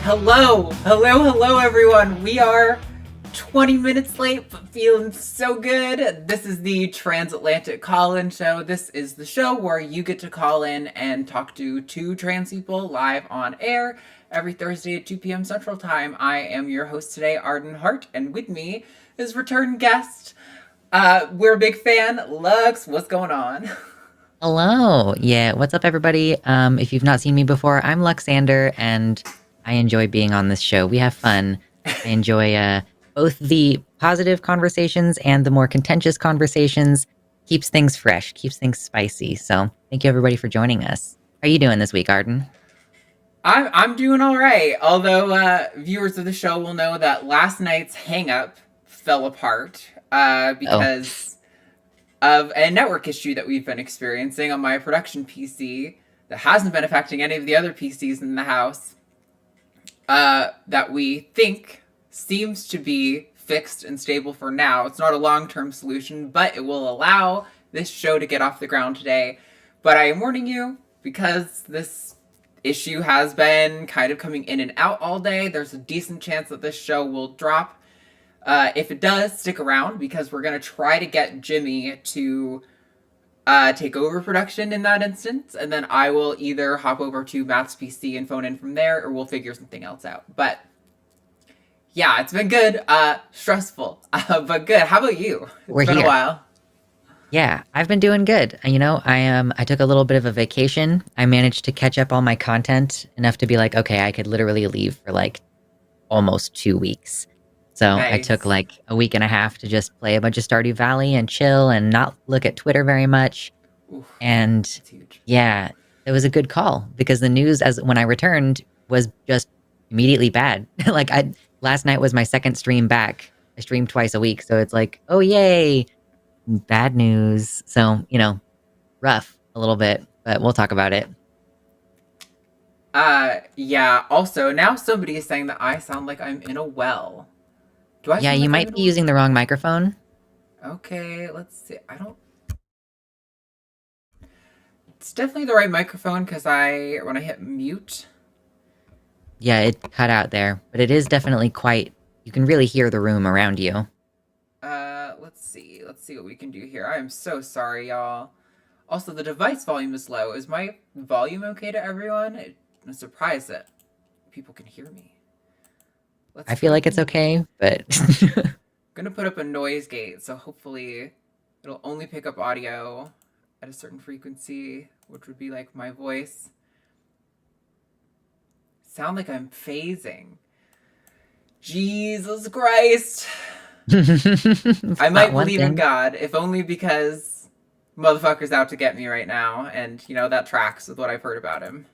Hello, everyone. We are 20 minutes late, but feeling so good. This is the Transatlantic Call-In Show. This is the show where you get to call in and talk to two trans people live on air every Thursday at 2 p.m. Central Time. I am your host today, Arden Hart, and with me is return guest. We're a big fan, Lux. What's going on? Hello. Yeah, what's up, everybody? If you've not seen me before, I'm Luxander, and I enjoy being on this show. We have fun. I enjoy both the positive conversations and the more contentious conversations. Keeps things fresh, keeps things spicy. So thank you, everybody, for joining us. How are you doing this week, Arden? I'm doing all right. Although viewers of the show will know that last night's hang-up fell apart because of a network issue that we've been experiencing on my production PC that hasn't been affecting any of the other PCs in the house. That we think seems to be fixed and stable for now. It's not a long-term solution, but it will allow this show to get off the ground today. But I am warning you, because this issue has been kind of coming in and out all day, there's a decent chance that this show will drop. If it does, stick around, because we're going to try to get Jimmy to take over production in that instance, and then I will either hop over to Matt's PC and phone in from there, or we'll figure something else out. But yeah, it's been good. Stressful, but good. How about you? It's been a while. Yeah, I've been doing good. I took a little bit of a vacation. I managed to catch up all my content enough to be like, okay, I could literally leave for like almost 2 weeks. So nice. I took like a week and a half to just play a bunch of Stardew Valley and chill and not look at Twitter very much. Oof, and yeah, it was a good call, because the news when I returned was just immediately bad. Last night was my second stream back. I stream twice a week. So it's like, oh, yay, bad news. So, rough a little bit, but we'll talk about it. Yeah. Also, now somebody is saying that I sound like I'm in a well. Yeah, you might be using the wrong microphone. Okay, let's see. It's definitely the right microphone, because when I hit mute. Yeah, it cut out there, but it is definitely you can really hear the room around you. Let's see what we can do here. I am so sorry, y'all. Also, the device volume is low. Is my volume okay to everyone? I'm surprised that people can hear me. I feel like it's okay, but I'm gonna put up a noise gate, so hopefully it'll only pick up audio at a certain frequency, which would be like my voice. Sound like I'm phasing. Jesus Christ. I might believe in God, if only because motherfucker's out to get me right now, and that tracks with what I've heard about him.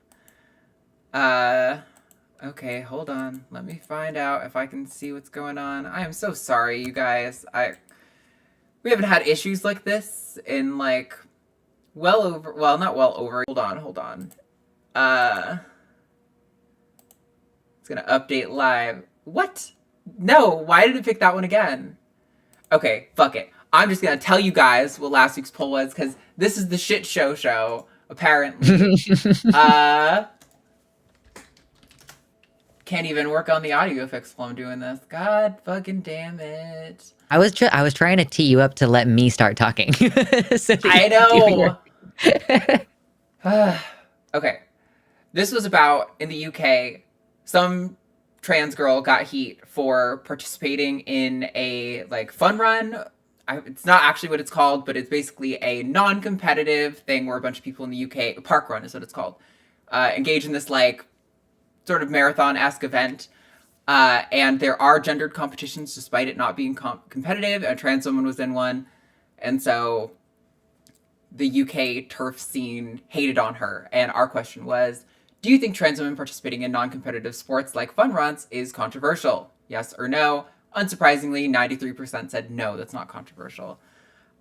Okay, hold on. Let me find out if I can see what's going on. I am so sorry, you guys. We haven't had issues like this in not well over. Hold on. It's gonna update live. What? No, why did it pick that one again? Okay, fuck it. I'm just gonna tell you guys what last week's poll was, because this is the shit show, apparently. Can't even work on the audio effects while I'm doing this. God fucking damn it. I was trying to tee you up to let me start talking. I know. Okay. This was about, in the UK, some trans girl got heat for participating in a fun run. It's not actually what it's called, but it's basically a non-competitive thing where a bunch of people in the UK, park run is what it's called, engage in this sort of marathon-esque event, and there are gendered competitions despite it not being competitive. A trans woman was in one, and so the UK turf scene hated on her, and our question was, do you think trans women participating in non-competitive sports like fun runs is controversial? Yes or no? Unsurprisingly, 93% said no, that's not controversial.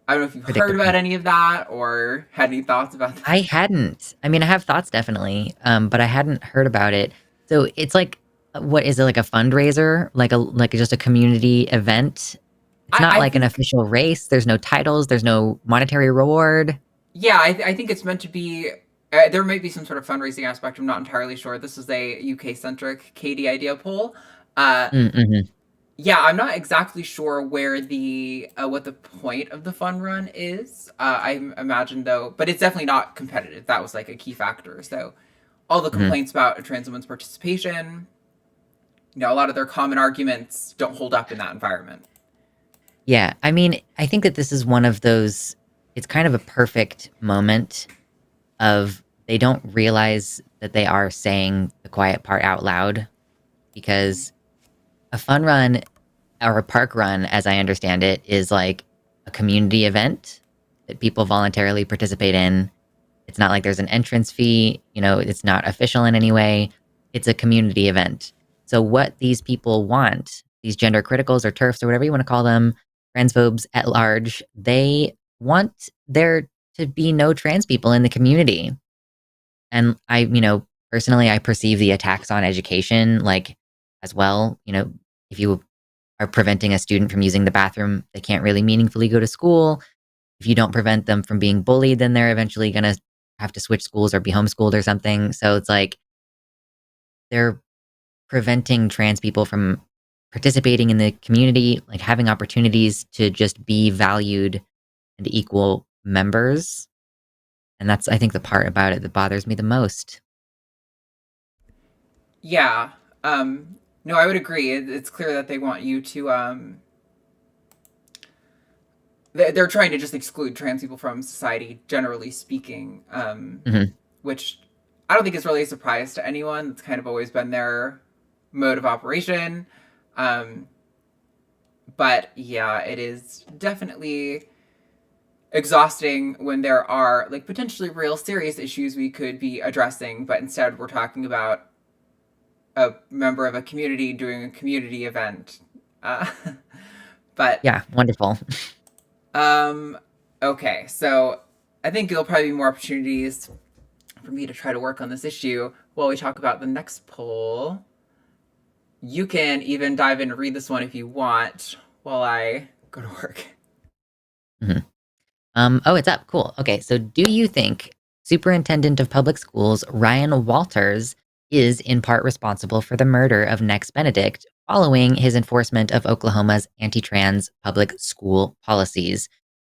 I don't know if you've heard about any of that or had any thoughts about that. I hadn't. I mean, I have thoughts, definitely, but I hadn't heard about it. So it's what is it, like a fundraiser, like just a community event? It's not an official race. There's no titles. There's no monetary reward. Yeah, I think it's meant to be There may be some sort of fundraising aspect. I'm not entirely sure. This is a UK centric Katy idea poll. Uh, Mm-hmm. yeah, I'm not exactly sure where the what the point of the fun run is. I imagine though, but it's definitely not competitive. That was like a key factor. So all the Hmm. complaints about a trans woman's participation, a lot of their common arguments don't hold up in that environment. Yeah, I mean, I think that this is one of those. It's kind of a perfect moment of they don't realize that they are saying the quiet part out loud because a fun run or a park run, as I understand it, is like a community event that people voluntarily participate in. It's not like there's an entrance fee, it's not official in any way. It's a community event. So what these people want, these gender criticals or turfs or whatever you want to call them, transphobes at large, they want there to be no trans people in the community. And personally, I perceive the attacks on education like as well. If you are preventing a student from using the bathroom, they can't really meaningfully go to school. If you don't prevent them from being bullied, then they're eventually going to have to switch schools or be homeschooled or something. So it's like they're preventing trans people from participating in the community, like having opportunities to just be valued and equal members. And that's, I think, the part about it that bothers me the most. Yeah. No, I would agree. It's clear that they want you to. They're trying to just exclude trans people from society, generally speaking. Hmm. Which I don't think is really a surprise to anyone. It's kind of always been their mode of operation. Um, but yeah, it is definitely exhausting when there are like potentially real serious issues we could be addressing, but instead we're talking about a member of a community doing a community event. Uh, but Yeah, wonderful. um, okay, so I think there'll probably be more opportunities for me to try to work on this issue while we talk about the next poll. You can even dive in and read this one if you want while I go to work. Hmm. Oh, it's up. Cool. Okay. So, do you think Superintendent of Public Schools Ryan Walters is in part responsible for the murder of Nex Benedict following his enforcement of Oklahoma's anti trans public school policies?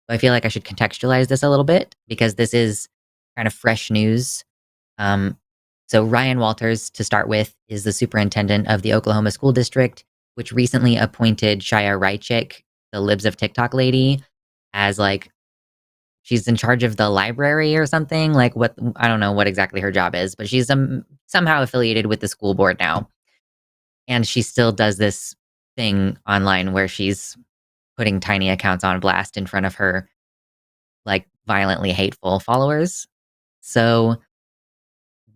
So I feel like I should contextualize this a little bit because this is kind of fresh news. Um, so, Ryan Walters, to start with, is the superintendent of the Oklahoma School District, which recently appointed Shia Reichik, the Libs of TikTok lady, as like she's in charge of the library or something. Like what I don't know what exactly her job is, but she's somehow affiliated with the school board now, and she still does this thing online where she's putting tiny accounts on blast in front of her like violently hateful followers. So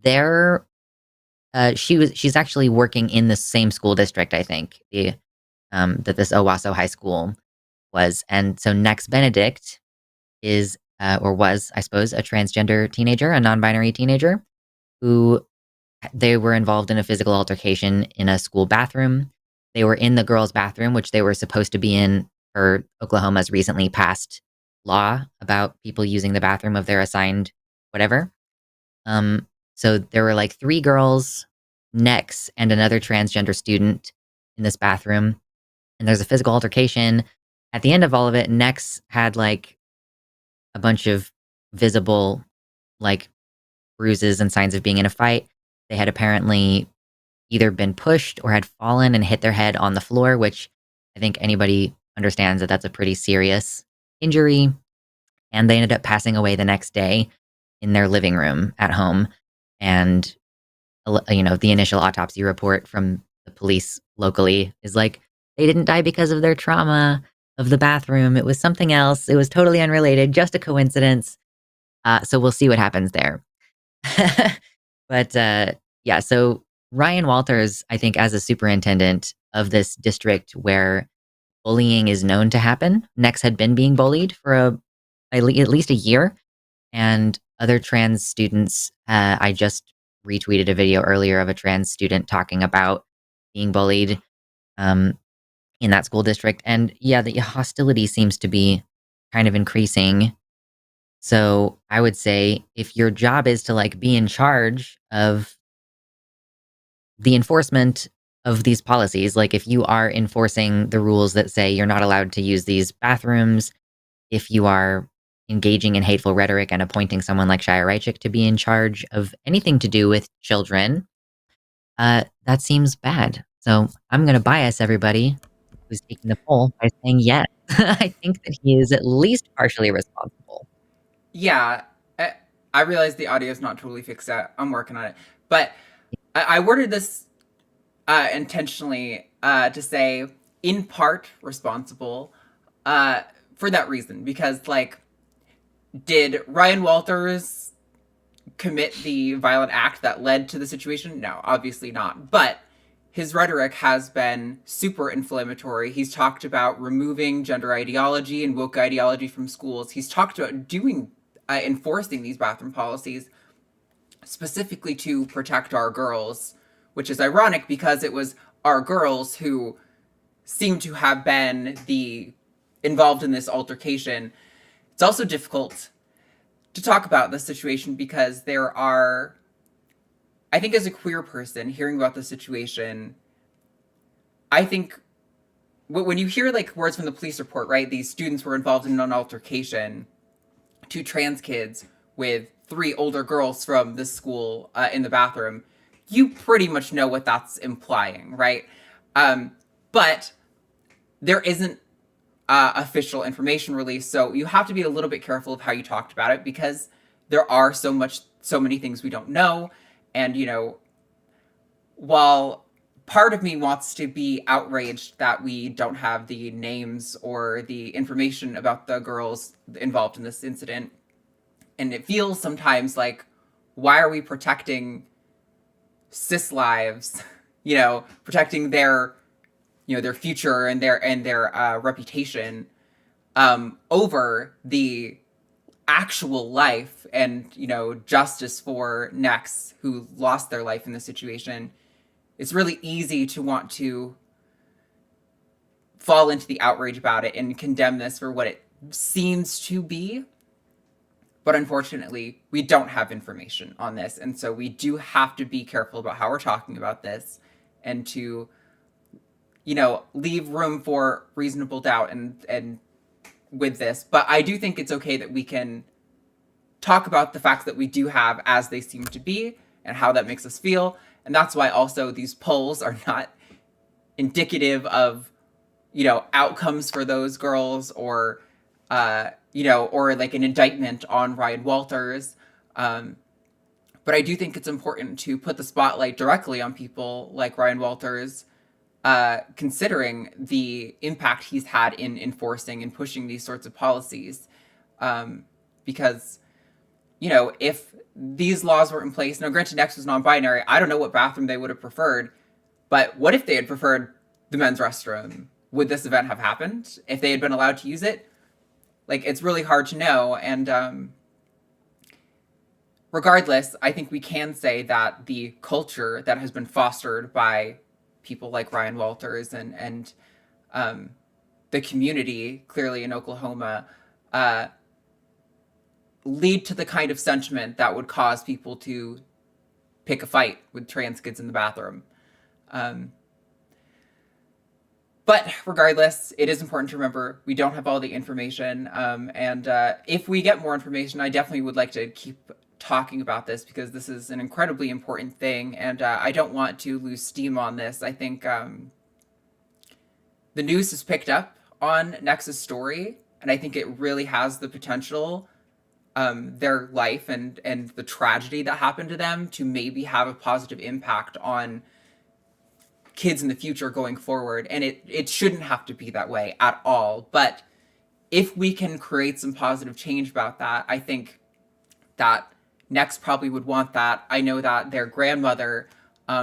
there, she's actually working in the same school district. I think that this Owasso High School was, and so Nex Benedict is or was, I suppose, a transgender teenager, a non-binary teenager who they were involved in a physical altercation in a school bathroom. They were in the girls' bathroom, which they were supposed to be in for Oklahoma's recently passed law about people using the bathroom of their assigned whatever. Um, so there were like three girls, Nex, and another transgender student in this bathroom. And there's a physical altercation. At the end of all of it, Nex had like a bunch of visible like bruises and signs of being in a fight. They had apparently either been pushed or had fallen and hit their head on the floor, which I think anybody understands that that's a pretty serious injury. And they ended up passing away the next day in their living room at home. And, the initial autopsy report from the police locally is like, they didn't die because of their trauma of the bathroom. It was something else. It was totally unrelated, just a coincidence. So we'll see what happens there. But yeah, so Ryan Walters, I think, as a superintendent of this district where bullying is known to happen, Nex had been being bullied for at least a year, and other trans students. I just retweeted a video earlier of a trans student talking about being bullied um, in that school district, and yeah, the hostility seems to be kind of increasing. So I would say if your job is to like be in charge of the enforcement of these policies, like if you are enforcing the rules that say you're not allowed to use these bathrooms, if you are engaging in hateful rhetoric and appointing someone like Shia Reichik to be in charge of anything to do with children, that seems bad. So I'm going to bias everybody who's taking the poll by saying yes. I think that he is at least partially responsible. Yeah, I realize the audio is not totally fixed yet. I'm working on it. But I worded this intentionally to say, in part, responsible for that reason. Because, like, did Ryan Walters commit the violent act that led to the situation? No, obviously not. But his rhetoric has been super inflammatory. He's talked about removing gender ideology and woke ideology from schools. He's talked about enforcing these bathroom policies specifically to protect our girls, which is ironic because it was our girls who seem to have been involved in this altercation. It's also difficult to talk about this situation because I think as a queer person hearing about the situation, I think when you hear like words from the police report, right, these students were involved in an altercation, two trans kids with three older girls from this school in the bathroom, you pretty much know what that's implying, right? But there isn't official information released, so you have to be a little bit careful of how you talked about it because there are so many things we don't know. And, while part of me wants to be outraged that we don't have the names or the information about the girls involved in this incident, and it feels sometimes like, why are we protecting cis lives, protecting their future and their reputation over the actual life and justice for necks who lost their life in this situation. It's really easy to want to fall into the outrage about it and condemn this for what it seems to be. But unfortunately, we don't have information on this. And so we do have to be careful about how we're talking about this and to, leave room for reasonable doubt and with this. But I do think it's okay that we can talk about the facts that we do have as they seem to be and how that makes us feel. And that's why also these polls are not indicative of, outcomes for those girls or, or like an indictment on Ryan Walters. But I do think it's important to put the spotlight directly on people like Ryan Walters, considering the impact he's had in enforcing and pushing these sorts of policies. Because, if these laws were in place, now granted Next was non-binary, I don't know what bathroom they would have preferred, but what if they had preferred the men's restroom? Would this event have happened if they had been allowed to use it? Like, it's really hard to know. And regardless, I think we can say that the culture that has been fostered by people like Ryan Walters and the community, clearly in Oklahoma, lead to the kind of sentiment that would cause people to pick a fight with trans kids in the bathroom. But regardless, it is important to remember we don't have all the information. And if we get more information, I definitely would like to keep talking about this because this is an incredibly important thing. And I don't want to lose steam on this. I think the news has picked up on Nex's story, and I think it really has the potential, their life and the tragedy that happened to them, to maybe have a positive impact on kids in the future going forward. And it shouldn't have to be that way at all. But if we can create some positive change about that, I think that Next probably would want that. I know that their grandmother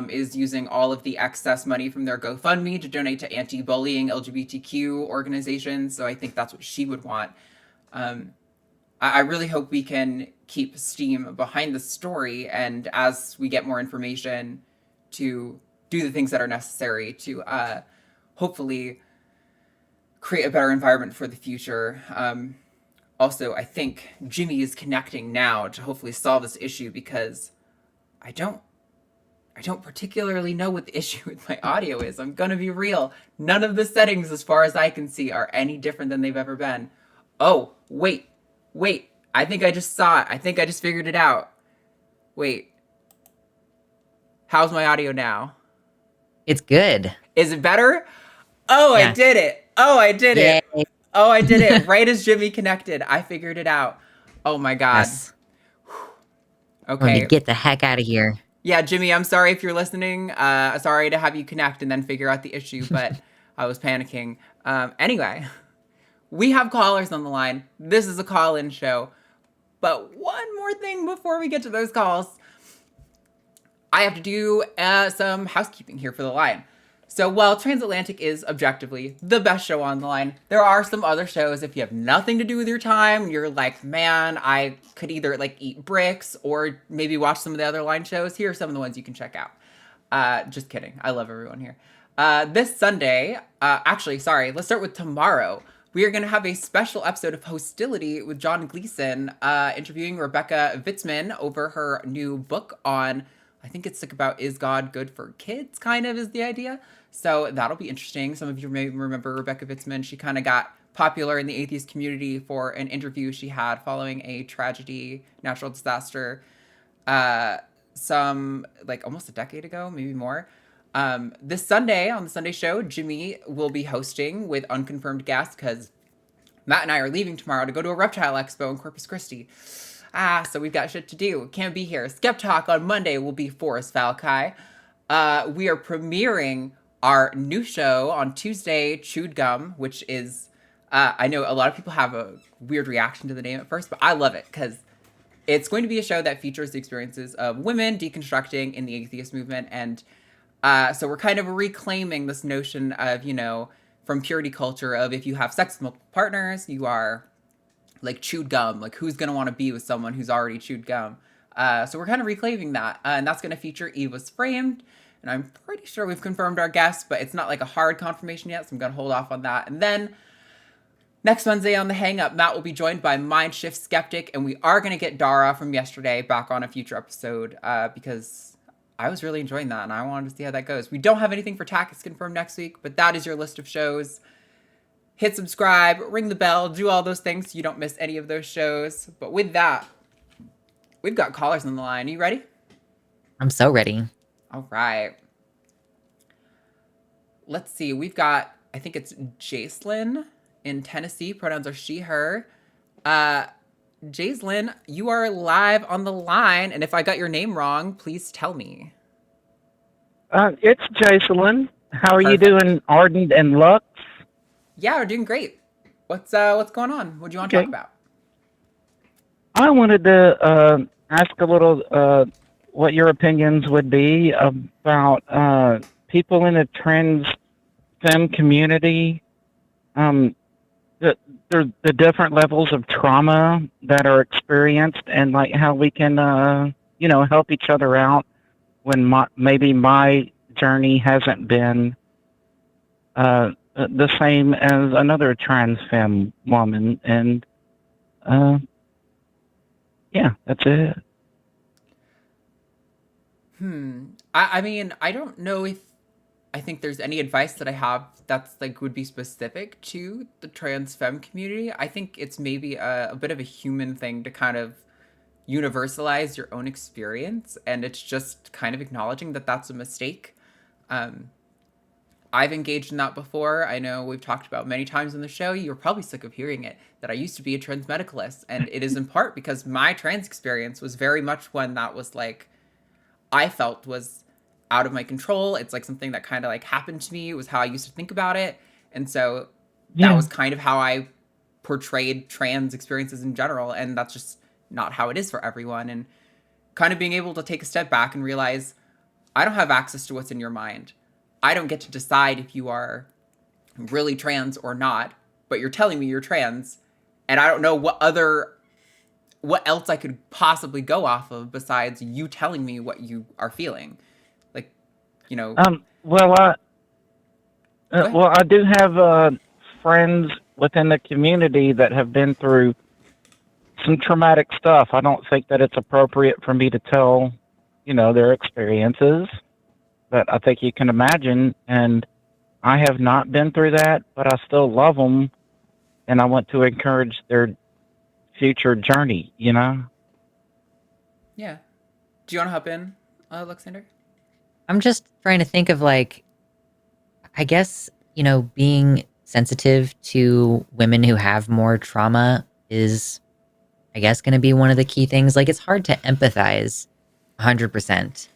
is using all of the excess money from their GoFundMe to donate to anti-bullying LGBTQ organizations. So I think that's what she would want. I really hope we can keep steam behind the story, and as we get more information, to do the things that are necessary to hopefully create a better environment for the future. Also, I think Jimmy is connecting now to hopefully solve this issue because I don't particularly know what the issue with my audio is. I'm gonna be real. None of the settings, as far as I can see, are any different than they've ever been. Oh, wait. I think I just saw it. I think I just figured it out. Wait. How's my audio now? It's good. Is it better? Oh, yeah. I did it. Yay. Oh, I did it. Right as Jimmy connected. I figured it out. Oh my God. Yes. Okay. I'm going to get the heck out of here. Yeah, Jimmy, I'm sorry if you're listening. Sorry to have you connect and then figure out the issue, but I was panicking. Anyway, we have callers on the line. This is a call-in show. But one more thing before we get to those calls. I have to do some housekeeping here for the line. So while Transatlantic is objectively the best show on the line, there are some other shows. If you have nothing to do with your time, you're like, man, I could either like eat bricks or maybe watch some of the other line shows. Here are some of the ones you can check out. Just kidding. I love everyone here. This Sunday, let's start with tomorrow. We are going to have a special episode of Hostility with John Gleason, interviewing Rebecca Vitzman over her new book on, I think it's like about, is God good for kids, kind of is the idea. So that'll be interesting. Some of you may remember Rebecca Vitzman. She kind of got popular in the atheist community for an interview she had following a tragedy, natural disaster, some like almost a decade ago, maybe more. This Sunday on the Sunday show, Jimmy will be hosting with unconfirmed guests because Matt and I are leaving tomorrow to go to a reptile expo in Corpus Christi. So we've got shit to do. Can't be here. Skep Talk on Monday will be Forrest Valkai. We are premiering our new show on Tuesday, Chewed Gum, which is, I know a lot of people have a weird reaction to the name at first, but I love it because it's going to be a show that features the experiences of women deconstructing in the atheist movement. And so we're kind of reclaiming this notion of, from purity culture of if you have sex with multiple partners, you are like chewed gum. Like who's going to want to be with someone who's already chewed gum? So we're kind of reclaiming that. And that's going to feature Eve Was Framed. And I'm pretty sure we've confirmed our guests, but it's not like a hard confirmation yet. So I'm going to hold off on that. And then next Wednesday on The Hang Up, Matt will be joined by Mindshift Skeptic. And we are going to get Dara from yesterday back on a future episode because I was really enjoying that. And I wanted to see how that goes. We don't have anything for Tackets confirmed next week, but that is your list of shows. Hit subscribe, ring the bell, do all those things so you don't miss any of those shows. But with that, we've got callers on the line. Are you ready? I'm so ready. All right. Let's see. We've got, I think it's Jaislyn in Tennessee. Pronouns are she, her. Jaislyn, you are live on the line. And if I got your name wrong, please tell me. It's Jaislyn. How are you doing, Arden and Lux? Yeah, we're doing great. What's going on? What do you want to talk about? I wanted to ask a little what your opinions would be about people in the trans femme community, the different levels of trauma that are experienced, and like how we can help each other out when maybe my journey hasn't been the same as another trans femme woman, and yeah, that's it. I mean, I don't know if I think there's any advice that I have that's like would be specific to the trans femme community. I think it's maybe a bit of a human thing to kind of universalize your own experience, and it's just kind of acknowledging that that's a mistake. I've engaged in that before. I know we've talked about many times on the show. You're probably sick of hearing it, that I used to be a trans medicalist. And it is in part because my trans experience was very much one that was like, I felt was out of my control. It's like something that kind of like happened to me. It was how I used to think about it. And so that was kind of how I portrayed trans experiences in general. And that's just not how it is for everyone. And kind of being able to take a step back and realize I don't have access to what's in your mind. I don't get to decide if you are really trans or not, but you're telling me you're trans, and I don't know what else I could possibly go off of besides you telling me what you are feeling. Like, Well, I do have friends within the community that have been through some traumatic stuff. I don't think that it's appropriate for me to tell, their experiences, but I think you can imagine. And I have not been through that, but I still love them, and I want to encourage their future journey. Yeah. Do you want to hop in, Luxander? I'm just trying to think of I guess, being sensitive to women who have more trauma is, I guess, going to be one of the key things. It's hard to empathize 100%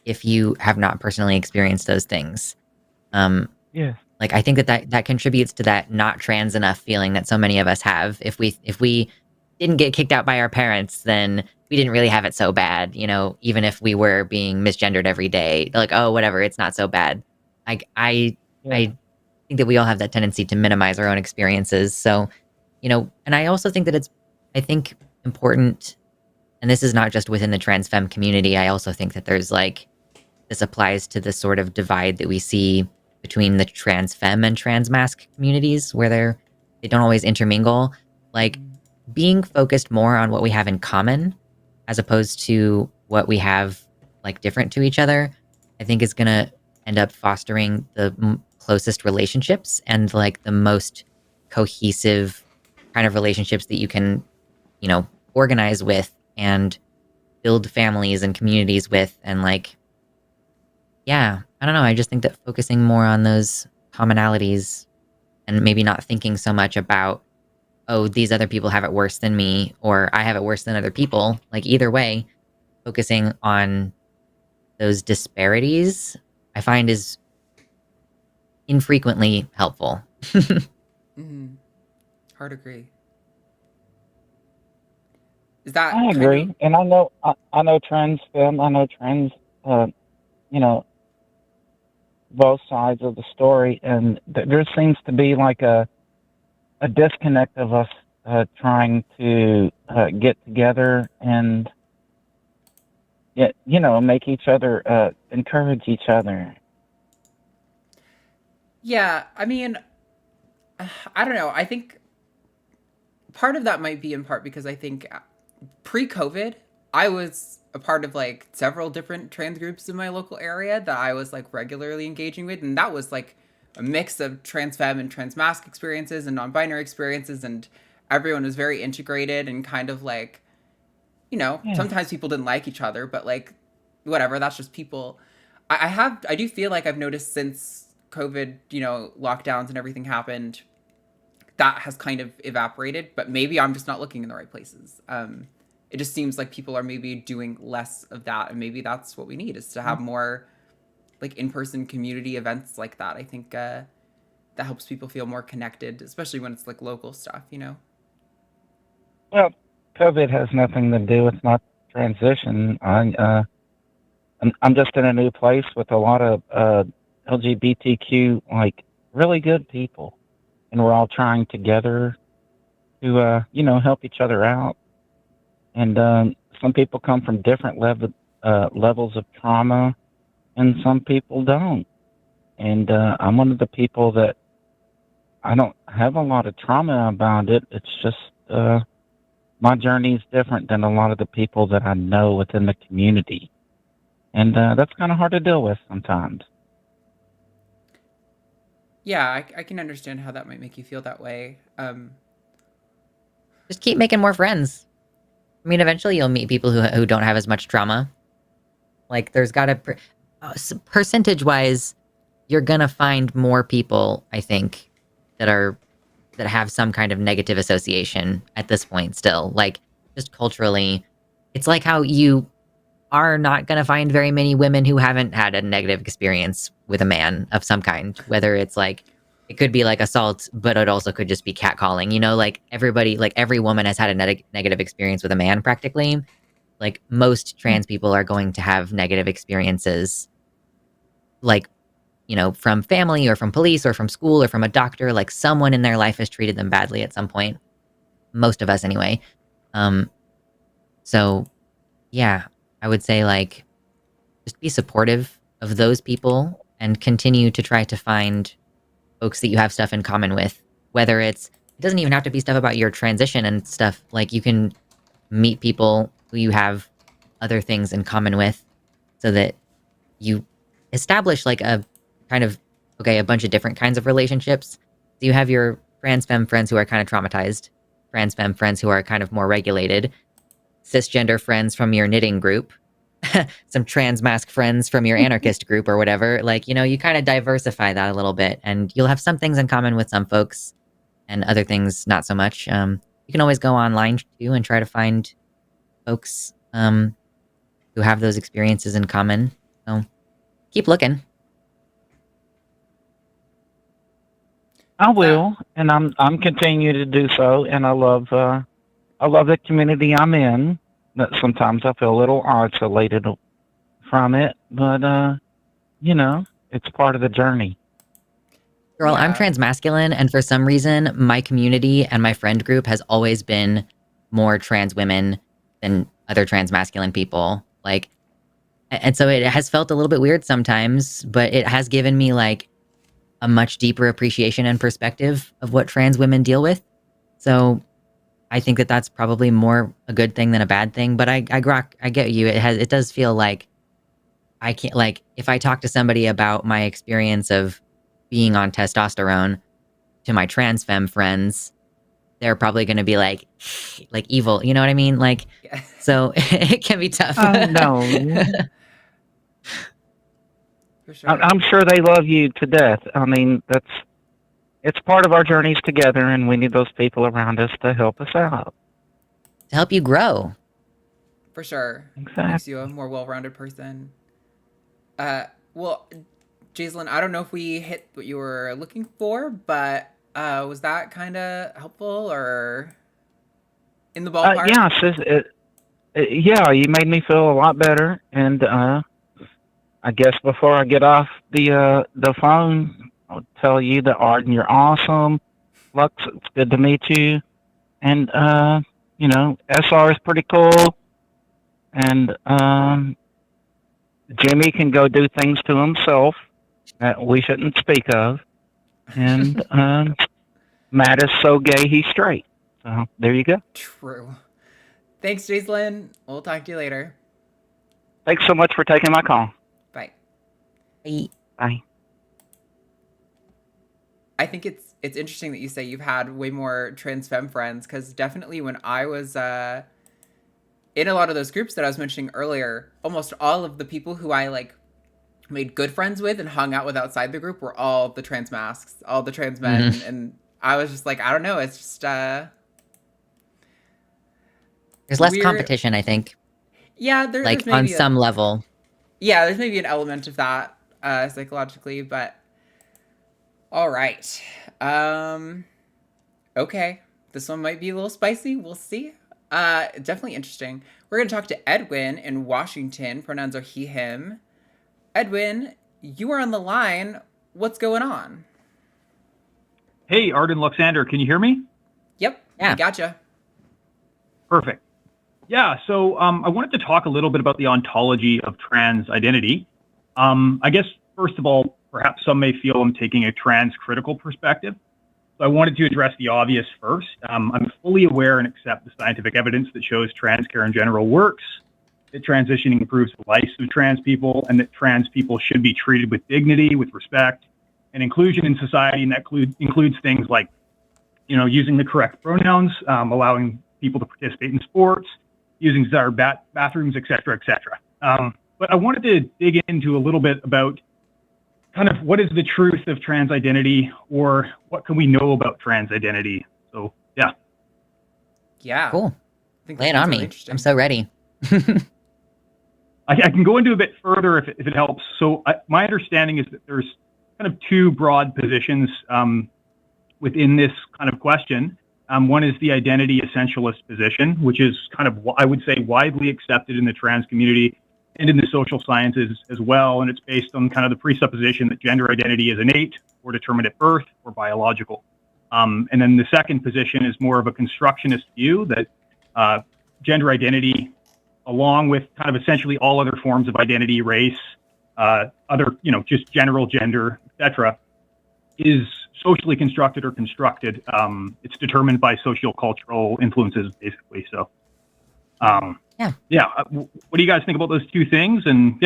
if you have not personally experienced those things. Yeah. I think that contributes to that not trans enough feeling that so many of us have. If we didn't get kicked out by our parents, then we didn't really have it so bad, even if we were being misgendered every day. Oh, whatever, it's not so bad. I think that we all have that tendency to minimize our own experiences. So, and I also think that it's, I think, important, and this is not just within the trans femme community. I also think that there's this applies to the sort of divide that we see between the trans femme and trans masc communities, where they don't always intermingle. Being focused more on what we have in common as opposed to what we have different to each other, I think is going to end up fostering the closest relationships and the most cohesive kind of relationships that you can, organize with and build families and communities with. And yeah, I don't know. I just think that focusing more on those commonalities and maybe not thinking so much about, oh, these other people have it worse than me, or I have it worse than other people. Either way, focusing on those disparities, I find is infrequently helpful. Hard agree. Is that? I agree, and I know trans femme. I know trans, both sides of the story, and there seems to be a disconnect of us trying to get together and make each other encourage each other. Yeah, I mean, I don't know. I think part of that might be in part because I think pre-COVID, I was a part of several different trans groups in my local area that I was regularly engaging with, and that was a mix of trans femme and trans masc experiences and non-binary experiences, and everyone was very integrated and kind of sometimes people didn't like each other, but whatever, that's just people. I do feel I've noticed since COVID, lockdowns and everything happened, that has kind of evaporated, but maybe I'm just not looking in the right places. It just seems people are maybe doing less of that, and maybe that's what we need, is to have more in-person community events like that. I think that helps people feel more connected, especially when it's local stuff, Well, COVID has nothing to do with my transition. I'm just in a new place with a lot of LGBTQ really good people, and we're all trying together to help each other out. And some people come from different levels of trauma, and some people don't. And I'm one of the people that I don't have a lot of trauma about it. It's just my journey is different than a lot of the people that I know within the community. And that's kind of hard to deal with sometimes. Yeah, I can understand how that might make you feel that way. Just keep making more friends. I mean, eventually you'll meet people who don't have as much trauma. There's got to... percentage-wise, you're gonna find more people, I think, that have some kind of negative association at this point still. Just culturally, it's how you are not gonna find very many women who haven't had a negative experience with a man of some kind. Whether it's it could be assault, but it also could just be catcalling. Everybody, every woman has had a negative experience with a man practically. Most trans people are going to have negative experiences from family or from police or from school or from a doctor. Someone in their life has treated them badly at some point. Most of us anyway. So yeah, I would say just be supportive of those people and continue to try to find folks that you have stuff in common with. Whether it doesn't even have to be stuff about your transition and stuff. You can meet people who you have other things in common with, so that you establish like a kind of, okay, a bunch of different kinds of relationships. So you have your trans femme friends who are kind of traumatized, trans femme friends who are kind of more regulated, cisgender friends from your knitting group, some trans mask friends from your anarchist group or whatever. Like, you kind of diversify that a little bit, and you'll have some things in common with some folks and other things not so much. You can always go online too and try to find folks who have those experiences in common. So keep looking. I will, and I'm continuing to do so, and I love the community I'm in. But sometimes I feel a little isolated from it, but it's part of the journey. Girl, I'm transmasculine, and for some reason, my community and my friend group has always been more trans women than other transmasculine people. Like, and so it has felt a little bit weird sometimes, but it has given me like a much deeper appreciation and perspective of what trans women deal with. So I think that that's probably more a good thing than a bad thing. But I get you. It does feel like I can't, like, if I talk to somebody about my experience of being on testosterone to my trans femme friends, they're probably going to be like evil. You know what I mean? Like, Yeah. So it can be tough. No. For sure. I'm sure they love you to death. I mean, it's part of our journeys together, and we need those people around us to help us out. To help you grow. For sure. Exactly. Makes you a more well-rounded person. Well, Jaislyn, I don't know if we hit what you were looking for, but was that kind of helpful or in the ballpark? Yeah, you made me feel a lot better, and I guess before I get off the phone, I'll tell you that Arden, you're awesome. Lux, it's good to meet you, and SR is pretty cool, and Jimmy can go do things to himself that we shouldn't speak of, and Matt is so gay he's straight. So there you go. True. Thanks, Jaislyn. We'll talk to you later. Thanks so much for taking my call. Bye. Bye. I think it's interesting that you say you've had way more trans femme friends, because definitely when I was in a lot of those groups that I was mentioning earlier, almost all of the people who I like made good friends with and hung out with outside the group were all the trans masks, all the trans men, and I was just like, I don't know, it's just there's less weird competition, I think. Yeah, there's maybe on some level. Yeah, there's maybe an element of that psychologically, but all right. Okay, this one might be a little spicy. We'll see. Definitely interesting. We're going to talk to Edwin in Washington. Pronouns are he, him. Edwin, you are on the line. What's going on? Hey, Arden Luxander, can you hear me? Yep, yeah. I gotcha. Perfect. Yeah, so I wanted to talk a little bit about the ontology of trans identity. I guess, first of all, perhaps some may feel I'm taking a trans-critical perspective. So I wanted to address the obvious first. I'm fully aware and accept the scientific evidence that shows trans care in general works, that transitioning improves the lives of trans people, and that trans people should be treated with dignity, with respect, and inclusion in society, and that includes things like, using the correct pronouns, allowing people to participate in sports, using desired bathrooms, et cetera, et cetera. But I wanted to dig into a little bit about kind of what is the truth of trans identity, or what can we know about trans identity? So, yeah. Yeah. Cool. I think Lay it on me. I'm so ready. I can go into a bit further if it helps. So my understanding is that there's kind of two broad positions within this kind of question. One is the identity essentialist position, which is kind of, I would say, widely accepted in the trans community and in the social sciences as well. And it's based on kind of the presupposition that gender identity is innate or determined at birth or biological. And then the second position is more of a constructionist view that gender identity, along with kind of essentially all other forms of identity, race, other, just general gender, etc., is socially constructed or constructed. It's determined by socio-cultural influences, basically. So, What do you guys think about those two things? And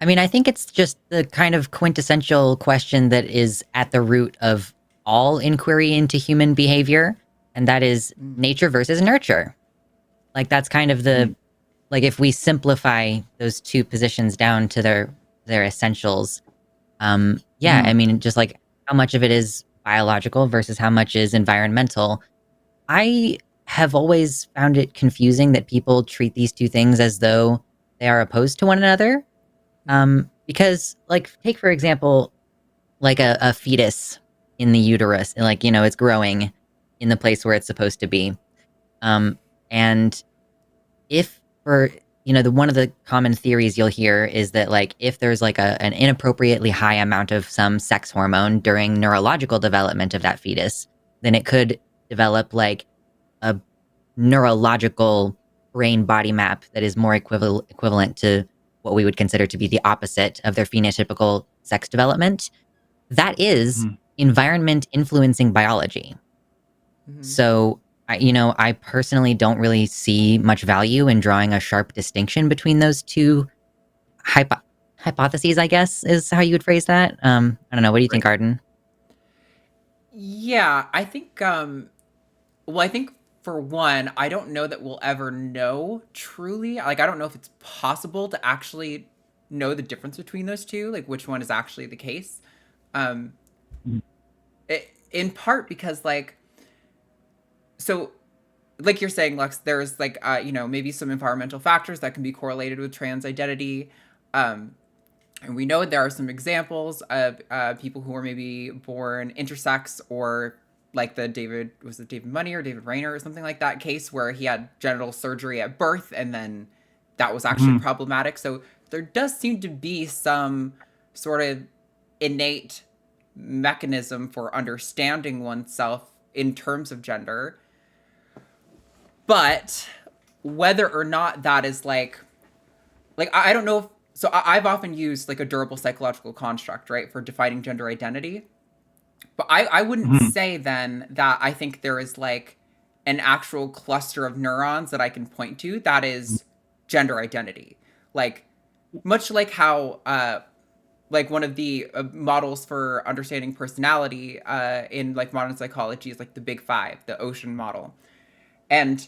I mean, I think it's just the kind of quintessential question that is at the root of all inquiry into human behavior, and that is nature versus nurture. Like, that's kind of the, like, if we simplify those two positions down to their essentials, I mean, just like how much of it is biological versus how much is environmental. I have always found it confusing that people treat these two things as though they are opposed to one another. Because, like, take for example, like a fetus in the uterus, and like, it's growing in the place where it's supposed to be. And if for, one of the common theories you'll hear is that, like, if there's like an inappropriately high amount of some sex hormone during neurological development of that fetus, then it could develop like a neurological brain body map that is more equivalent to what we would consider to be the opposite of their phenotypical sex development. That is environment influencing biology. So, I personally don't really see much value in drawing a sharp distinction between those two hypotheses, I guess, is how you would phrase that. I don't know. What do you think, Arden? Yeah, I think, I think for one, I don't know that we'll ever know truly. Like, I don't know if it's possible to actually know the difference between those two, like which one is actually the case. In part because, like, so like you're saying, Lux, there's like, maybe some environmental factors that can be correlated with trans identity. And we know there are some examples of people who are maybe born intersex, or like the David Money or David Rayner or something like that case where he had genital surgery at birth and then that was actually problematic. So there does seem to be some sort of innate mechanism for understanding oneself in terms of gender. But whether or not that is like I don't know if, so I've often used like a durable psychological construct, right, for defining gender identity. But I wouldn't say then that I think there is like an actual cluster of neurons that I can point to that is gender identity. Like, much like how, like one of the models for understanding personality in like modern psychology is like the Big Five, the Ocean model. And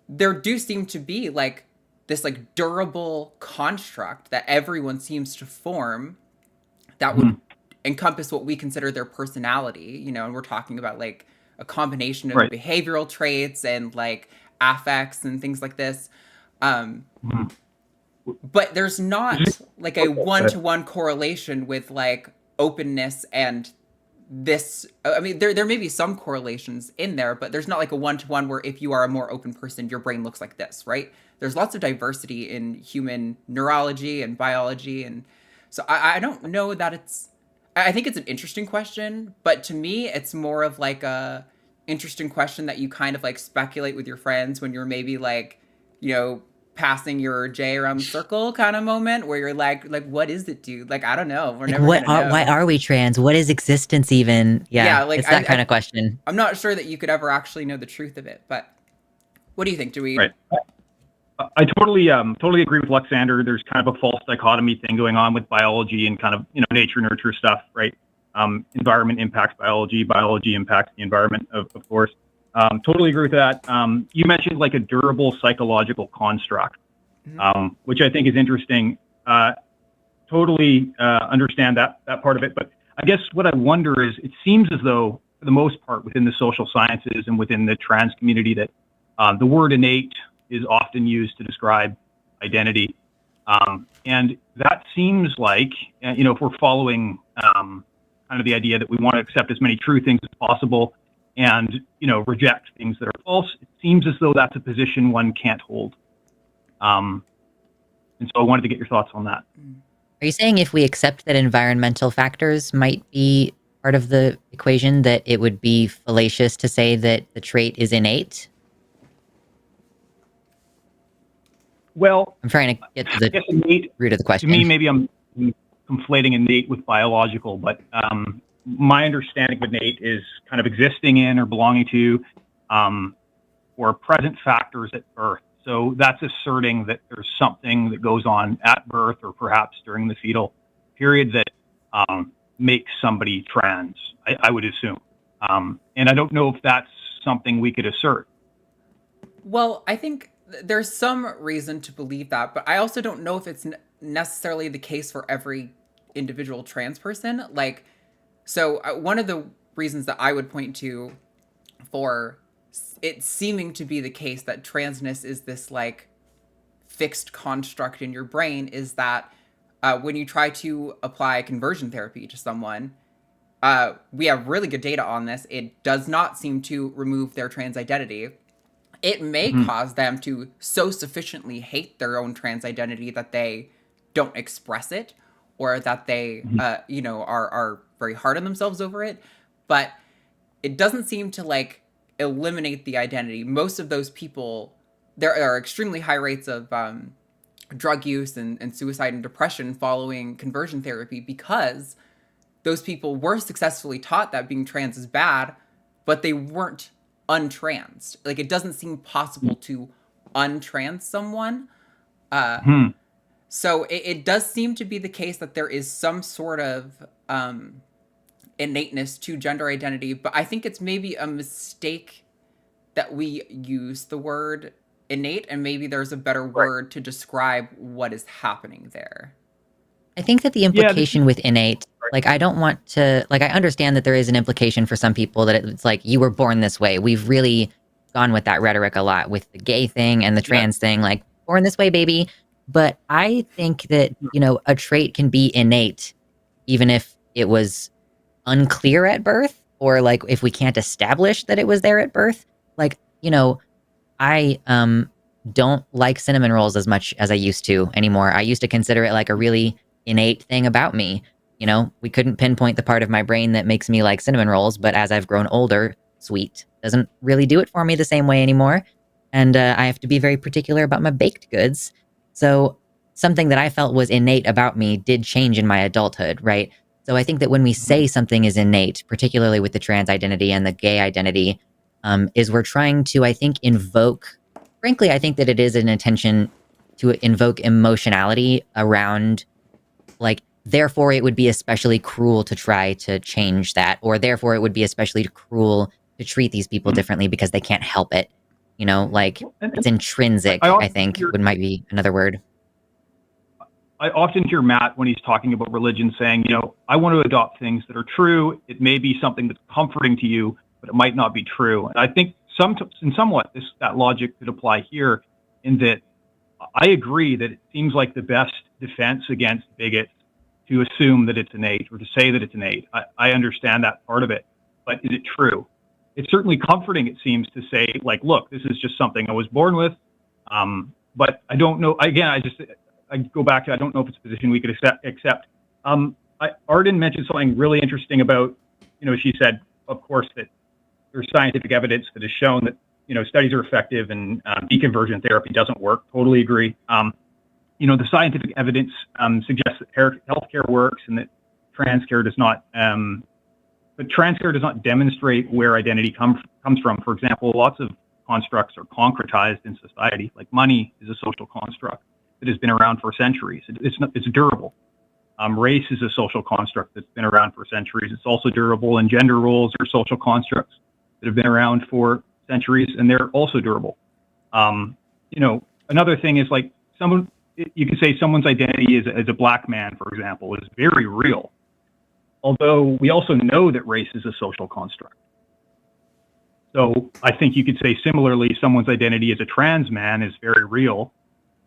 there do seem to be like this like durable construct that everyone seems to form that would encompass what we consider their personality, and we're talking about like a combination of behavioral traits and like affects and things like this. But there's not like a one-to-one correlation with like openness and this. I mean, there may be some correlations in there, but there's not like a one-to-one where if you are a more open person, your brain looks like this, right? There's lots of diversity in human neurology and biology. And so I don't know that it's, I think it's an interesting question, but to me, it's more of like a interesting question that you kind of like speculate with your friends when you're maybe like, passing your J around the circle kind of moment where you're like, what is it, dude? Like, I don't know. We're never gonna know. Why are we trans? What is existence even? Yeah, like it's that kind of question. I'm not sure that you could ever actually know the truth of it, but what do you think? Do we? Right. I totally agree with Luxander. There's kind of a false dichotomy thing going on with biology and kind of, nature nurture stuff, right? Environment impacts biology, biology impacts the environment, of course. Totally agree with that. You mentioned like a durable psychological construct, which I think is interesting. Totally understand that part of it. But I guess what I wonder is, it seems as though, for the most part, within the social sciences and within the trans community, that the word innate is often used to describe identity. And that seems like, if we're following kind of the idea that we want to accept as many true things as possible and, reject things that are false, it seems as though that's a position one can't hold. And so I wanted to get your thoughts on that. Are you saying if we accept that environmental factors might be part of the equation, that it would be fallacious to say that the trait is innate? Well, I'm trying to get to the innate, root of the question. To me, maybe I'm conflating innate with biological, but my understanding of innate is kind of existing in or belonging to. or present factors at birth. So that's asserting that there's something that goes on at birth or perhaps during the fetal period that makes somebody trans, I would assume. And I don't know if that's something we could assert. Well, I think there's some reason to believe that, but I also don't know if it's necessarily the case for every individual trans person. Like, so one of the reasons that I would point to for it seeming to be the case that transness is this like fixed construct in your brain is that when you try to apply conversion therapy to someone, we have really good data on this. It does not seem to remove their trans identity. It may cause them to so sufficiently hate their own trans identity that they don't express it, or that they, are very hard on themselves over it. But it doesn't seem to like eliminate the identity. Most of those people, there are extremely high rates of drug use and suicide and depression following conversion therapy because those people were successfully taught that being trans is bad, but they weren't untrans. Like, it doesn't seem possible to untrans someone. So it does seem to be the case that there is some sort of innateness to gender identity, but I think it's maybe a mistake that we use the word innate, and maybe there's a better word to describe what is happening there. I think that the implication with innate, like, I don't want to, like, I understand that there is an implication for some people that it's like, you were born this way. We've really gone with that rhetoric a lot with the gay thing and the trans thing, like, born this way, baby. But I think that, a trait can be innate, even if it was unclear at birth, or like if we can't establish that it was there at birth. Like, I don't like cinnamon rolls as much as I used to anymore. I used to consider it like a really innate thing about me. We couldn't pinpoint the part of my brain that makes me like cinnamon rolls, but as I've grown older, sweet doesn't really do it for me the same way anymore. And I have to be very particular about my baked goods. So something that I felt was innate about me did change in my adulthood, right? So I think that when we say something is innate, particularly with the trans identity and the gay identity, is we're trying to, I think, frankly, I think that it is an intention to invoke emotionality around, like, therefore it would be especially cruel to try to change that, or therefore it would be especially cruel to treat these people differently because they can't help it. Like, it's intrinsic, I think, might be another word. I often hear Matt, when he's talking about religion, saying, I want to adopt things that are true. It may be something that's comforting to you, but it might not be true. And I think somewhat that logic could apply here, in that I agree that it seems like the best defense against bigots to assume that it's innate, or to say that it's innate. I understand that part of it, but is it true? It's certainly comforting, it seems, to say, like, look, this is just something I was born with. But I don't know. Again, I go back to, I don't know if it's a position we could accept. Arden mentioned something really interesting about, she said, of course, that there's scientific evidence that has shown that, studies are effective and deconversion therapy doesn't work. Totally agree. The scientific evidence suggests that healthcare works and that trans care does not, but trans care does not demonstrate where identity comes from. For example, lots of constructs are concretized in society, like money is a social construct that has been around for centuries. It's durable. Race is a social construct that's been around for centuries. It's also durable, and gender roles are social constructs that have been around for centuries, and they're also durable. Another thing is, like, you can say someone's identity as a black man, for example, is very real. Although we also know that race is a social construct. So I think you could say similarly, someone's identity as a trans man is very real,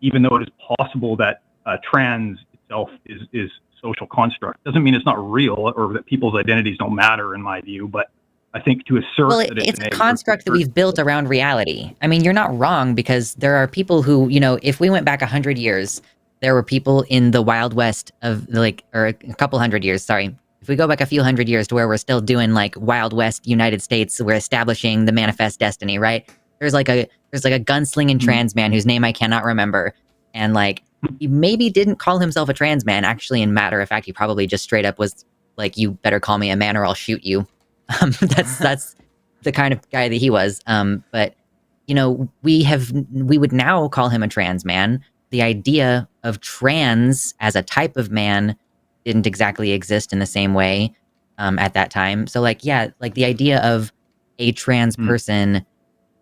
even though it is possible that trans itself is social construct. Doesn't mean it's not real, or that people's identities don't matter, in my view, but I think to assert that it's a construct that we've built around reality. I mean, you're not wrong, because there are people who, if we went back 100 years, there were people in the Wild West of, like, or a couple hundred years, sorry. If we go back a few hundred years to where we're still doing, like, Wild West United States, we're establishing the manifest destiny, right? There's like a gunslinging trans man whose name I cannot remember. And, like, he maybe didn't call himself a trans man. Actually, in matter of fact, he probably just straight up was like, you better call me a man or I'll shoot you. That's the kind of guy that he was. But, we would now call him a trans man. The idea of trans as a type of man didn't exactly exist in the same way at that time. So like the idea of a trans person,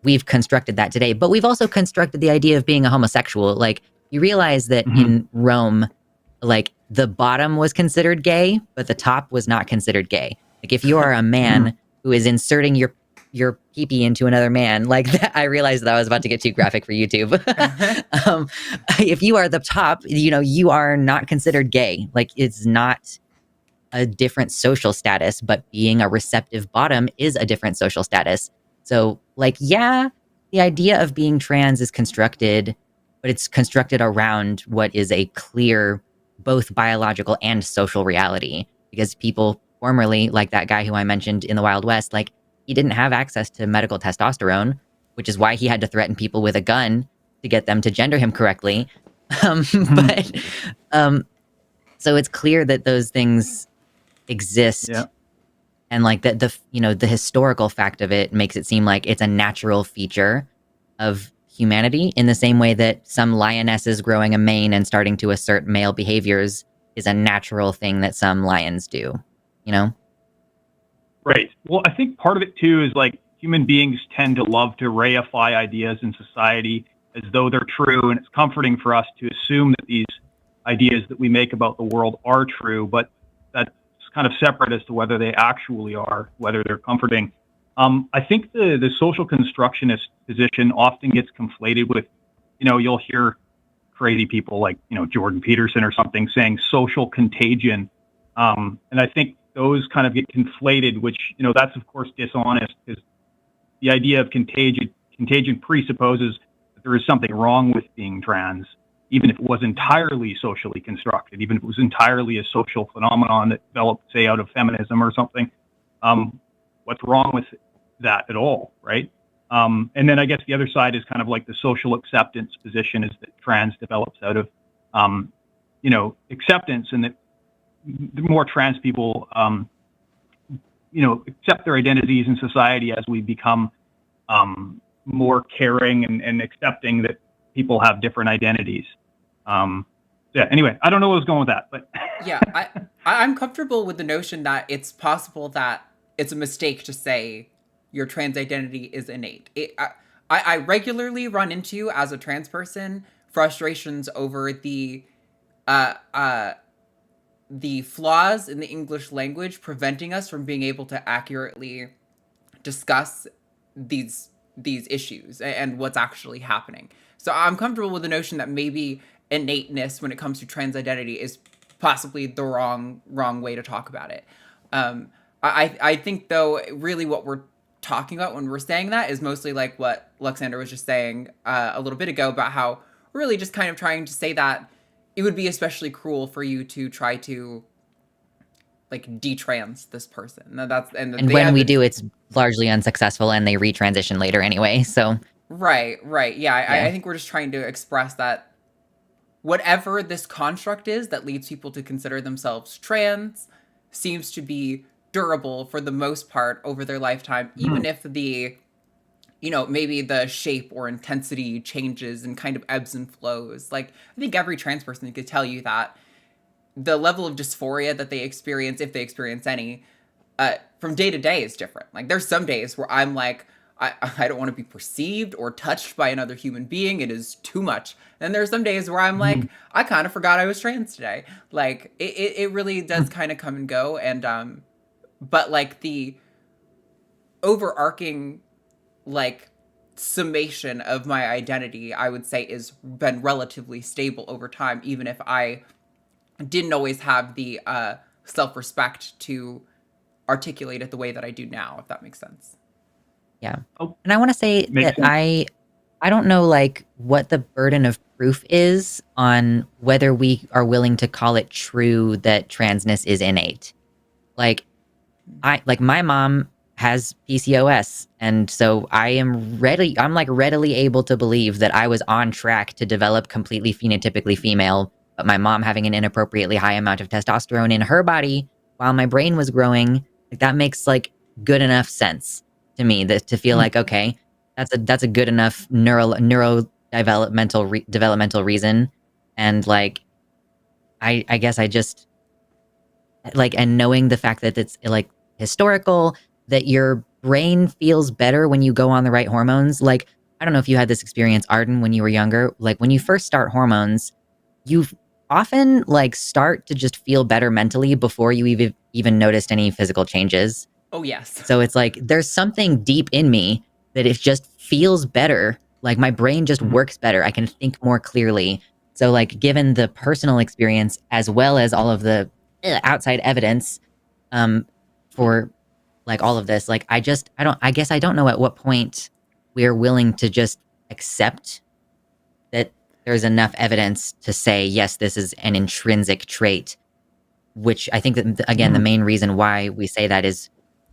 we've constructed that today, but we've also constructed the idea of being a homosexual. Like, you realize that in Rome, like, the bottom was considered gay, but the top was not considered gay. Like, if you are a man who is inserting your pee-pee into another man, like that, I realized that I was about to get too graphic for YouTube. If you are the top, you are not considered gay. Like, it's not a different social status, but being a receptive bottom is a different social status. So, like, yeah, the idea of being trans is constructed, but it's constructed around what is a clear, both biological and social reality. Because people formerly, like that guy who I mentioned in the Wild West, like, he didn't have access to medical testosterone, which is why he had to threaten people with a gun to get them to gender him correctly. So it's clear that those things exist. Yeah. And like the historical fact of it makes it seem like it's a natural feature of humanity, in the same way that some lionesses growing a mane and starting to assert male behaviors is a natural thing that some lions do, Right. Well, I think part of it too is like human beings tend to love to reify ideas in society as though they're true, and it's comforting for us to assume that these ideas that we make about the world are true, but that's kind of separate as to whether they actually are, whether they're comforting. I think the social constructionist position often gets conflated with, you'll hear crazy people like, Jordan Peterson or something saying social contagion. And I think those kind of get conflated, which, that's of course dishonest, because the idea of contagion presupposes that there is something wrong with being trans, even if it was entirely socially constructed, even if it was entirely a social phenomenon that developed, say, out of feminism or something. What's wrong with that at all, right? And then I guess the other side is kind of like the social acceptance position, is that trans develops out of, acceptance, and that the more trans people, accept their identities in society as we become more caring and accepting that people have different identities. Anyway, I don't know where I was going with that, but yeah, I'm comfortable with the notion that it's possible that it's a mistake to say your trans identity is innate. I regularly run into, as a trans person, frustrations over the flaws in the English language preventing us from being able to accurately discuss these issues and what's actually happening. So I'm comfortable with the notion that maybe innateness when it comes to trans identity is possibly the wrong way to talk about it. I think, though, really what we're talking about when we're saying that is mostly like what Luxander was just saying a little bit ago, about how we're really just kind of trying to say that it would be especially cruel for you to try to like detrans this person. And when we do, it's largely unsuccessful, and they retransition later anyway. So right, yeah. I think we're just trying to express that whatever this construct is that leads people to consider themselves trans seems to be durable for the most part over their lifetime, even if the, maybe the shape or intensity changes and kind of ebbs and flows. Like, I think every trans person could tell you that the level of dysphoria that they experience, if they experience any, from day to day is different. Like, there's some days where I'm like, I don't want to be perceived or touched by another human being. It is too much. And there's some days where I'm like, I kind of forgot I was trans today. Like, it really does kind of come and go. And, but like the overarching, like, summation of my identity, I would say, is been relatively stable over time, even if I didn't always have the self-respect to articulate it the way that I do now, if that makes sense. Yeah. And I want to say that I don't know, like, what the burden of proof is on whether we are willing to call it true that transness is innate. Like, my mom has PCOS, and so I'm readily able to believe that I was on track to develop completely phenotypically female, but my mom having an inappropriately high amount of testosterone in her body while my brain was growing, like, that makes, like, good enough sense to me that to feel like, okay, that's a good enough developmental reason. And like, I guess I just like, and knowing the fact that it's like historical, that your brain feels better when you go on the right hormones. Like, I don't know if you had this experience, Arden, when you were younger. Like when you first start hormones, you often like start to just feel better mentally before you even noticed any physical changes. Oh, yes. So it's like there's something deep in me that it just feels better. Like my brain just works better. I can think more clearly. So like given the personal experience as well as all of the outside evidence for like all of this, like I guess I don't know at what point we're willing to just accept that there's enough evidence to say, yes, this is an intrinsic trait, which I think that, again, the main reason why we say that is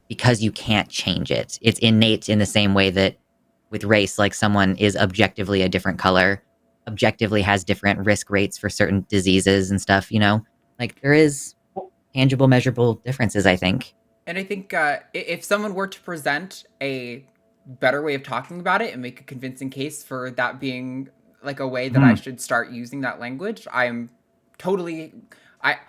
because you can't change it. It's innate in the same way that with race, like someone is objectively a different color, objectively has different risk rates for certain diseases and stuff, you know? Like there is tangible, measurable differences, I think. And I think if someone were to present a better way of talking about it and make a convincing case for that being like a way that I should start using that language, I'm totally...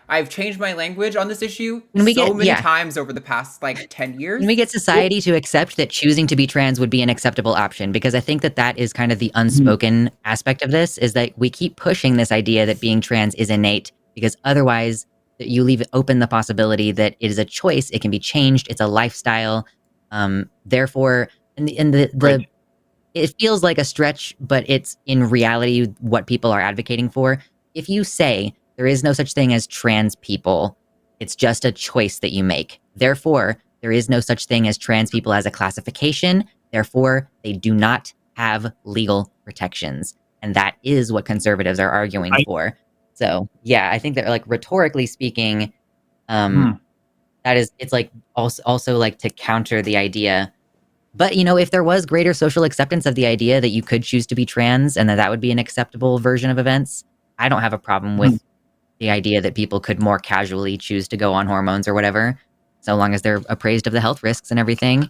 I've changed my language on this issue many times over the past like 10 years. Can we get society to accept that choosing to be trans would be an acceptable option? Because I think that that is kind of the unspoken aspect of this, is that we keep pushing this idea that being trans is innate, because otherwise you leave open the possibility that it is a choice. It can be changed. It's a lifestyle. Therefore, it feels like a stretch, but it's in reality what people are advocating for. If you say there is no such thing as trans people, it's just a choice that you make. Therefore, there is no such thing as trans people as a classification. Therefore, they do not have legal protections. And that is what conservatives are arguing for. So, yeah, I think that, like, rhetorically speaking, it's like also like to counter the idea. But, you know, if there was greater social acceptance of the idea that you could choose to be trans and that would be an acceptable version of events, I don't have a problem with the idea that people could more casually choose to go on hormones or whatever, so long as they're appraised of the health risks and everything.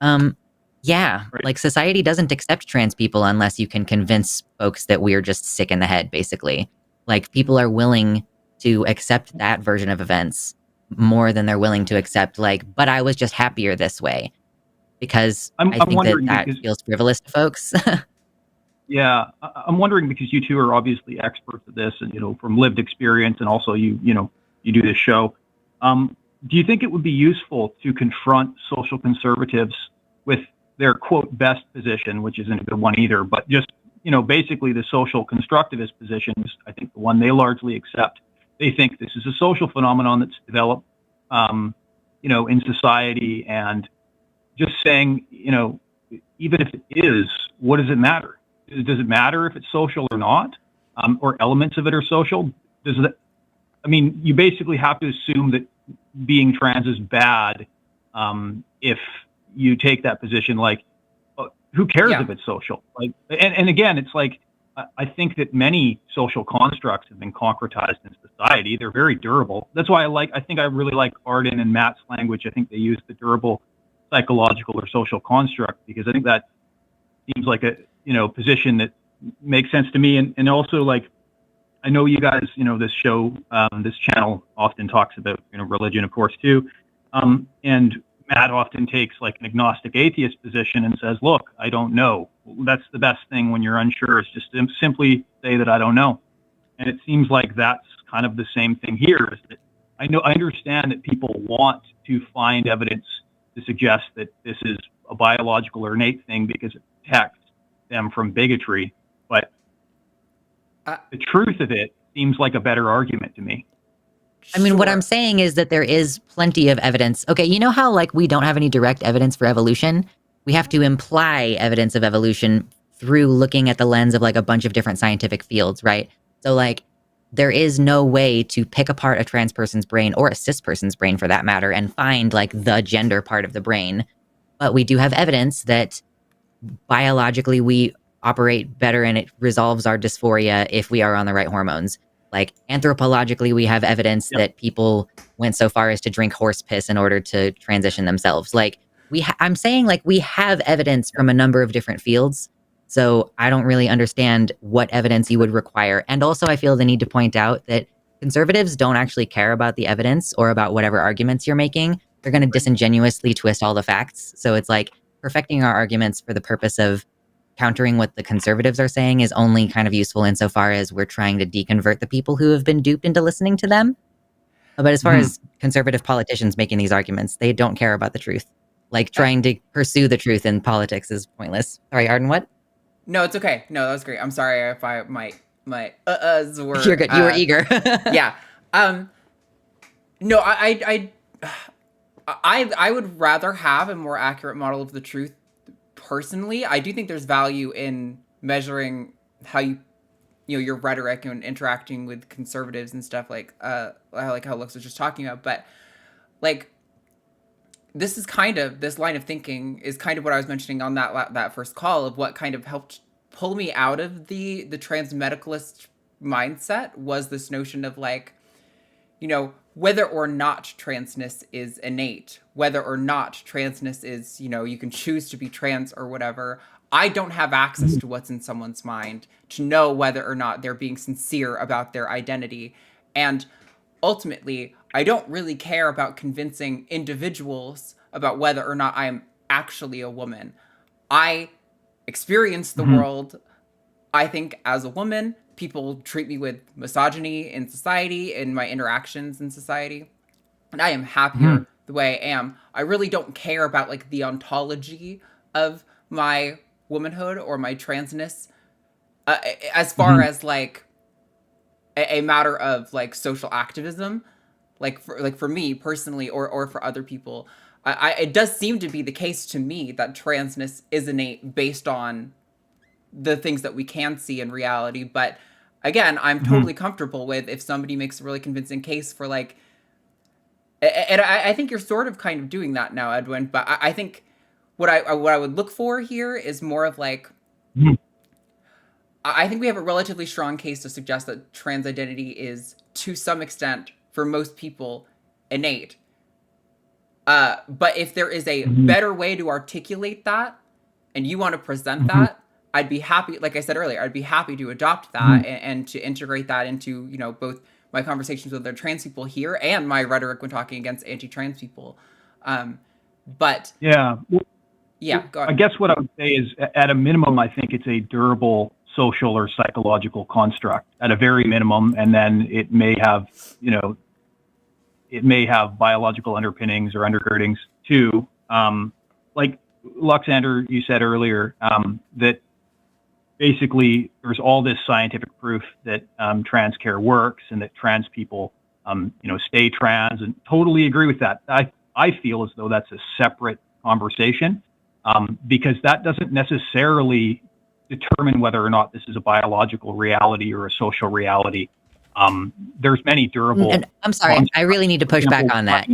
Like society doesn't accept trans people unless you can convince folks that we're just sick in the head, basically. Like people are willing to accept that version of events more than they're willing to accept like, but I was just happier this way. Because I think that feels frivolous to folks. Yeah, I'm wondering, because you two are obviously experts at this, and you know, from lived experience, and also you do this show. Do you think it would be useful to confront social conservatives with their quote best position, which isn't a good one either, but just basically the social constructivist position is, I think, the one they largely accept. They think this is a social phenomenon that's developed, in society, and just saying, even if it is, what does it matter? Does it matter if it's social or not, or elements of it are social? You basically have to assume that being trans is bad if you take that position. Like, who cares if it's social? Like, and again, it's like I think that many social constructs have been concretized in society. They're very durable. That's why I think I really like Arden and Matt's language. I think they use the durable psychological or social construct, because I think that seems like a position that makes sense to me. And also, like, I know you guys, this show, this channel often talks about, religion, of course, too. And Matt often takes like an agnostic atheist position and says, look, I don't know. That's the best thing when you're unsure, is just simply say that I don't know. And it seems like that's kind of the same thing here, is that I understand that people want to find evidence to suggest that this is a biological or innate thing because it protects them from bigotry, but the truth of it seems like a better argument to me. I mean, what I'm saying is that there is plenty of evidence. Okay, you know how like we don't have any direct evidence for evolution? We have to imply evidence of evolution through looking at the lens of like a bunch of different scientific fields, right? So like there is no way to pick apart a trans person's brain, or a cis person's brain for that matter, and find like the gender part of the brain. But we do have evidence that biologically we operate better and it resolves our dysphoria if we are on the right hormones. Like anthropologically, we have evidence that people went so far as to drink horse piss in order to transition themselves. Like I'm saying like we have evidence from a number of different fields. So I don't really understand what evidence you would require. And also I feel the need to point out that conservatives don't actually care about the evidence or about whatever arguments you're making. They're going to disingenuously twist all the facts. So it's like perfecting our arguments for the purpose of countering what the conservatives are saying is only kind of useful insofar as we're trying to deconvert the people who have been duped into listening to them. But as far as conservative politicians making these arguments, they don't care about the truth. Like trying to pursue the truth in politics is pointless. Sorry, Arden, what? No, it's okay. No, that was great. I'm sorry if my were. You're good. You were eager. Yeah. No, I would rather have a more accurate model of the truth. Personally, I do think there's value in measuring how your rhetoric and interacting with conservatives and stuff like how Lux was just talking about. But like, this line of thinking is kind of what I was mentioning on that first call of what kind of helped pull me out of the trans medicalist mindset was this notion of like, whether or not transness is innate, whether or not transness is, you can choose to be trans or whatever. I don't have access to what's in someone's mind to know whether or not they're being sincere about their identity. And ultimately, I don't really care about convincing individuals about whether or not I am actually a woman. I experience the world, I think, as a woman. People treat me with misogyny in society, in my interactions in society. And I am happier the way I am. I really don't care about like the ontology of my womanhood or my transness as far as like a matter of like social activism, like for me personally or for other people. It does seem to be the case to me that transness is innate based on the things that we can see in reality. But again, I'm totally comfortable with if somebody makes a really convincing case for like, and I think you're sort of kind of doing that now, Edwin, but I think what I would look for here is more of like, I think we have a relatively strong case to suggest that trans identity is to some extent for most people innate. But if there is a better way to articulate that and you want to present that, I'd be happy, like I said earlier, I'd be happy to adopt that and to integrate that into, both my conversations with other trans people here and my rhetoric when talking against anti-trans people. But yeah, go ahead. I guess what I would say is at a minimum, I think it's a durable social or psychological construct at a very minimum. And then it may have, biological underpinnings or undergirdings too. Like Luxander, you said earlier, that basically there's all this scientific proof that trans care works and that trans people, stay trans, and totally agree with that. I feel as though that's a separate conversation because that doesn't necessarily determine whether or not this is a biological reality or a social reality. There's many durable. And I'm sorry, I really need to push back on that.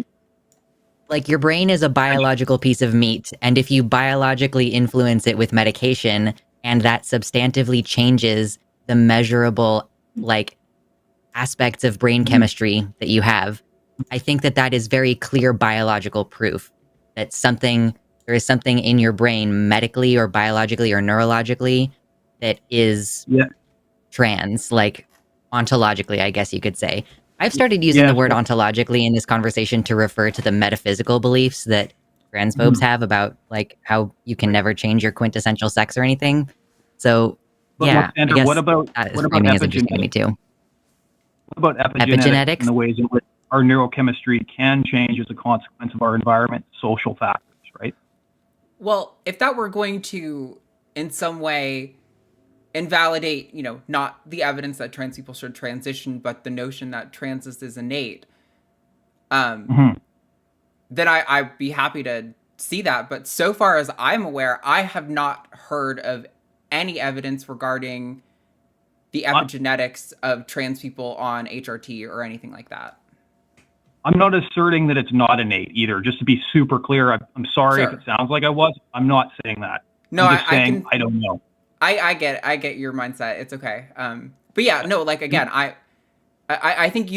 Like your brain is a biological piece of meat, and if you biologically influence it with medication, and that substantively changes the measurable like aspects of brain chemistry that you have, I think that is very clear biological proof that there is something in your brain medically or biologically or neurologically that is trans, like ontologically, I guess you could say. I've started using the word ontologically in this conversation to refer to the metaphysical beliefs that transphobes have about like how you can never change your quintessential sex or anything. So I guess what about framing is interesting to me too. What about epigenetics and the ways in which our neurochemistry can change as a consequence of our environment, social factors, right? Well, if that were going to, in some way, invalidate, not the evidence that trans people should transition, but the notion that transness is innate, then I'd be happy to see that. But so far as I'm aware, I have not heard of any evidence regarding the epigenetics of trans people on HRT or anything like that. I'm not asserting that it's not innate either. Just to be super clear, I'm sorry if it sounds like I was. I'm not saying that. No, I'm just saying I don't know. I get your mindset. It's okay. But yeah, no, like again, I think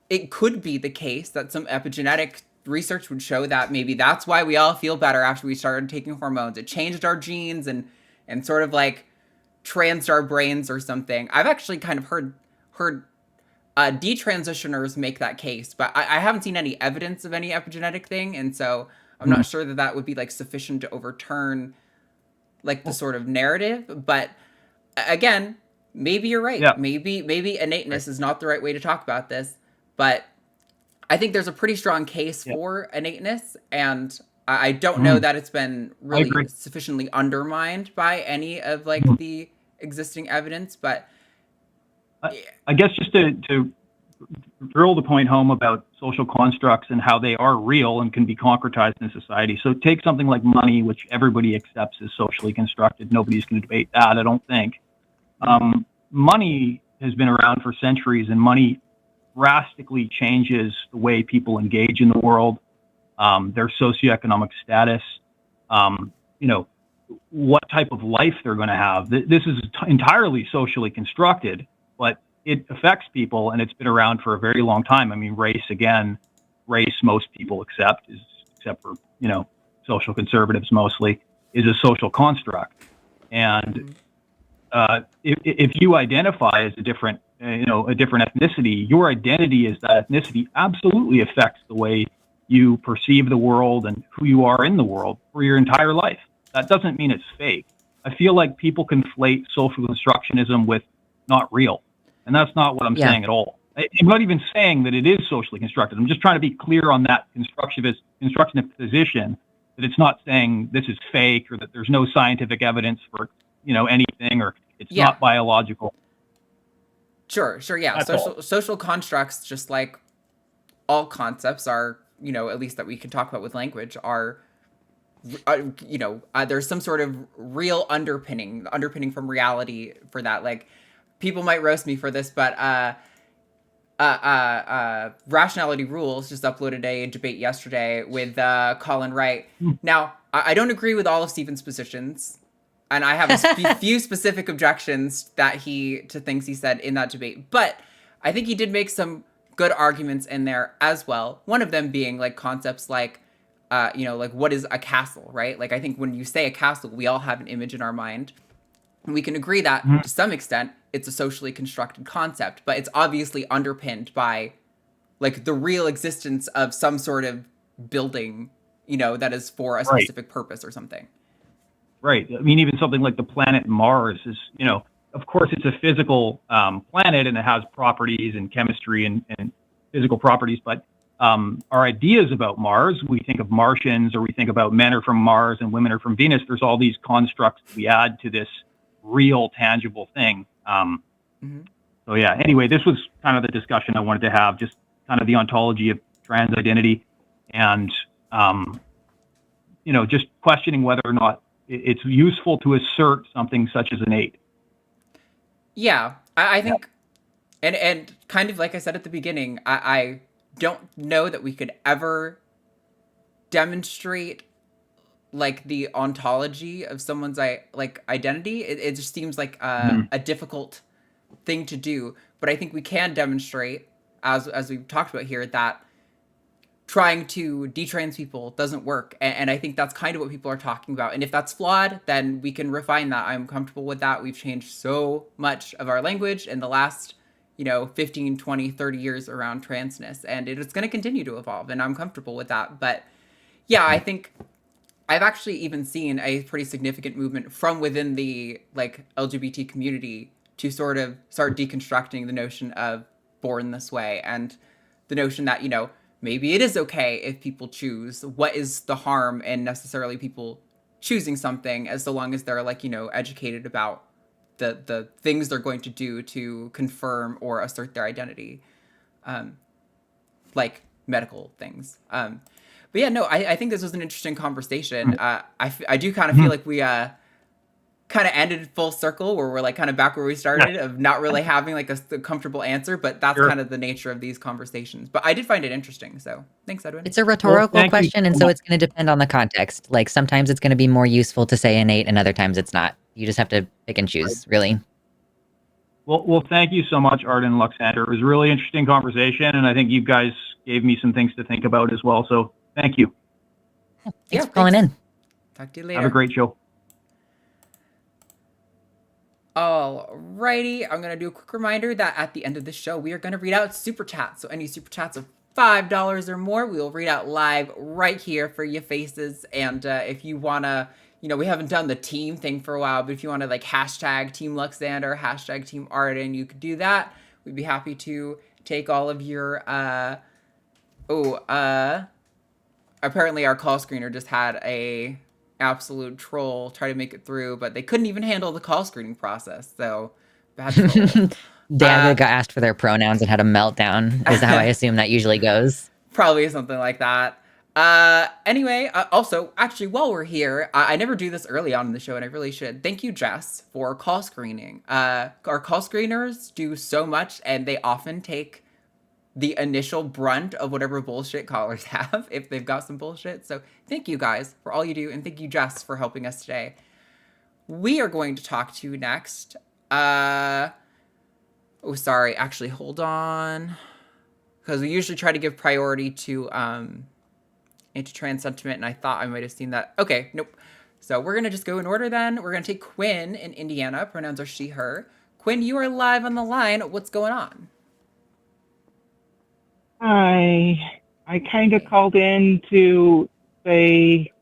it could be the case that some epigenetic research would show that maybe that's why we all feel better after we started taking hormones. It changed our genes and sort of like transed our brains or something. I've actually kind of heard detransitioners make that case, but I haven't seen any evidence of any epigenetic thing, and so I'm not sure that would be like sufficient to overturn like the sort of narrative. But again, maybe you're right. Yeah. Maybe innateness is not the right way to talk about this, but I think there's a pretty strong case for innateness, and I don't know that it's been really sufficiently undermined by any of like the existing evidence. But I guess just to drill the point home about social constructs and how they are real and can be concretized in society. So take something like money, which everybody accepts is socially constructed. Nobody's going to debate that, I don't think. Money has been around for centuries, and money drastically changes the way people engage in the world, their socioeconomic status, what type of life they're going to have. This is entirely socially constructed, but it affects people, and it's been around for a very long time. I mean, race most people accept, except for, social conservatives mostly, is a social construct. And if you identify as a different ethnicity, your identity as that ethnicity absolutely affects the way you perceive the world and who you are in the world for your entire life. That doesn't mean it's fake. I feel like people conflate social constructionism with not real. And that's not what I'm saying at all. I'm not even saying that it is socially constructed. I'm just trying to be clear on that constructionist position, that it's not saying this is fake or that there's no scientific evidence for, anything, or it's not biological. Sure. Yeah. Social constructs, just like all concepts are, at least that we can talk about with language, are, there's some sort of real underpinning from reality for that. Like, people might roast me for this, but Rationality Rules just uploaded a debate yesterday with Colin Wright. Now, I don't agree with all of Stephen's positions, and I have a few specific objections to things he said in that debate. But I think he did make some good arguments in there as well. One of them being like concepts like, like what is a castle, right? Like, I think when you say a castle, we all have an image in our mind. And we can agree that to some extent it's a socially constructed concept, but it's obviously underpinned by like the real existence of some sort of building, that is for a specific purpose or something. Right. I mean, even something like the planet Mars is, of course it's a physical planet, and it has properties and chemistry and physical properties, but our ideas about Mars, we think of Martians, or we think about men are from Mars and women are from Venus. There's all these constructs that we add to this real tangible thing. So yeah, anyway, this was kind of the discussion I wanted to have, just kind of the ontology of trans identity, and just questioning whether or not it's useful to assert something such as innate. Yeah, I think, and kind of like I said at the beginning, I don't know that we could ever demonstrate like the ontology of someone's identity. It just seems like a difficult thing to do. But I think we can demonstrate, as we've talked about here, that trying to detrans people doesn't work. And I think that's kind of what people are talking about. And if that's flawed, then we can refine that. I'm comfortable with that. We've changed so much of our language in the last 15, 20, 30 years around transness, and it's going to continue to evolve, and I'm comfortable with that. But yeah, I think I've actually even seen a pretty significant movement from within the LGBT community to sort of start deconstructing the notion of born this way, and the notion that, maybe it is okay if people choose. What is the harm in necessarily people choosing something, as long as they're educated about the things they're going to do to confirm or assert their identity, like medical things. But yeah, no, I think this was an interesting conversation. I do kind of feel like we kind of ended full circle, where we're kind of back where we started, of not really having a comfortable answer, but that's kind of the nature of these conversations. But I did find it interesting. So thanks, Edwin. It's a rhetorical question, and so it's going to depend on the context. Like, sometimes it's going to be more useful to say innate, and other times it's not. You just have to pick and choose, really. Well, thank you so much, Arden and Luxander. It was a really interesting conversation, and I think you guys gave me some things to think about as well. So thank you. Thanks for calling in. Talk to you later. Have a great show. Alrighty, I'm going to do a quick reminder that at the end of the show, we are going to read out super chats. So any super chats of $5 or more, we will read out live right here for your faces. And if you want to, we haven't done the team thing for a while, but if you want to like hashtag Team Luxander, hashtag Team Arden, you could do that. We'd be happy to take all of your, apparently our call screener just had a absolute troll try to make it through, but they couldn't even handle the call screening process. So bad troll. Dan got asked for their pronouns and had a meltdown, is how I assume that usually goes. Probably something like that. Anyway, also, actually, while we're here, I never do this early on in the show, and I really should. Thank you, Jess, for call screening. Our call screeners do so much, and they often take the initial brunt of whatever bullshit callers have, if they've got some bullshit. So thank you guys for all you do, and thank you, Jess, for helping us today. We are going to talk to you next. Actually, hold on. Because we usually try to give priority to anti-trans sentiment, and I thought I might have seen that. Okay, nope. So we're going to just go in order then. We're going to take Quinn in Indiana. Pronouns are she, her. Quinn, you are live on the line. What's going on? I kind of called in to say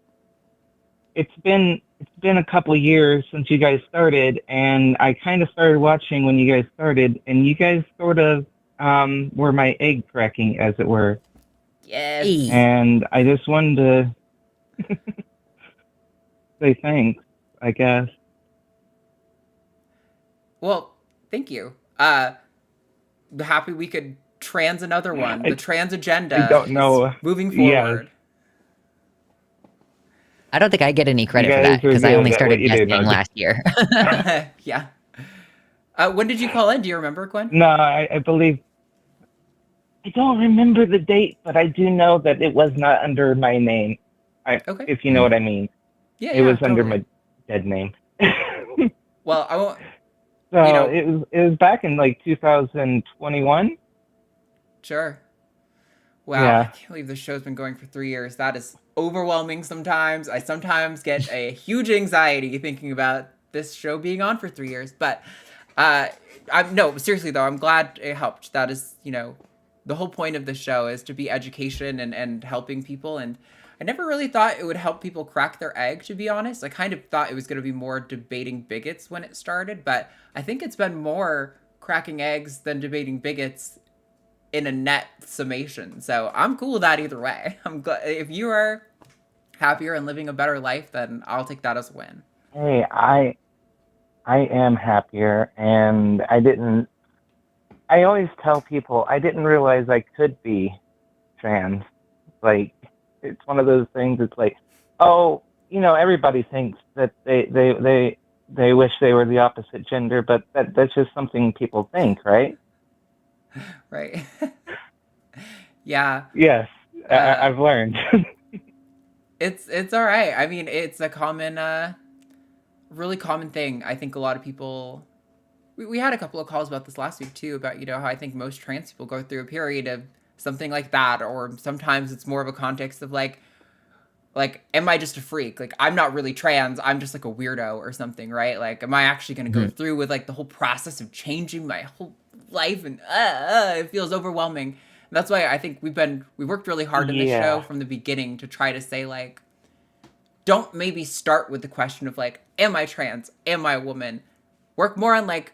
it's been a couple of years since you guys started, and I kind of started watching when you guys started, and you guys sort of were my egg cracking, as it were. Yes. And I just wanted to say thanks, I guess. Well, thank you. Happy we could trans another one. The trans agenda. I don't know. Moving forward. Yes. I don't think I get any credit for that because I only started guesting last year. Yeah. When did you call in? Do you remember, Quinn? No, I believe. I don't remember the date, but I do know that it was not under my name. Okay. If you know what I mean. Yeah, it was under my dead name. Well, I won't. So it was back in like 2021. Sure. Wow, yeah. I can't believe this show's been going for 3 years. That is overwhelming sometimes. I sometimes get a huge anxiety thinking about this show being on for 3 years. But no, seriously though, I'm glad it helped. That is, the whole point of the show is to be education and helping people. And I never really thought it would help people crack their egg, to be honest. I kind of thought it was going to be more debating bigots when it started, but I think it's been more cracking eggs than debating bigots in a net summation. So I'm cool with that either way. I'm glad if you are happier and living a better life, then I'll take that as a win. Hey, I am happier, and I always tell people I didn't realize I could be trans. Like, it's one of those things. It's like, everybody thinks that they wish they were the opposite gender, but that's just something people think, right? Right. Yeah. Yes, I've learned. It's all right. I mean, it's a common, really common thing. I think a lot of people. We had a couple of calls about this last week too, about how I think most trans people go through a period of something like that, or sometimes it's more of a context of like, am I just a freak? Like, I'm not really trans. I'm just like a weirdo or something, right? Like, am I actually going to go through with like the whole process of changing my whole life? And it feels overwhelming. And that's why I think we worked really hard in this show from the beginning to try to say like, don't maybe start with the question of like, am I trans? Am I a woman? Work more on like,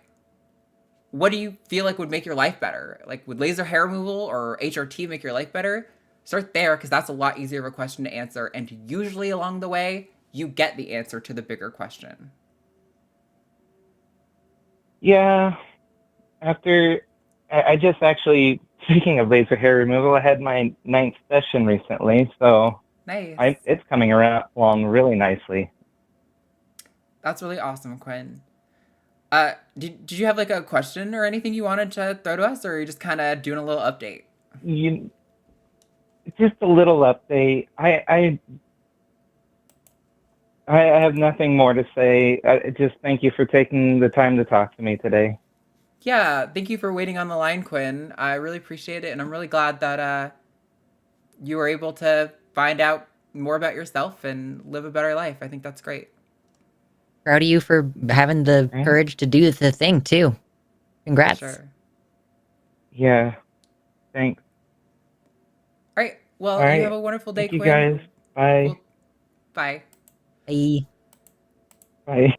what do you feel like would make your life better? Like, would laser hair removal or HRT make your life better? Start there, because that's a lot easier of a question to answer. And usually along the way, you get the answer to the bigger question. Yeah. After, I just actually, speaking of laser hair removal, I had my 9th session recently. So nice. It's coming along really nicely. That's really awesome, Quinn. Did you have like a question or anything you wanted to throw to us, or are you just kind of doing a little update? Just a little update. I have nothing more to say. Just thank you for taking the time to talk to me today. Yeah, thank you for waiting on the line, Quinn. I really appreciate it, and I'm really glad that you were able to find out more about yourself and live a better life. I think that's great. Proud of you for having the courage to do the thing too. Congrats. Sure. Yeah. Thanks. All right. Well, All right. you have a wonderful day, Thank you, Quinn. guys. Bye. Bye. Bye. Bye.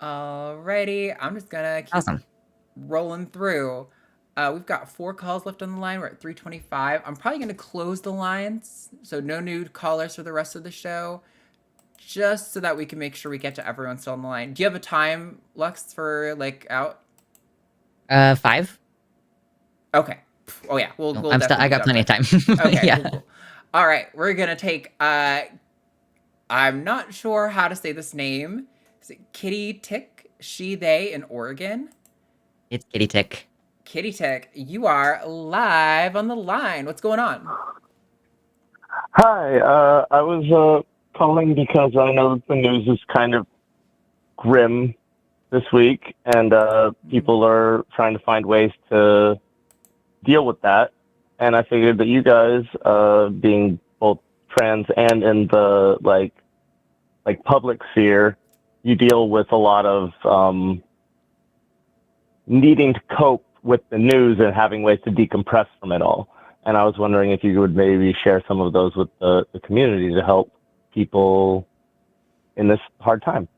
Alrighty. I'm just gonna keep Awesome. rolling through. We've got 4 calls left on the line. We're at 3:25. I'm probably gonna close the lines, so no new callers for the rest of the show, just so that we can make sure we get to everyone still on the line. Do you have a time, Lux, for like out? 5. Okay. Oh yeah, we'll I got plenty of time. Okay. Yeah. Cool. All right, we're gonna take. I'm not sure how to say this name. Is it Kitty Tick? She, they in Oregon. It's Kitty Tick. Kitty Tick, you are live on the line. What's going on? Hi, I was calling because I know that the news is kind of grim this week, and people are trying to find ways to deal with that. And I figured that you guys, being both trans and in the like public sphere, you deal with a lot of needing to cope with the news and having ways to decompress from it all. And I was wondering if you would maybe share some of those with the community to help people in this hard time.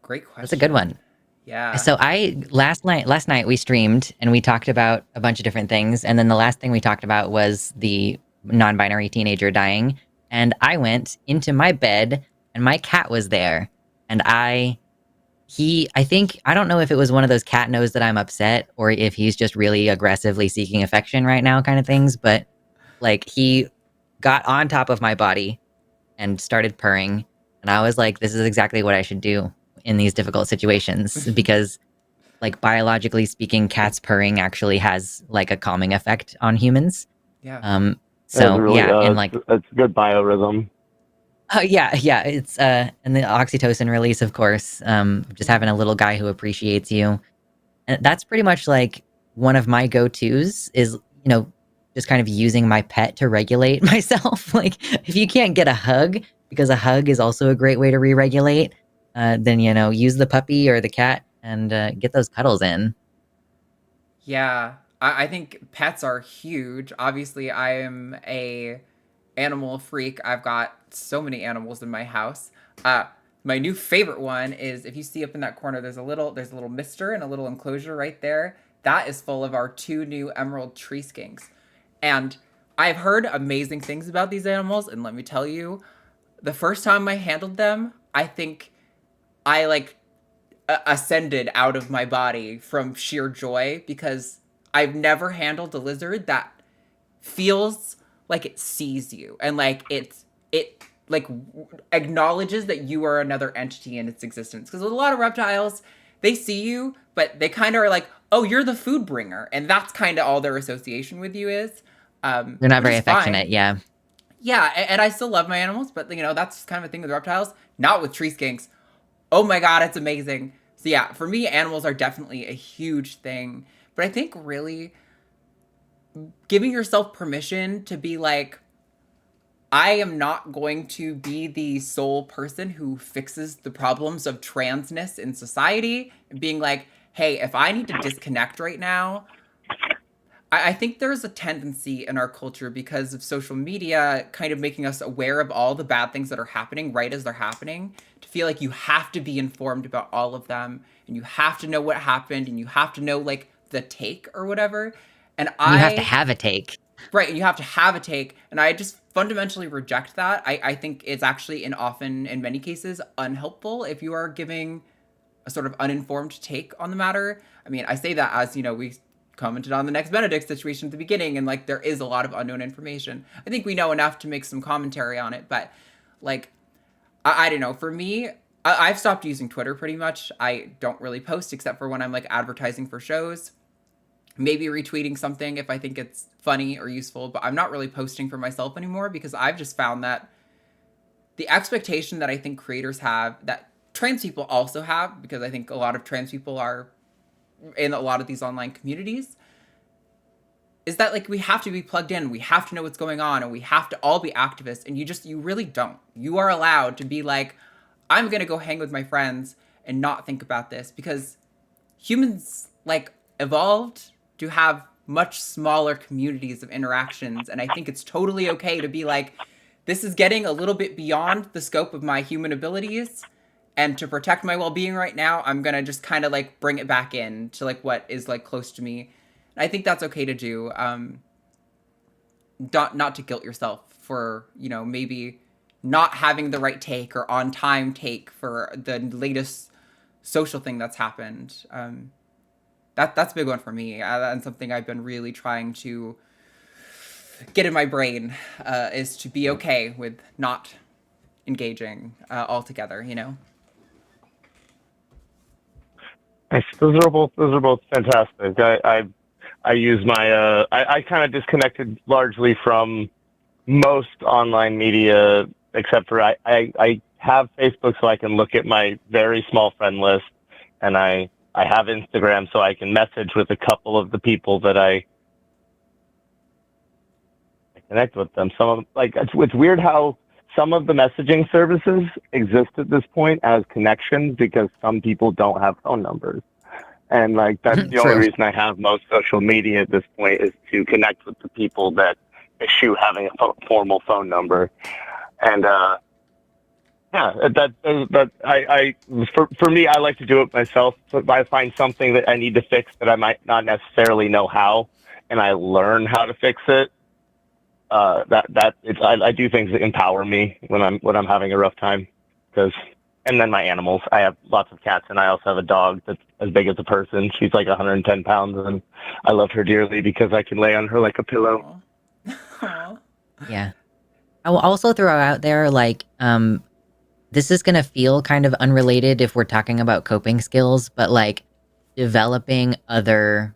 Great question. That's a good one. Yeah. So last night we streamed and we talked about a bunch of different things, and then the last thing we talked about was the non-binary teenager dying. And I went into my bed and my cat was there, and I don't know if it was one of those cat knows that I'm upset or if he's just really aggressively seeking affection right now kind of things, but like he got on top of my body and started purring, and I was like, this is exactly what I should do in these difficult situations, because like biologically speaking, cats purring actually has like a calming effect on humans. Yeah. So really, and like it's good biorhythm. oh yeah, it's and the oxytocin release, of course. Just having a little guy who appreciates you, and that's pretty much like one of my go-tos is, just kind of using my pet to regulate myself. Like if you can't get a hug, because a hug is also a great way to re-regulate, then use the puppy or the cat and get those cuddles in. Yeah. I think pets are huge. Obviously, I am a animal freak. I've got so many animals in my house. My new favorite one is, if you see up in that corner, there's a little mister and a little enclosure right there. That is full of our 2 new emerald tree skinks. And I've heard amazing things about these animals, and let me tell you, the first time I handled them, I think I ascended out of my body from sheer joy, because I've never handled a lizard that feels like it sees you and like it acknowledges that you are another entity in its existence. Because with a lot of reptiles, they see you, but they kind of are like, oh, you're the food bringer, and that's kind of all their association with you is. They're not very affectionate. Fine. Yeah. Yeah, and I still love my animals, but that's kind of a thing with reptiles. Not with tree skinks. Oh my god, it's amazing. So yeah, for me, animals are definitely a huge thing. But I think really giving yourself permission to be like, I am not going to be the sole person who fixes the problems of transness in society, and being like, hey, if I need to disconnect right now, I think there's a tendency in our culture, because of social media kind of making us aware of all the bad things that are happening right as they're happening, to feel like you have to be informed about all of them, and you have to know what happened, and you have to know like the take or whatever. And you have to have a take. Right, and you have to have a take. And I just fundamentally reject that. I think it's actually in many cases, unhelpful if you are giving a sort of uninformed take on the matter. I mean, I say that as, we commented on the Next Benedict situation at the beginning, and like there is a lot of unknown information. I think we know enough to make some commentary on it, but like, I don't know. For me, I've stopped using Twitter pretty much. I don't really post except for when I'm like advertising for shows. Maybe retweeting something if I think it's funny or useful, but I'm not really posting for myself anymore, because I've just found that the expectation that I think creators have, that trans people also have, because I think a lot of trans people are in a lot of these online communities, is that like we have to be plugged in, we have to know what's going on, and we have to all be activists, and you really don't. You are allowed to be like, I'm gonna go hang with my friends and not think about this, because humans like evolved to have much smaller communities of interactions, and I think it's totally okay to be like, this is getting a little bit beyond the scope of my human abilities, and to protect my well-being right now, I'm gonna just kind of like bring it back in to like what is like close to me. I think that's okay to do. Not to guilt yourself for, you know, maybe not having the right take or on time take for the latest social thing that's happened. That's a big one for me. And something I've been really trying to get in my brain is to be okay with not engaging altogether, you know? Nice. Those are both fantastic. I use my I kind of disconnected largely from most online media, except for I have Facebook so I can look at my very small friend list, and I have Instagram so I can message with a couple of the people that I connect with them. Some of like it's weird how some of the messaging services exist at this point as connections because some people don't have phone numbers. And like that's the only reason I have most social media at this point is to connect with the people that eschew having a formal phone number. And for me, I like to do it myself. So if I find something that I need to fix that I might not necessarily know how, and I learn how to fix it, I do things that empower me when I'm having a rough time. And then my animals. I have lots of cats, and I also have a dog that's as big as a person. She's like 110 pounds, and I love her dearly because I can lay on her like a pillow. Aww. Yeah. I will also throw out there, like, this is going to feel kind of unrelated if we're talking about coping skills, but like developing other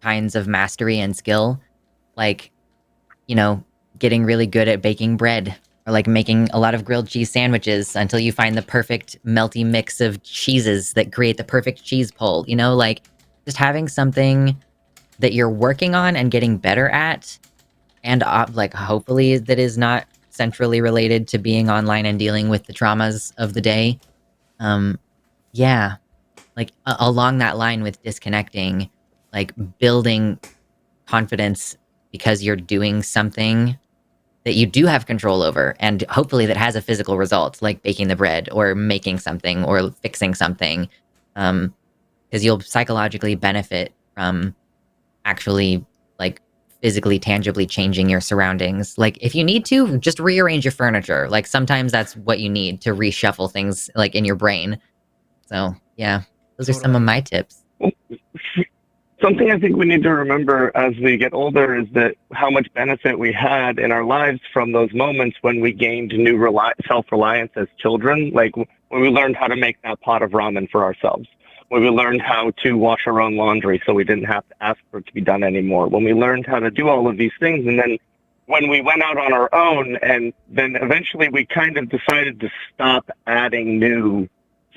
kinds of mastery and skill, like, you know, getting really good at baking bread, or like making a lot of grilled cheese sandwiches until you find the perfect melty mix of cheeses that create the perfect cheese pull, you know, like just having something that you're working on and getting better at, and like hopefully that is not centrally related to being online and dealing with the traumas of the day. Yeah, like along that line with disconnecting, like building confidence because you're doing something that you do have control over, and hopefully that has a physical result, like baking the bread or making something or fixing something, because you'll psychologically benefit from actually like physically, tangibly changing your surroundings. Like if you need to, just rearrange your furniture. Like sometimes that's what you need to reshuffle things like in your brain. So yeah, those are some of my tips. Something I think we need to remember as we get older is that how much benefit we had in our lives from those moments when we gained new self-reliance as children. Like when we learned how to make that pot of ramen for ourselves, when we learned how to wash our own laundry so we didn't have to ask for it to be done anymore, when we learned how to do all of these things. And then when we went out on our own, and then eventually we kind of decided to stop adding new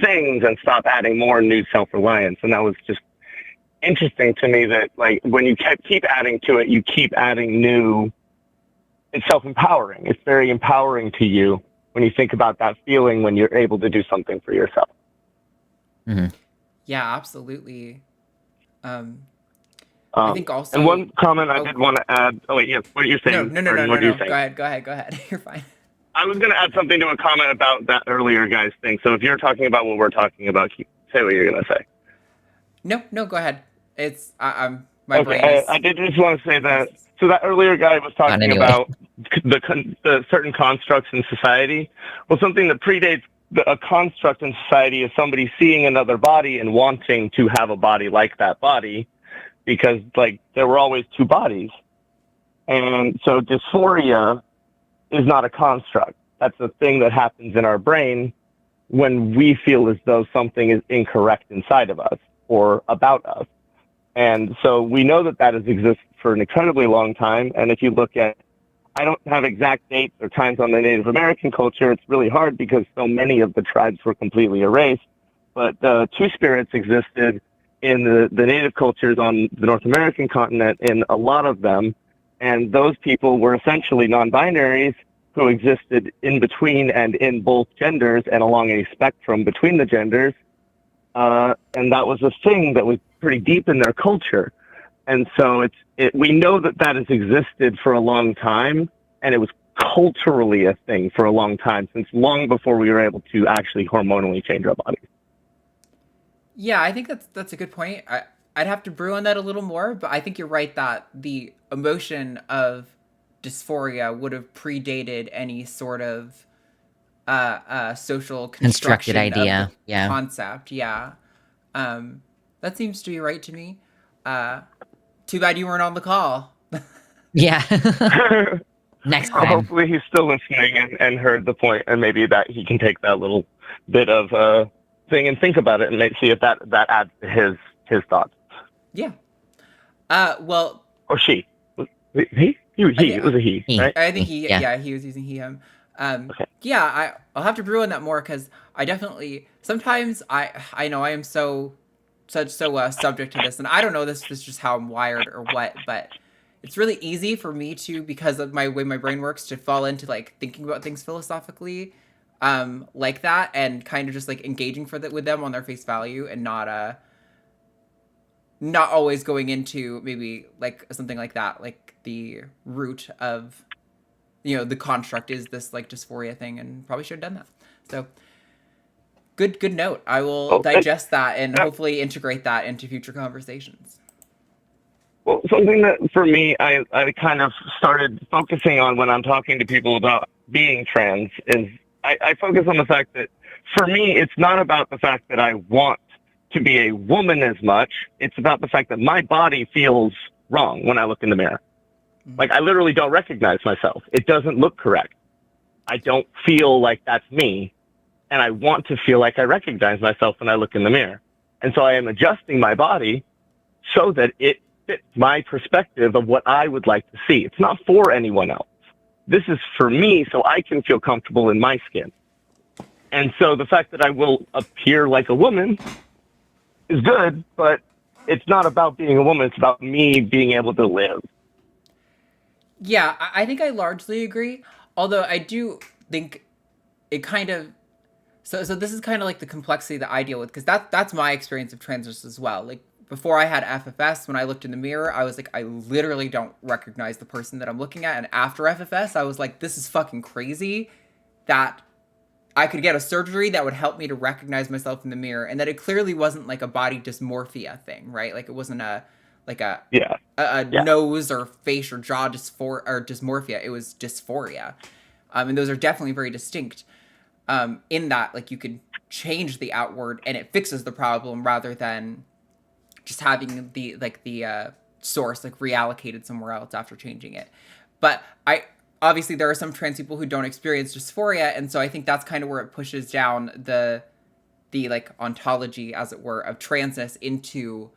things and stop adding more new self-reliance. And that was just interesting to me that like when you keep adding to it, you keep adding new. It's self-empowering. It's very empowering to you when you think about that feeling when you're able to do something for yourself. Mm-hmm. Yeah, absolutely. I think also. And one comment I did want to add. Oh wait, yes. What are you saying? No. What are you saying? Go ahead. You're fine. I was going to add something to a comment about that earlier guy's thing. So if you're talking about what we're talking about, say what you're going to say. No, go ahead. It's my brain. I did just want to say that. So that earlier guy was talking about the certain constructs in society. Well, something that predates a construct in society is somebody seeing another body and wanting to have a body like that body, because like there were always two bodies, and so dysphoria is not a construct. That's a thing that happens in our brain when we feel as though something is incorrect inside of us or about us. And so we know that has existed for an incredibly long time. And if you look at I don't have exact dates or times on the Native American culture. It's really hard because so many of the tribes were completely erased. But two spirits existed in the native cultures on the North American continent, in a lot of them. And those people were essentially non-binaries who existed in between and in both genders and along a spectrum between the genders. And that was a thing that was pretty deep in their culture. And so we know that has existed for a long time, and it was culturally a thing for a long time, since long before we were able to actually hormonally change our bodies. Yeah, I think that's a good point. I'd have to brew on that a little more, but I think you're right that the emotion of dysphoria would have predated any sort of social construction Constructed idea. of the concept. Yeah. That seems to be right to me. Too bad you weren't on the call. Yeah. Next time. Hopefully he's still listening and heard the point, and maybe that he can take that little bit of thing and think about it and see if that adds to his thoughts. Yeah. Well. Or she. He? It was a he, right? I think he was using he, him. Okay. Yeah, I'll have to brew on that more, because I definitely, sometimes I know I am so subject to this, and I don't know this is just how I'm wired or what, but it's really easy for me to, because of my way my brain works, to fall into like thinking about things philosophically like that, and kind of just like engaging with them on their face value, and not always going into maybe like something like that, like the root of, the construct is this like dysphoria thing, and probably should have done that. So good note. I will digest that and hopefully integrate that into future conversations. Well, something that for me, I kind of started focusing on when I'm talking to people about being trans is I focus on the fact that for me, it's not about the fact that I want to be a woman as much. It's about the fact that my body feels wrong when I look in the mirror. Mm-hmm. Like, I literally don't recognize myself. It doesn't look correct. I don't feel like that's me. And I want to feel like I recognize myself when I look in the mirror. And so I am adjusting my body so that it fits my perspective of what I would like to see. It's not for anyone else. This is for me so I can feel comfortable in my skin. And so the fact that I will appear like a woman is good, but it's not about being a woman. It's about me being able to live. Yeah, I think I largely agree. Although I do think it kind of... So this is kind of like the complexity that I deal with, because that's my experience of transness as well. Like, before I had FFS, when I looked in the mirror, I was like, I literally don't recognize the person that I'm looking at. And after FFS, I was like, this is fucking crazy that I could get a surgery that would help me to recognize myself in the mirror, and that it clearly wasn't like a body dysmorphia thing, right? Like, it wasn't a nose or face or jaw dysmorphia. It was dysphoria. And those are definitely very distinct. In that, like, you could change the outward and it fixes the problem, rather than just having the source like reallocated somewhere else after changing it. But obviously there are some trans people who don't experience dysphoria, and so I think that's kind of where it pushes down the like ontology, as it were, of transness into,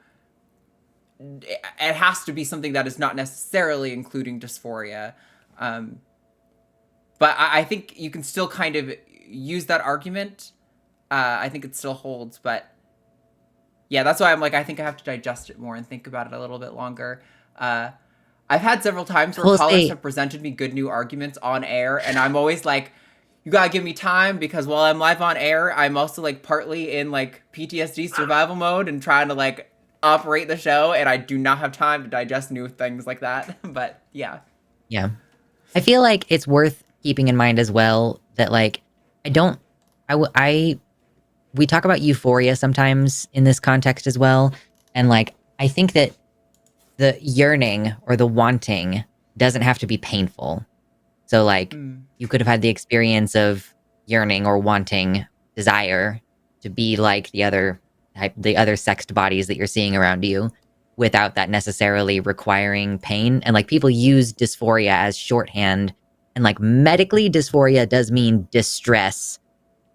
it has to be something that is not necessarily including dysphoria. But I think you can still kind of use that argument. I think it still holds, but yeah, that's why I'm like, I think I have to digest it more and think about it a little bit longer. I've had several times where callers have presented me good new arguments on air, and I'm always like, you gotta give me time, because while I'm live on air, I'm also like partly in like PTSD survival mode and trying to like operate the show, and I do not have time to digest new things like that. But yeah. Yeah. I feel like it's worth keeping in mind as well that like, we talk about euphoria sometimes in this context as well. And like, I think that the yearning or the wanting doesn't have to be painful. So like, you could have had the experience of yearning or wanting desire to be like the other sexed bodies that you're seeing around you, without that necessarily requiring pain. And like, people use dysphoria as shorthand, and like, medically, dysphoria does mean distress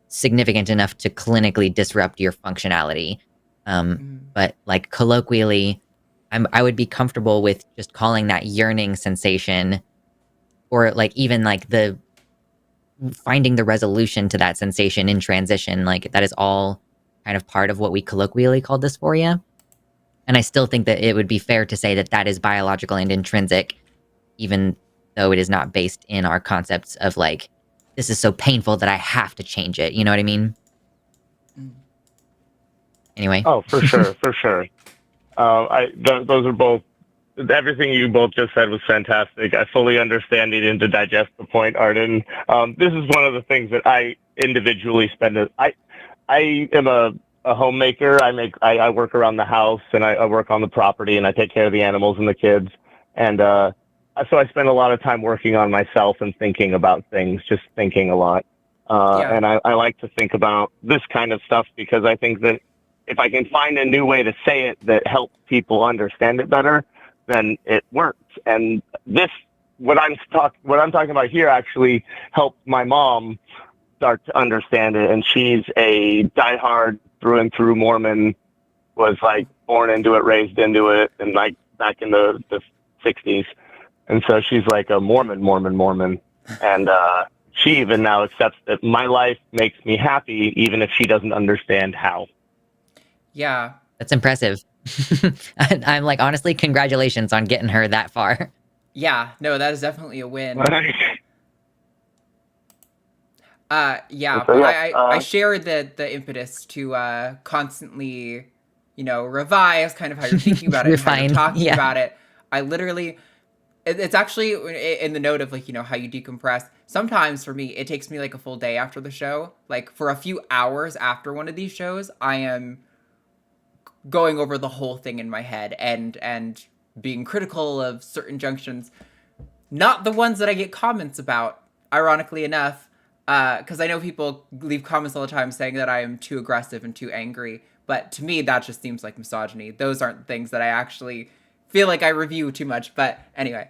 significant enough to clinically disrupt your functionality. But like, colloquially, I would be comfortable with just calling that yearning sensation or like even like the finding the resolution to that sensation in transition, like that is all kind of part of what we colloquially call dysphoria. And I still think that it would be fair to say that that is biological and intrinsic, even though it is not based in our concepts of like, this is so painful that I have to change it. You know what I mean? Anyway. Oh, for sure, for sure. Those are both. Everything you both just said was fantastic. I fully understand needing to digest the point, Arden. This is one of the things that I individually spend. I am a homemaker. I work around the house and I work on the property and I take care of the animals and the kids. And so I spend a lot of time working on myself and thinking about things, just thinking a lot. And I like to think about this kind of stuff because I think that if I can find a new way to say it that helps people understand it better, then it works. And this, what I'm talking about here actually helped my mom start to understand it. And she's a diehard through and through Mormon, was like born into it, raised into it, and like back in the 60s. And so she's like a Mormon. And she even now accepts that my life makes me happy, even if she doesn't understand how. Yeah. That's impressive. I'm like, honestly, congratulations on getting her that far. Yeah, no, that is definitely a win. Yeah, So, I share the impetus to constantly, revise kind of how you're thinking about it and how you're talking about it. I literally, it's actually in the note of like, how you decompress. Sometimes for me, it takes me like a full day after the show. Like for a few hours after one of these shows, I am going over the whole thing in my head and being critical of certain junctions. Not the ones that I get comments about, ironically enough, because I know people leave comments all the time saying that I am too aggressive and too angry. But to me, that just seems like misogyny. Those aren't things that I actually feel like I review too much. But anyway,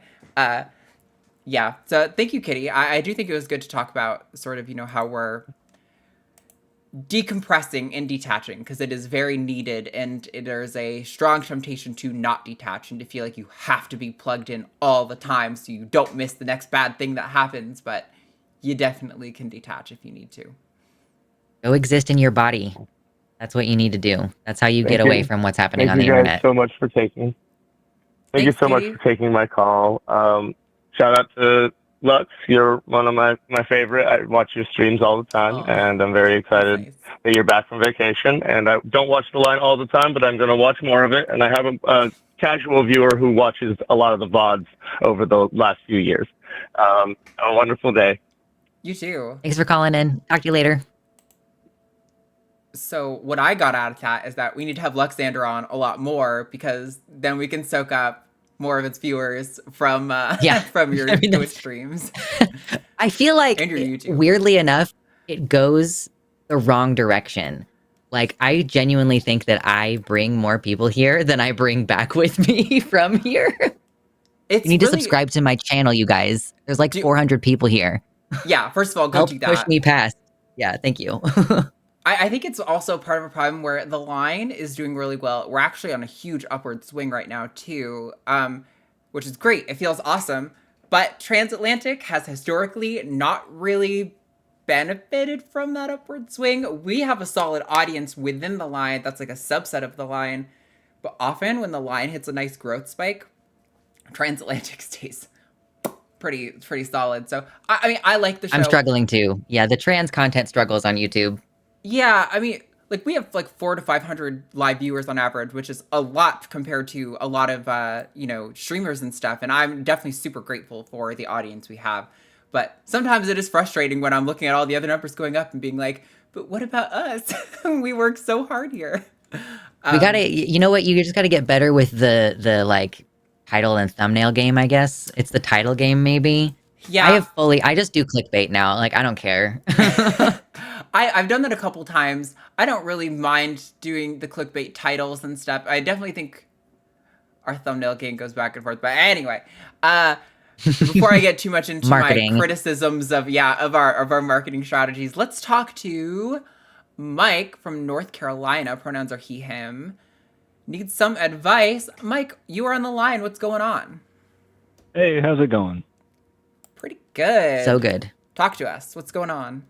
yeah. So thank you, Kitty. I do think it was good to talk about sort of, how we're decompressing and detaching, because it is very needed, and there's a strong temptation to not detach and to feel like you have to be plugged in all the time so you don't miss the next bad thing that happens. But you definitely can detach if you need to. Go exist in your body. That's what you need to do. That's how you get away from what's happening on the internet. Thank you guys so much for taking. Thank you so much for taking my call. Shout out to Lux. You're one of my favorite. I watch your streams all the time, and I'm very excited that you're back from vacation. And I don't watch The Line all the time, but I'm going to watch more of it. And I have a casual viewer who watches a lot of the VODs over the last few years. Have a wonderful day. You too. Thanks for calling in. Talk to you later. So what I got out of that is that we need to have Luxander on a lot more, because then we can soak up more of its viewers from from your Twitch streams. I feel like, and your YouTube. Weirdly enough, it goes the wrong direction. Like, I genuinely think that I bring more people here than I bring back with me from here. You need to subscribe to my channel, you guys. There's like 400 people here. Yeah, first of all, go do that. Push me past. Yeah, thank you. I think it's also part of a problem where The Line is doing really well. We're actually on a huge upward swing right now, too, which is great. It feels awesome. But Transatlantic has historically not really benefited from that upward swing. We have a solid audience within The Line that's like a subset of The Line. But often when The Line hits a nice growth spike, Transatlantic stays pretty solid. So, I mean, I like the show. I'm struggling, too. Yeah, the trans content struggles on YouTube. Yeah, I mean, like, we have like 400 to 500 live viewers on average, which is a lot compared to a lot of, streamers and stuff. And I'm definitely super grateful for the audience we have. But sometimes it is frustrating when I'm looking at all the other numbers going up and being like, but what about us? We work so hard here. We gotta, you know what? You just gotta get better with the like title and thumbnail game, I guess. It's the title game, maybe. Yeah. I just do clickbait now. Like, I don't care. I've done that a couple times. I don't really mind doing the clickbait titles and stuff. I definitely think our thumbnail game goes back and forth. But anyway, before I get too much into my criticisms of our marketing strategies, let's talk to Mike from North Carolina. Pronouns are he, him. Needs some advice. Mike, you are on the line. What's going on? Hey, how's it going? Pretty good. So good. Talk to us. What's going on?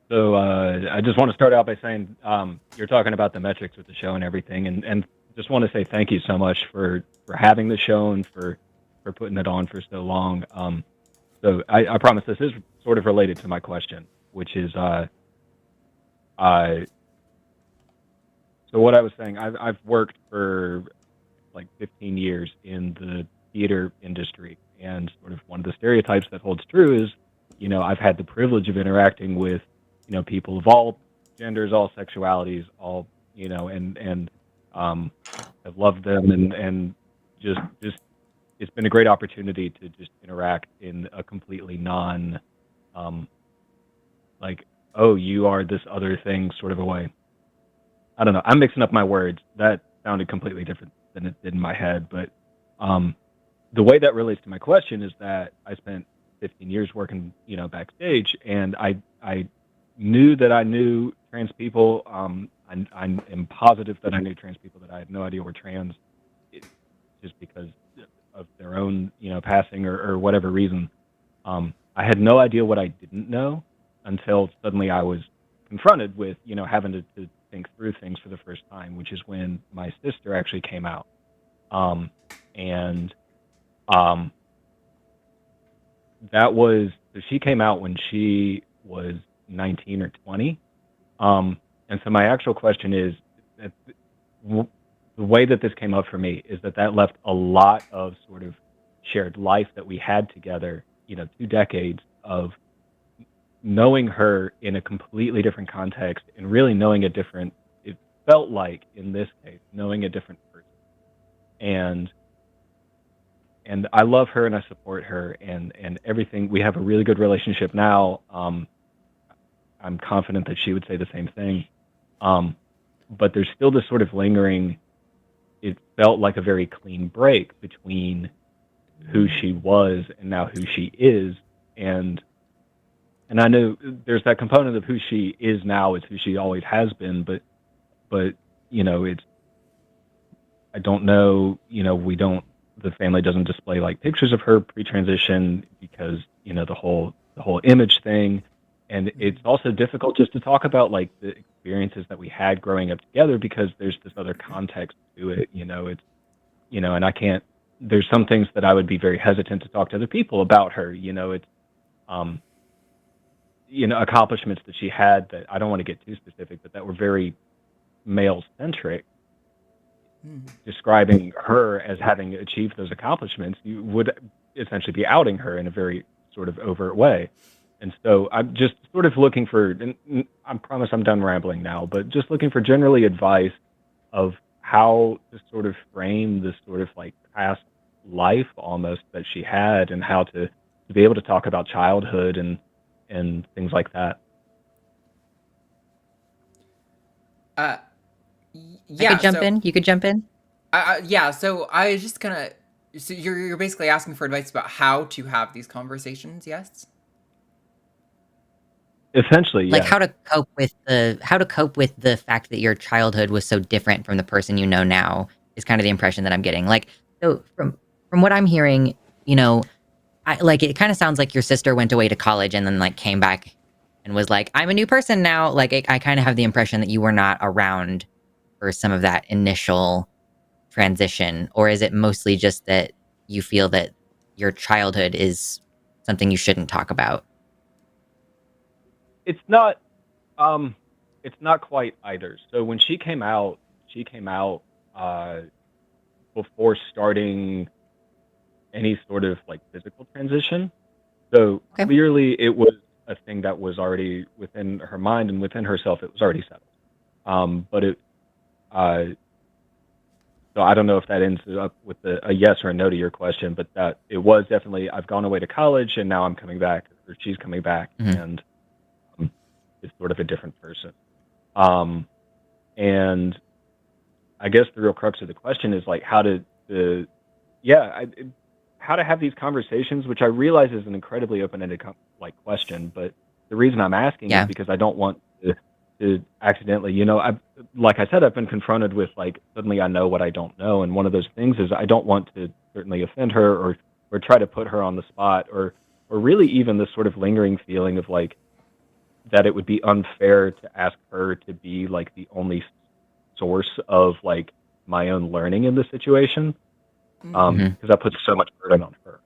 So I just want to start out by saying you're talking about the metrics with the show and everything, and just want to say thank you so much for having the show and for putting it on for so long. So I promise this is sort of related to my question, which is so what I was saying, I've worked for like 15 years in the theater industry, and sort of one of the stereotypes that holds true is, I've had the privilege of interacting with, people of all genders, all sexualities, all, and I've loved them, and just it's been a great opportunity to just interact in a completely non, like, oh, you are this other thing sort of a way. I don't know. I'm mixing up my words. That sounded completely different than it did in my head. But the way that relates to my question is that I spent 15 years working, backstage, and I knew that I knew trans people. I am positive that I knew trans people that I had no idea were trans, just because of their own, passing or whatever reason. I had no idea what I didn't know until suddenly I was confronted with, having to think through things for the first time, which is when my sister actually came out. That was, so she came out when she was 19 or 20. And so my actual question is, the way that this came up for me is that left a lot of sort of shared life that we had together, 2 decades of knowing her in a completely different context and really knowing it felt like in this case, knowing a different person. And I love her and I support her and everything. We have a really good relationship now. I'm confident that she would say the same thing. But there's still this sort of lingering, it felt like a very clean break between who she was and now who she is. And I know there's that component of who she is now is who she always has been, but it's, I don't know, the family doesn't display like pictures of her pre-transition because, the whole image thing. And it's also difficult just to talk about like the experiences that we had growing up together because there's this other context to it, and I can't, there's some things that I would be very hesitant to talk to other people about her, it's, accomplishments that she had that I don't want to get too specific, but that were very male centric. Describing her as having achieved those accomplishments, you would essentially be outing her in a very sort of overt way. And so I'm just sort of looking for, and I promise I'm done rambling now, but just looking for generally advice of how to sort of frame this sort of like past life almost that she had and how to be able to talk about childhood and things like that. Yeah, I could jump in. You could jump in. Yeah. So I was just gonna. So you're basically asking for advice about how to have these conversations. Yes. Essentially, like yeah. how to cope with the fact that your childhood was so different from the person you know now is kind of the impression that I'm getting. Like, so from what I'm hearing, it kind of sounds like your sister went away to college and then like came back and was like, I'm a new person now. Like, I kind of have the impression that you were not around for some of that initial transition, or is it mostly just that you feel that your childhood is something you shouldn't talk about? It's not quite either. So when she came out before starting any sort of like physical transition. So Clearly it was a thing that was already within her mind and within herself. It was already settled. So I don't know if that ends up with a yes or a no to your question, but that it was definitely, I've gone away to college and now I'm coming back, or she's coming back, and it's sort of a different person. And I guess the real crux of the question is like how to have these conversations, which I realize is an incredibly open-ended question, but the reason I'm asking is because I don't want to accidentally, like I said, I've been confronted with like, suddenly I know what I don't know. And one of those things is I don't want to certainly offend her or try to put her on the spot or or really even this sort of lingering feeling of like that it would be unfair to ask her to be like the only source of like my own learning in this situation, because that puts so much burden on her.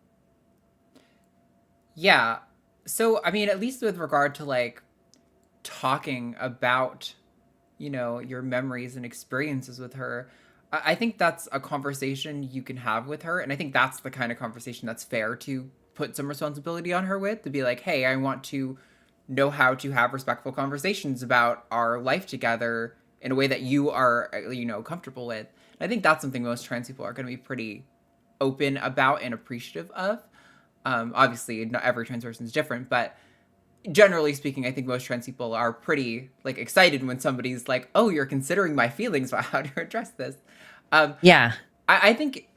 Yeah. So, I mean, at least with regard to like talking about, you know, your memories and experiences with her, I think that's a conversation you can have with her. And I think that's the kind of conversation that's fair to put some responsibility on her with, to be like, hey, I want to know how to have respectful conversations about our life together in a way that you are, you know, comfortable with. And I think that's something most trans people are going to be pretty open about and appreciative of. Obviously, not every trans person is different, but generally speaking, I think most trans people are pretty like excited when somebody's like, "Oh, you're considering my feelings about how to address this." Yeah. I think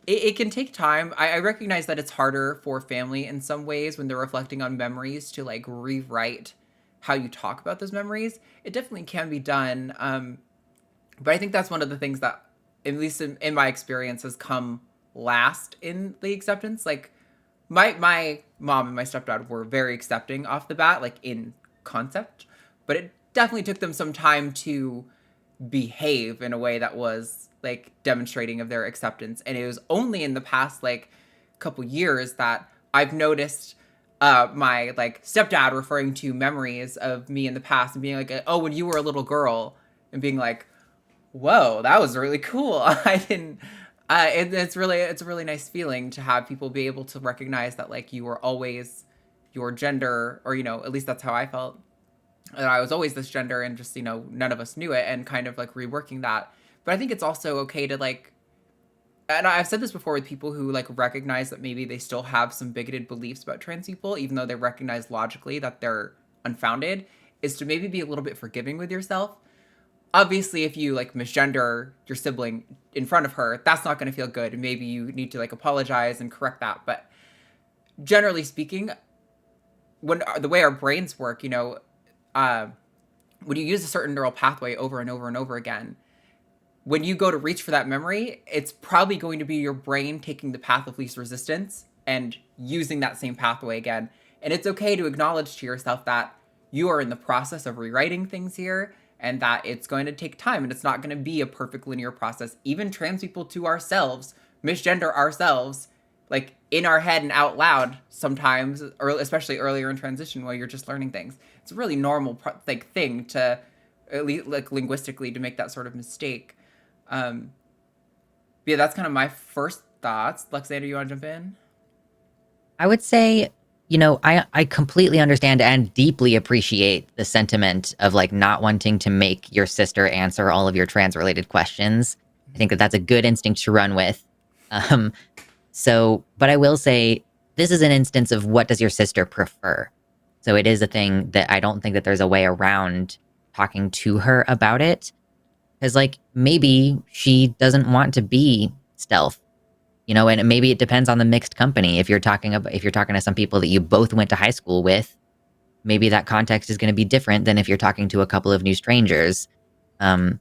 it can take time. I recognize that it's harder for family in some ways when they're reflecting on memories to like rewrite how you talk about those memories. It definitely can be done, but I think that's one of the things that, at least in my experience, has come last in the acceptance. Like my mom and my stepdad were very accepting off the bat, like in concept, but it definitely took them some time to behave in a way that was like demonstrating of their acceptance. And it was only in the past like couple years that I've noticed my like stepdad referring to memories of me in the past and being like, oh, when you were a little girl, and being like, whoa, that was really cool. I didn't it's a really nice feeling to have people be able to recognize that like you were always your gender, or, you know, at least that's how I felt, that I was always this gender, and just, you know, none of us knew it, and kind of like reworking that. But I think it's also okay to like, and I've said this before with people who like recognize that maybe they still have some bigoted beliefs about trans people, even though they recognize logically that they're unfounded, is to maybe be a little bit forgiving with yourself. Obviously, if you like misgender your sibling in front of her, that's not going to feel good, and maybe you need to like apologize and correct that. But generally speaking, when the way our brains work, you know, when you use a certain neural pathway over and over and over again, when you go to reach for that memory, it's probably going to be your brain taking the path of least resistance and using that same pathway again. And it's okay to acknowledge to yourself that you are in the process of rewriting things here, and that it's going to take time, and it's not going to be a perfect linear process. Even trans people to ourselves misgender ourselves, like in our head and out loud sometimes, or especially earlier in transition while you're just learning things. It's a really normal like thing to, at least like linguistically, to make that sort of mistake. Yeah, that's kind of my first thoughts. Luxander, you want to jump in? I would say, you know, I completely understand and deeply appreciate the sentiment of like not wanting to make your sister answer all of your trans related questions. I think that that's a good instinct to run with. But I will say this is an instance of what does your sister prefer? So it is a thing that I don't think that there's a way around talking to her about it. Because like maybe she doesn't want to be stealth. You know, and maybe it depends on the mixed company. If you're talking to some people that you both went to high school with, maybe that context is going to be different than if you're talking to a couple of new strangers. And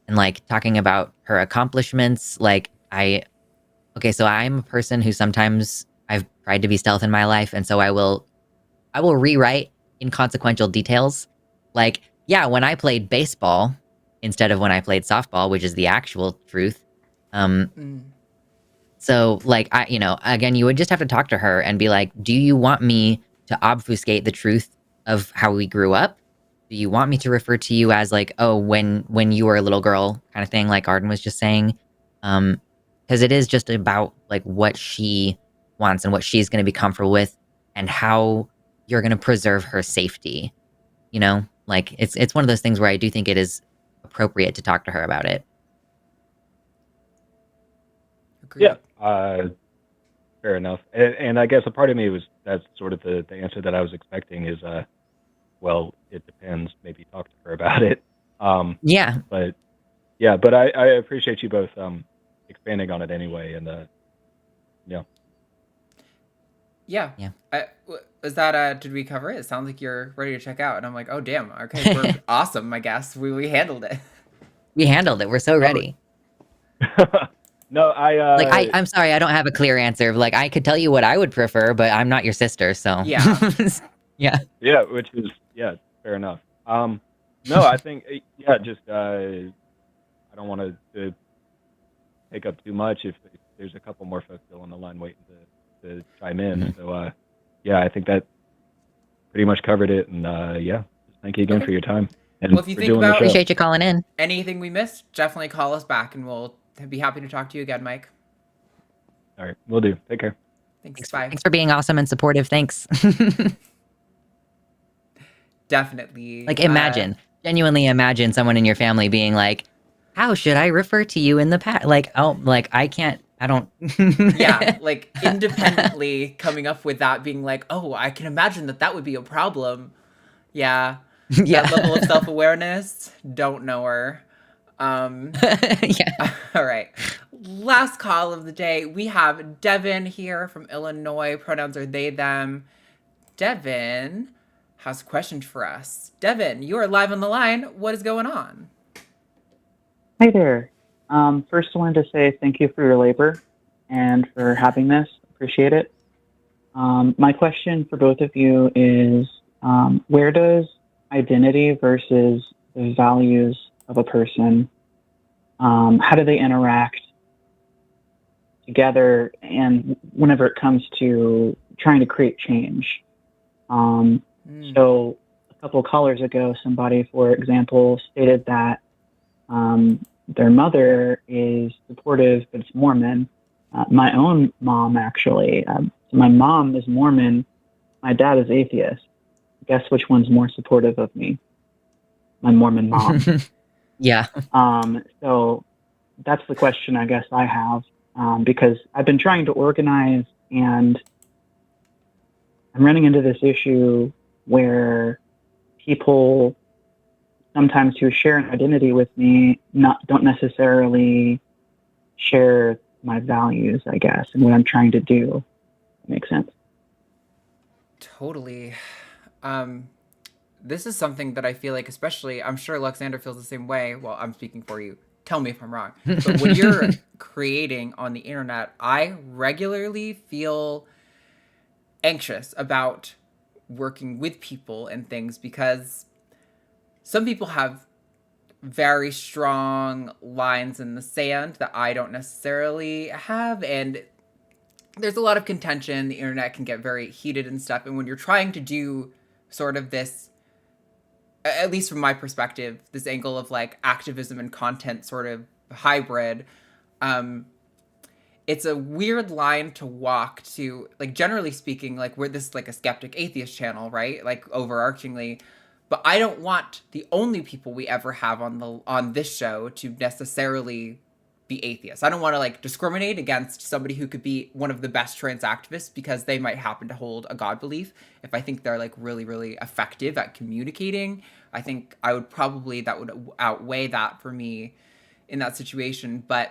like talking about her accomplishments, like so I'm a person who sometimes I've tried to be stealth in my life, and so I will rewrite inconsequential details. Like, yeah, when I played baseball instead of when I played softball, which is the actual truth. So, like, again, you would just have to talk to her and be like, do you want me to obfuscate the truth of how we grew up? Do you want me to refer to you as, like, oh, when you were a little girl kind of thing, like Arden was just saying? Because it is just about, like, what she wants and what she's going to be comfortable with and how you're going to preserve her safety. You know? Like, it's one of those things where I do think it is appropriate to talk to her about it. Agreed. Yeah. Fair enough. And I guess a part of me that's sort of the answer that I was expecting is, well, it depends. Maybe talk to her about it. Yeah. But I appreciate you both expanding on it anyway. And yeah. Yeah. Was that did we cover it? It sounds like you're ready to check out, and I'm like, oh damn, okay, we're awesome. I guess we handled it. We handled it. We're so ready. No, I'm sorry, I don't have a clear answer. Like, I could tell you what I would prefer, but I'm not your sister, so. Yeah. Yeah, which is fair enough. No, I think just I don't want to take up too much if there's a couple more folks still on the line waiting to chime in. Mhm. So I think that pretty much covered it. And just thank you again for your time and Well, if you for think doing the about- show. Appreciate you calling in. Anything we missed, definitely call us back, and we'll be happy to talk to you again, Mike. All right, will do. Take care. Thanks. Bye. Thanks for being awesome and supportive. Thanks. Definitely. Like, genuinely imagine someone in your family being like, how should I refer to you in the past? Like, oh, like, I don't. Yeah, like independently coming up with that, being like, oh, I can imagine that would be a problem. Yeah. Yeah. That level of self-awareness, don't know her. Yeah. All right. Last call of the day. We have Devin here from Illinois. Pronouns are they, them. Devin has a question for us. Devin, you are live on the line. What is going on? Hi there. First, I wanted to say thank you for your labor and for having this. Appreciate it. My question for both of you is, where does identity versus the values of a person, how do they interact together, and whenever it comes to trying to create change? So a couple of callers ago, somebody, for example, stated that their mother is supportive, but it's Mormon. My own mom, actually. My mom is Mormon. My dad is atheist. Guess which one's more supportive of me? My Mormon mom. Yeah. So that's the question I guess I have, because I've been trying to organize, and I'm running into this issue where people sometimes who share an identity with me don't necessarily share my values, I guess, and what I'm trying to do. Makes sense. Totally. This is something that I feel like, especially, I'm sure Luxander feels the same way. Well, I'm speaking for you. Tell me if I'm wrong. But when you're creating on the internet, I regularly feel anxious about working with people and things, because some people have very strong lines in the sand that I don't necessarily have, and there's a lot of contention. The internet can get very heated and stuff, and when you're trying to do sort of this, at least from my perspective, this angle of like activism and content sort of hybrid, it's a weird line to walk to, like, generally speaking, like, we're this like a skeptic atheist channel, right? Like, overarchingly. But I don't want the only people we ever have on this show to necessarily be atheists. I don't want to like discriminate against somebody who could be one of the best trans activists because they might happen to hold a God belief. If I think they're like really, really effective at communicating, I think that would outweigh that for me in that situation. But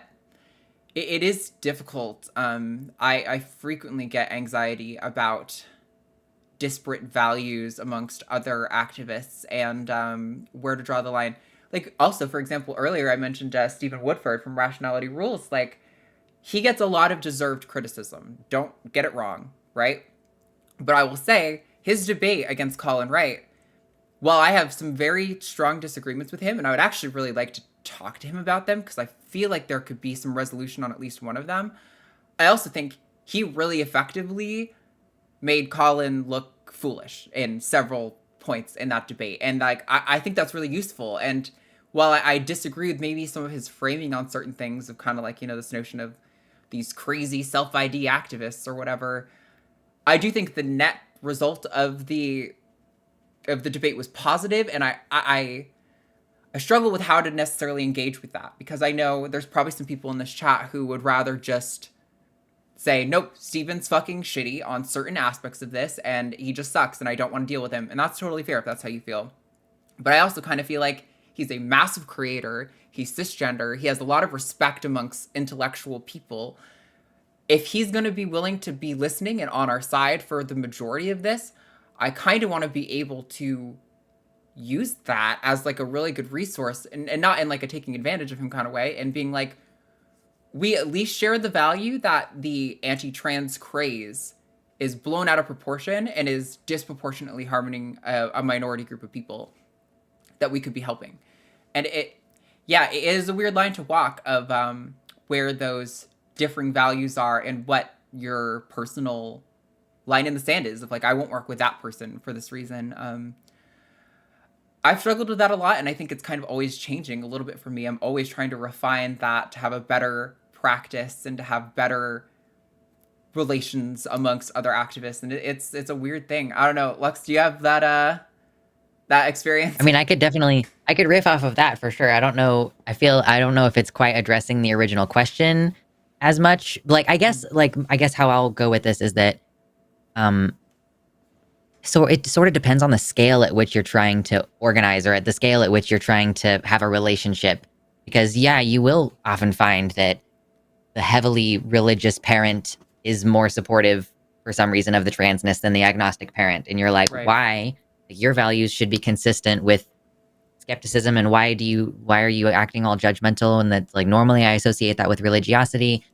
it is difficult. I frequently get anxiety about disparate values amongst other activists and where to draw the line. Like, also, for example, earlier I mentioned Stephen Woodford from Rationality Rules. Like, he gets a lot of deserved criticism. Don't get it wrong, right? But I will say, his debate against Colin Wright, while I have some very strong disagreements with him, and I would actually really like to talk to him about them because I feel like there could be some resolution on at least one of them, I also think he really effectively made Colin look foolish in several points in that debate. And like, I think that's really useful. And while I disagree with maybe some of his framing on certain things of kind of like, you know, this notion of these crazy self-ID activists or whatever, I do think the net result of the debate was positive, and I struggle with how to necessarily engage with that, because I know there's probably some people in this chat who would rather just say, nope, Steven's fucking shitty on certain aspects of this, and he just sucks, and I don't want to deal with him. And that's totally fair if that's how you feel. But I also kind of feel like he's a massive creator. He's cisgender. He has a lot of respect amongst intellectual people. If he's going to be willing to be listening and on our side for the majority of this, I kind of want to be able to use that as like a really good resource, and not in like a taking advantage of him kind of way, and being like, we at least share the value that the anti-trans craze is blown out of proportion and is disproportionately harming a minority group of people that we could be helping. And it is a weird line to walk of where those differing values are and what your personal line in the sand is of like, I won't work with that person for this reason. I've struggled with that a lot, and I think it's kind of always changing a little bit for me. I'm always trying to refine that to have a better practice and to have better relations amongst other activists. And it's a weird thing. I don't know. Lux, do you have that experience? I mean, I could riff off of that for sure. I don't know if it's quite addressing the original question as much. I guess how I'll go with this is that, so it sort of depends on the scale at which you're trying to organize or at the scale at which you're trying to have a relationship. Because you will often find that the heavily religious parent is more supportive for some reason of the transness than the agnostic parent. And you're like, right. Why? Your values should be consistent with skepticism, and why are you acting all judgmental? And that's normally I associate that with religiosity.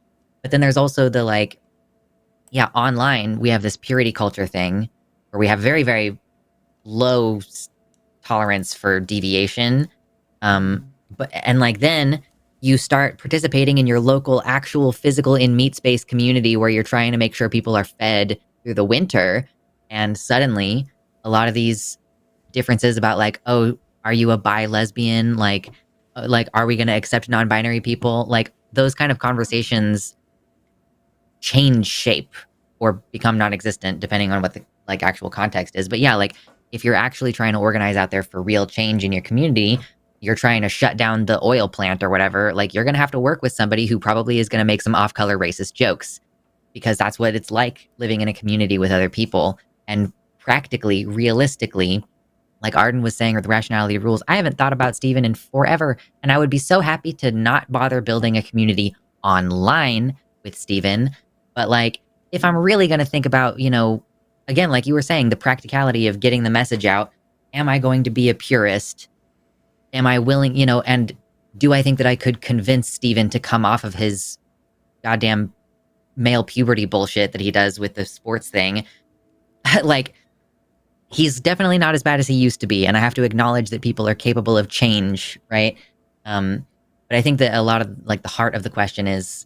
But then there's also the online, we have this purity culture thing where we have very, very low tolerance for deviation. Then you start participating in your local, actual physical in meat space community where you're trying to make sure people are fed through the winter. And suddenly a lot of these differences about are you a bi lesbian? Are we going to accept non-binary people? Those kind of conversations change shape or become non-existent depending on what the actual context is. But if you're actually trying to organize out there for real change in your community, you're trying to shut down the oil plant or whatever, you're going to have to work with somebody who probably is going to make some off-color racist jokes, because that's what it's like living in a community with other people. And practically, realistically, like Arden was saying, or the rationality of rules, I haven't thought about Steven in forever, and I would be so happy to not bother building a community online with Steven. But if I'm really going to think about, again, like you were saying, the practicality of getting the message out, am I going to be a purist? Am I willing, and do I think that I could convince Steven to come off of his goddamn male puberty bullshit that he does with the sports thing? He's definitely not as bad as he used to be, and I have to acknowledge that people are capable of change, right? But I think that a lot of the heart of the question is,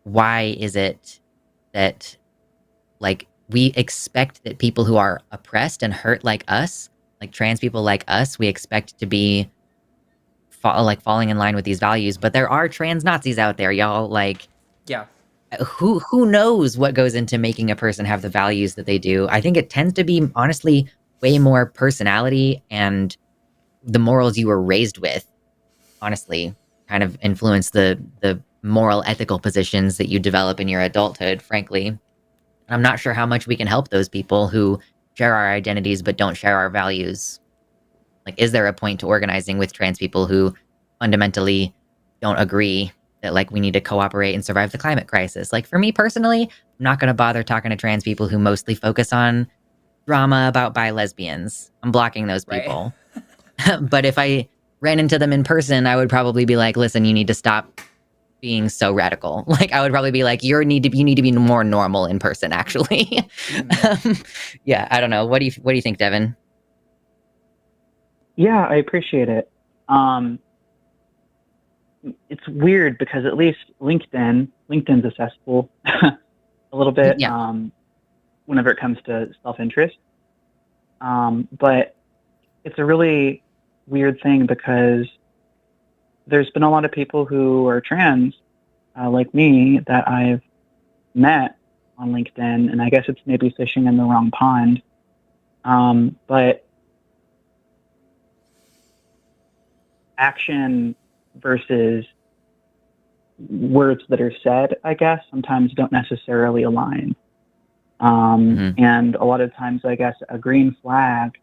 why is it that we expect that people who are oppressed and hurt like us, like trans people like us, we expect to be falling in line with these values. But there are trans Nazis out there, y'all. Yeah. Who knows what goes into making a person have the values that they do? I think it tends to be, honestly, way more personality and the morals you were raised with, honestly, kind of influence the moral, ethical positions that you develop in your adulthood, frankly. And I'm not sure how much we can help those people who share our identities but don't share our values. Is there a point to organizing with trans people who fundamentally don't agree that we need to cooperate and survive the climate crisis? For me personally, I'm not going to bother talking to trans people who mostly focus on drama about bi lesbians. I'm blocking those people. Right. But if I ran into them in person, I would probably be like, listen, you need to stop being so radical. I would probably be like, you need to be more normal in person, actually. Yeah, I don't know. What do you think, Devin? Yeah, I appreciate it. It's weird because at least LinkedIn's a cesspool a little bit. Yeah. Whenever it comes to self-interest. But it's a really weird thing because there's been a lot of people who are trans, like me, that I've met on LinkedIn, and I guess it's maybe fishing in the wrong pond. But action versus words that are said, I guess, sometimes don't necessarily align. And a lot of times, I guess, a green flag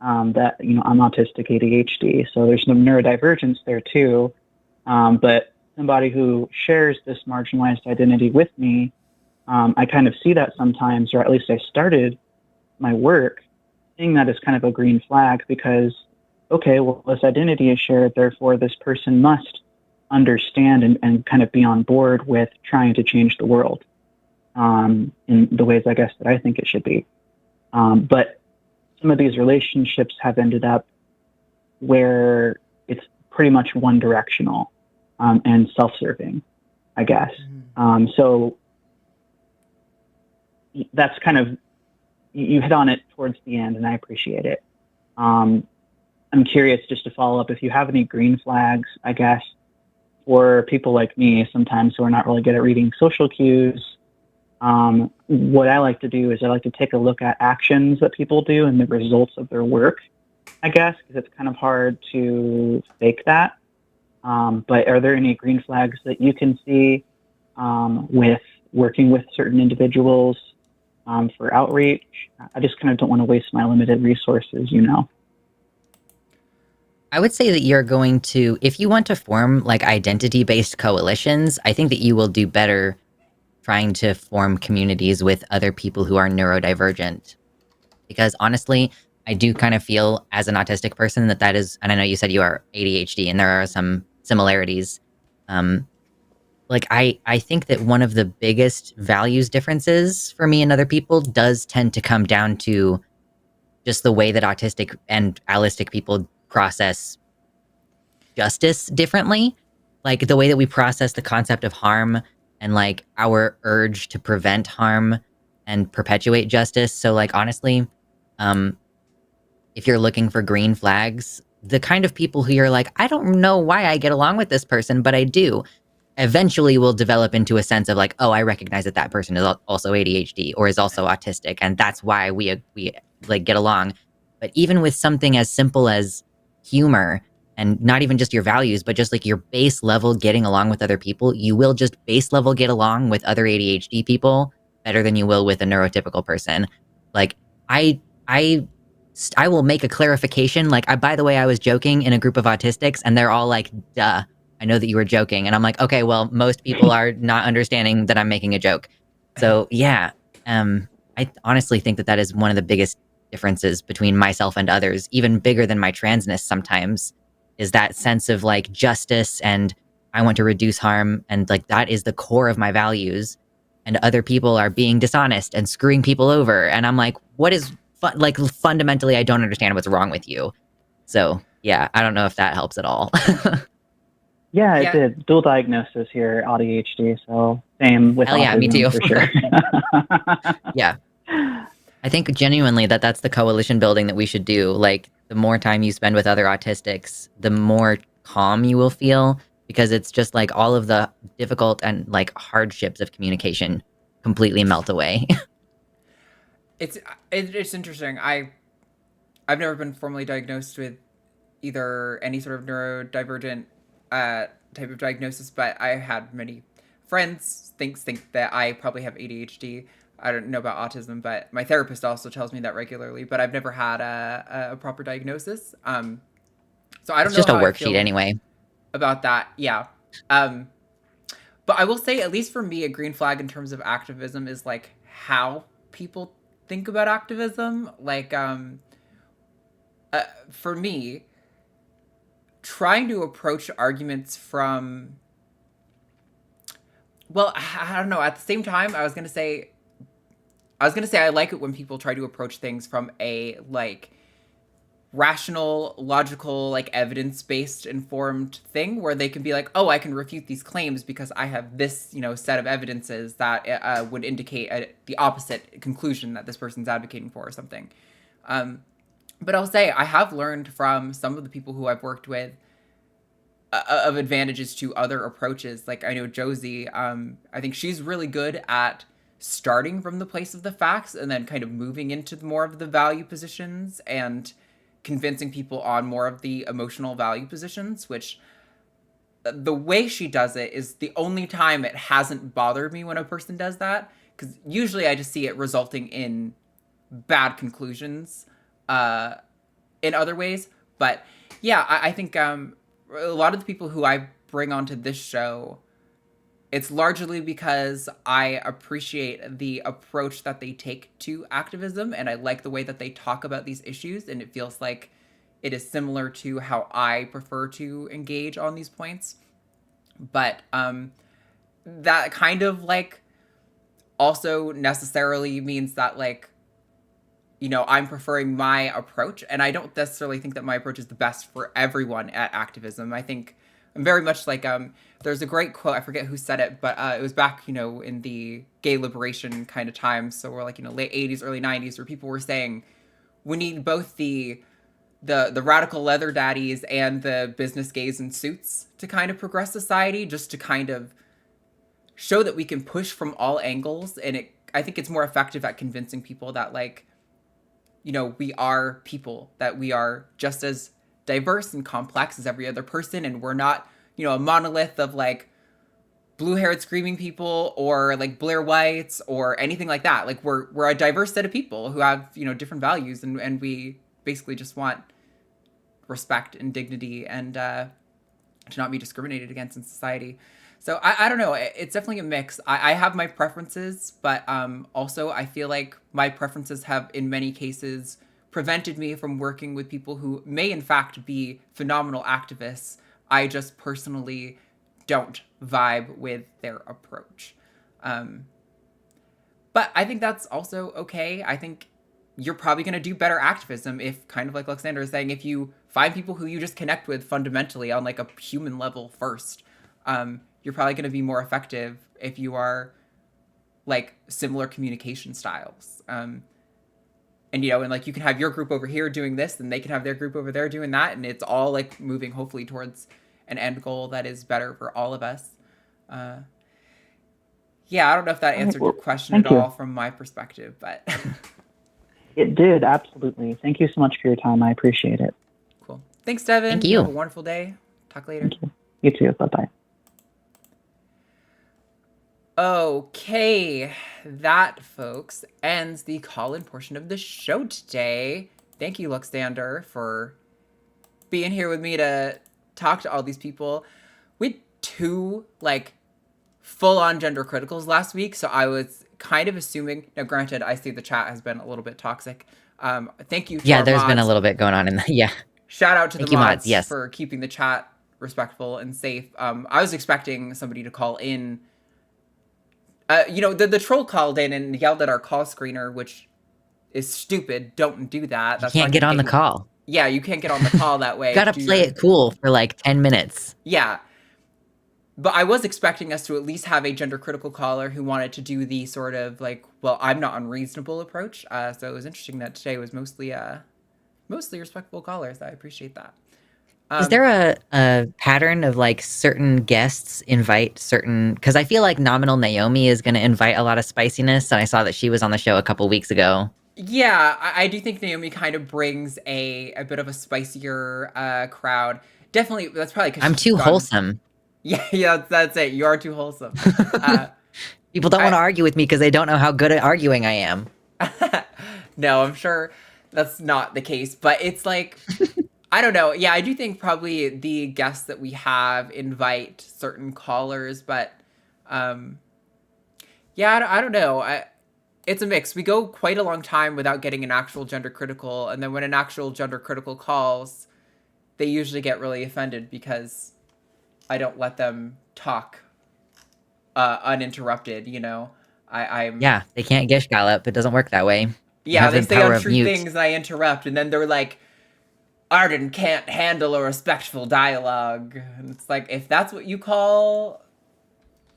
that, I'm autistic ADHD, so there's some neurodivergence there too. But somebody who shares this marginalized identity with me, I kind of see that sometimes, or at least I started my work seeing that as kind of a green flag because, okay, well, this identity is shared, therefore this person must understand and kind of be on board with trying to change the world in the ways, I guess, that I think it should be. But some of these relationships have ended up where it's pretty much one directional and self-serving, I guess. So that's kind of, you hit on it towards the end, and I appreciate it. I'm curious, just to follow up, if you have any green flags, I guess, for people like me sometimes who are not really good at reading social cues. What I like to do is I like to take a look at actions that people do and the results of their work, I guess, because it's kind of hard to fake that. But are there any green flags that you can see with working with certain individuals for outreach? I just kind of don't want to waste my limited resources, you know. I would say that you're going to, if you want to form like identity-based coalitions, I think that you will do better trying to form communities with other people who are neurodivergent. Because honestly, I do kind of feel as an autistic person that is, and I know you said you are ADHD and there are some similarities. Like I think that one of the biggest values differences for me and other people does tend to come down to just the way that autistic and allistic people process justice differently. Like the way that we process the concept of harm and like our urge to prevent harm and perpetuate justice. So like honestly, if you're looking for green flags, the kind of people who you're like, I don't know why I get along with this person, but I do, eventually will develop into a sense of like, oh, I recognize that that person is also ADHD or is also autistic, and that's why we like get along. But even with something as simple as humor, and not even just your values, but just like your base level getting along with other people, you will just base level get along with other ADHD people better than you will with a neurotypical person. Like I will make a clarification. Like, by the way, I was joking in a group of autistics, and they're all like, duh, I know that you were joking. And I'm like, okay, well, most people are not understanding that I'm making a joke. So yeah, I honestly think that is one of the biggest differences between myself and others, even bigger than my transness sometimes, is that sense of like justice and I want to reduce harm. And like, that is the core of my values. And other people are being dishonest and screwing people over. And I'm like, what is like fundamentally, I don't understand what's wrong with you. So yeah, I don't know if that helps at all. Yeah, it did. Dual diagnosis here, ADHD. So same with autism, yeah, me too. For sure. Yeah. I think genuinely that's the coalition building that we should do. Like the more time you spend with other autistics, the more calm you will feel, because it's just like all of the difficult and like hardships of communication completely melt away. It's interesting. I've never been formally diagnosed with either any sort of neurodivergent type of diagnosis, but I had many friends think that I probably have ADHD. I don't know about autism, but my therapist also tells me that regularly, but I've never had a proper diagnosis. So I don't it's know just how a I worksheet feel anyway. About that. Yeah. But I will say, at least for me, a green flag in terms of activism is like how people think about activism. Like, for me, trying to approach arguments from, well, I don't know. At the same time, I was gonna say I like it when people try to approach things from a like rational, logical, like evidence-based, informed thing where they can be like, oh, I can refute these claims because I have this, set of evidences that would indicate the opposite conclusion that this person's advocating for or something. But I'll say I have learned from some of the people who I've worked with of advantages to other approaches. Like I know Josie, I think she's really good at starting from the place of the facts and then kind of moving into more of the value positions and convincing people on more of the emotional value positions, which the way she does it is the only time it hasn't bothered me when a person does that, because usually I just see it resulting in bad conclusions in other ways. But yeah, I think a lot of the people who I bring onto this show, it's largely because I appreciate the approach that they take to activism, and I like the way that they talk about these issues, and it feels like it is similar to how I prefer to engage on these points. But that kind of like also necessarily means that like, you know, I'm preferring my approach, and I don't necessarily think that my approach is the best for everyone at activism. I think I'm very much like, there's a great quote, I forget who said it, but it was back, you know, in the gay liberation kind of times. So we're like, you know, late 80s, early 90s, where people were saying we need both the radical leather daddies and the business gays in suits to kind of progress society, just to kind of show that we can push from all angles. And I think it's more effective at convincing people that, like, you know, we are people, that we are just as diverse and complex as every other person, and we're not, you know, a monolith of like blue-haired screaming people or like Blair Whites or anything like that. Like we're a diverse set of people who have, you know, different values, and we basically just want respect and dignity, and to not be discriminated against in society. So I don't know. It's definitely a mix. I have my preferences, but also I feel like my preferences have in many cases prevented me from working with people who may in fact be phenomenal activists. I just personally don't vibe with their approach. But I think that's also okay. I think you're probably going to do better activism if, kind of like Luxander is saying, if you find people who you just connect with fundamentally on like a human level first. You're probably going to be more effective if you are like similar communication styles. And, you know, and like you can have your group over here doing this, and they can have their group over there doing that. And it's all like moving hopefully towards an end goal that is better for all of us. Yeah, I don't know if that answered your question at all from my perspective, but. It did, absolutely. Thank you so much for your time. I appreciate it. Cool. Thanks, Devin. Thank you. Have a wonderful day. Talk later. Thank you. You too. Bye-bye. Okay, that, folks, ends the call-in portion of the show today. Thank you, Luxander, for being here with me to talk to all these people. We had 2, like, full-on gender criticals last week, so I was kind of assuming... Now, granted, I see the chat has been a little bit toxic. Thank you to our there's mods. been a little bit going on in that, yeah. Shout out to Thank the you, mods yes. for keeping the chat respectful and safe. I was expecting somebody to call in... you know, the troll called in and yelled at our call screener, which is stupid. Don't do that. You can't get on the call. Yeah, you can't get on the call that way. Gotta play it cool for like 10 minutes. Yeah. But I was expecting us to at least have a gender critical caller who wanted to do the sort of like, well, I'm not unreasonable approach. So it was interesting that today was mostly respectful callers. I appreciate that. Is there a pattern of like certain guests invite certain, because I feel like Nominal Naomi is going to invite a lot of spiciness, and I saw that she was on the show a couple weeks ago. Yeah, I do think Naomi kind of brings a bit of a spicier crowd. Definitely, that's probably because I'm too wholesome. Yeah, that's it. You are too wholesome. People don't want to argue with me because they don't know how good at arguing I am. No, I'm sure that's not the case, but it's like... I don't know. Yeah, I do think probably the guests that we have invite certain callers, but yeah, I don't know. It's a mix. We go quite a long time without getting an actual gender critical, and then when an actual gender critical calls, they usually get really offended because I don't let them talk uninterrupted, you know? Yeah, they can't gish gallop. It doesn't work that way. Yeah, they say untrue things and I interrupt, and then they're like, Arden can't handle a respectful dialogue. And it's like, if that's what you call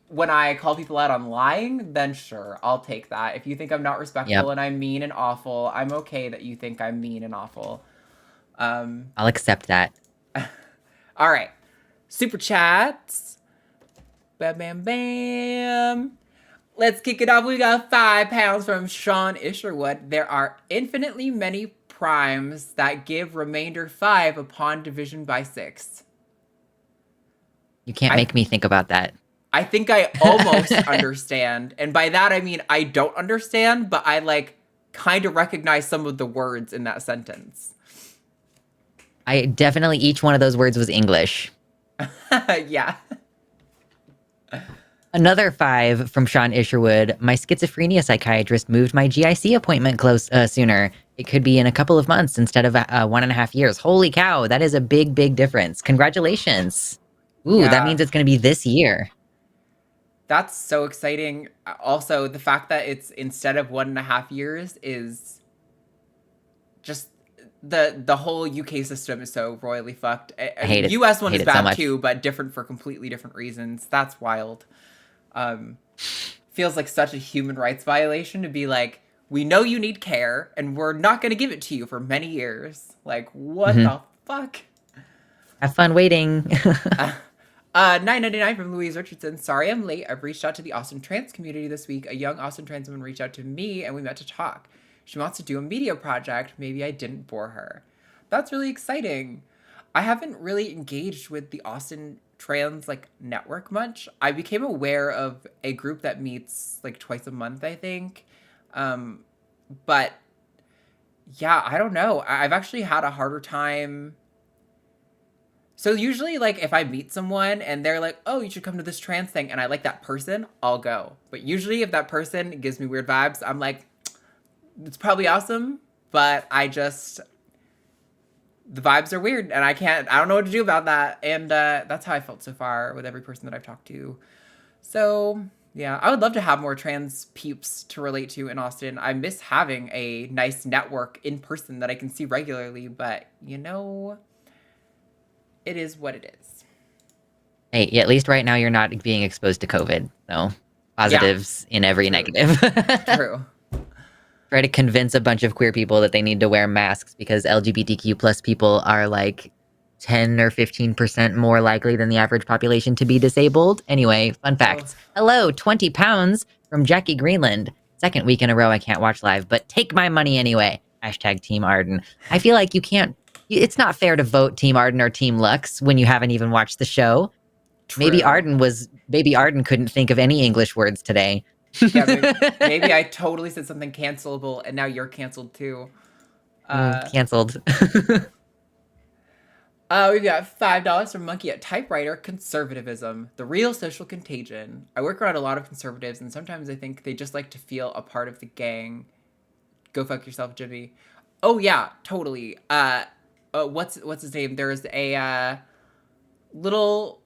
when I call people out on lying, then sure, I'll take that. If you think I'm not respectful and I'm mean and awful, I'm okay that you think I'm mean and awful. I'll accept that. All right. Super chats. Bam, bam, bam. Let's kick it off. We got £5 from Sean Isherwood. There are infinitely many primes that give remainder 5 upon division by 6. You can't make me think about that. I think I almost understand. And by that, I mean, I don't understand, but I like kind of recognize some of the words in that sentence. I definitely, each one of those words was English. Yeah. Another 5 from Sean Isherwood. My schizophrenia psychiatrist moved my GIC appointment sooner. It could be in a couple of months instead of 1.5 years. Holy cow, that is a big, big difference. Congratulations. Ooh, that Yeah. means it's going to be this year. That's so exciting. Also, the fact that it's instead of 1.5 years is just the whole UK system is so royally fucked. I hate it. US one I hate is it so bad much. too, but different for completely different reasons. That's wild. Feels like such a human rights violation to be like, we know you need care, and we're not going to give it to you for many years. Like, what the fuck? Have fun waiting. $9.99 from Louise Richardson. Sorry I'm late. I've reached out to the Austin trans community this week. A young Austin trans woman reached out to me, and we met to talk. She wants to do a media project. Maybe I didn't bore her. That's really exciting. I haven't really engaged with the Austin trans network much. I became aware of a group that meets twice a month, I think. But yeah, I don't know. I've actually had a harder time. So usually if I meet someone and they're like, oh, you should come to this trans thing, and I like that person, I'll go. But usually if that person gives me weird vibes, I'm like, it's probably awesome, but the vibes are weird, and I don't know what to do about that. And that's how I felt so far with every person that I've talked to. So yeah, I would love to have more trans peeps to relate to in Austin. I miss having a nice network in person that I can see regularly, but it is what it is. Hey, at least right now you're not being exposed to COVID. So positives in every negative. True. Try to convince a bunch of queer people that they need to wear masks because LGBTQ plus people are 10 or 15% more likely than the average population to be disabled. Anyway, fun facts. Hello, 20 pounds from Jackie Greenland. Second week in a row I can't watch live, but take my money anyway. Hashtag Team Arden. I feel like it's not fair to vote Team Arden or Team Lux when you haven't even watched the show. True. Maybe Arden couldn't think of any English words today. Yeah, maybe I totally said something cancelable, and now you're canceled too. Canceled. We've got $5 from Monkey at Typewriter. Conservatism, the real social contagion. I work around a lot of conservatives, and sometimes I think they just like to feel a part of the gang. Go fuck yourself, Jimmy. Oh yeah, totally. What's his name? There's a little.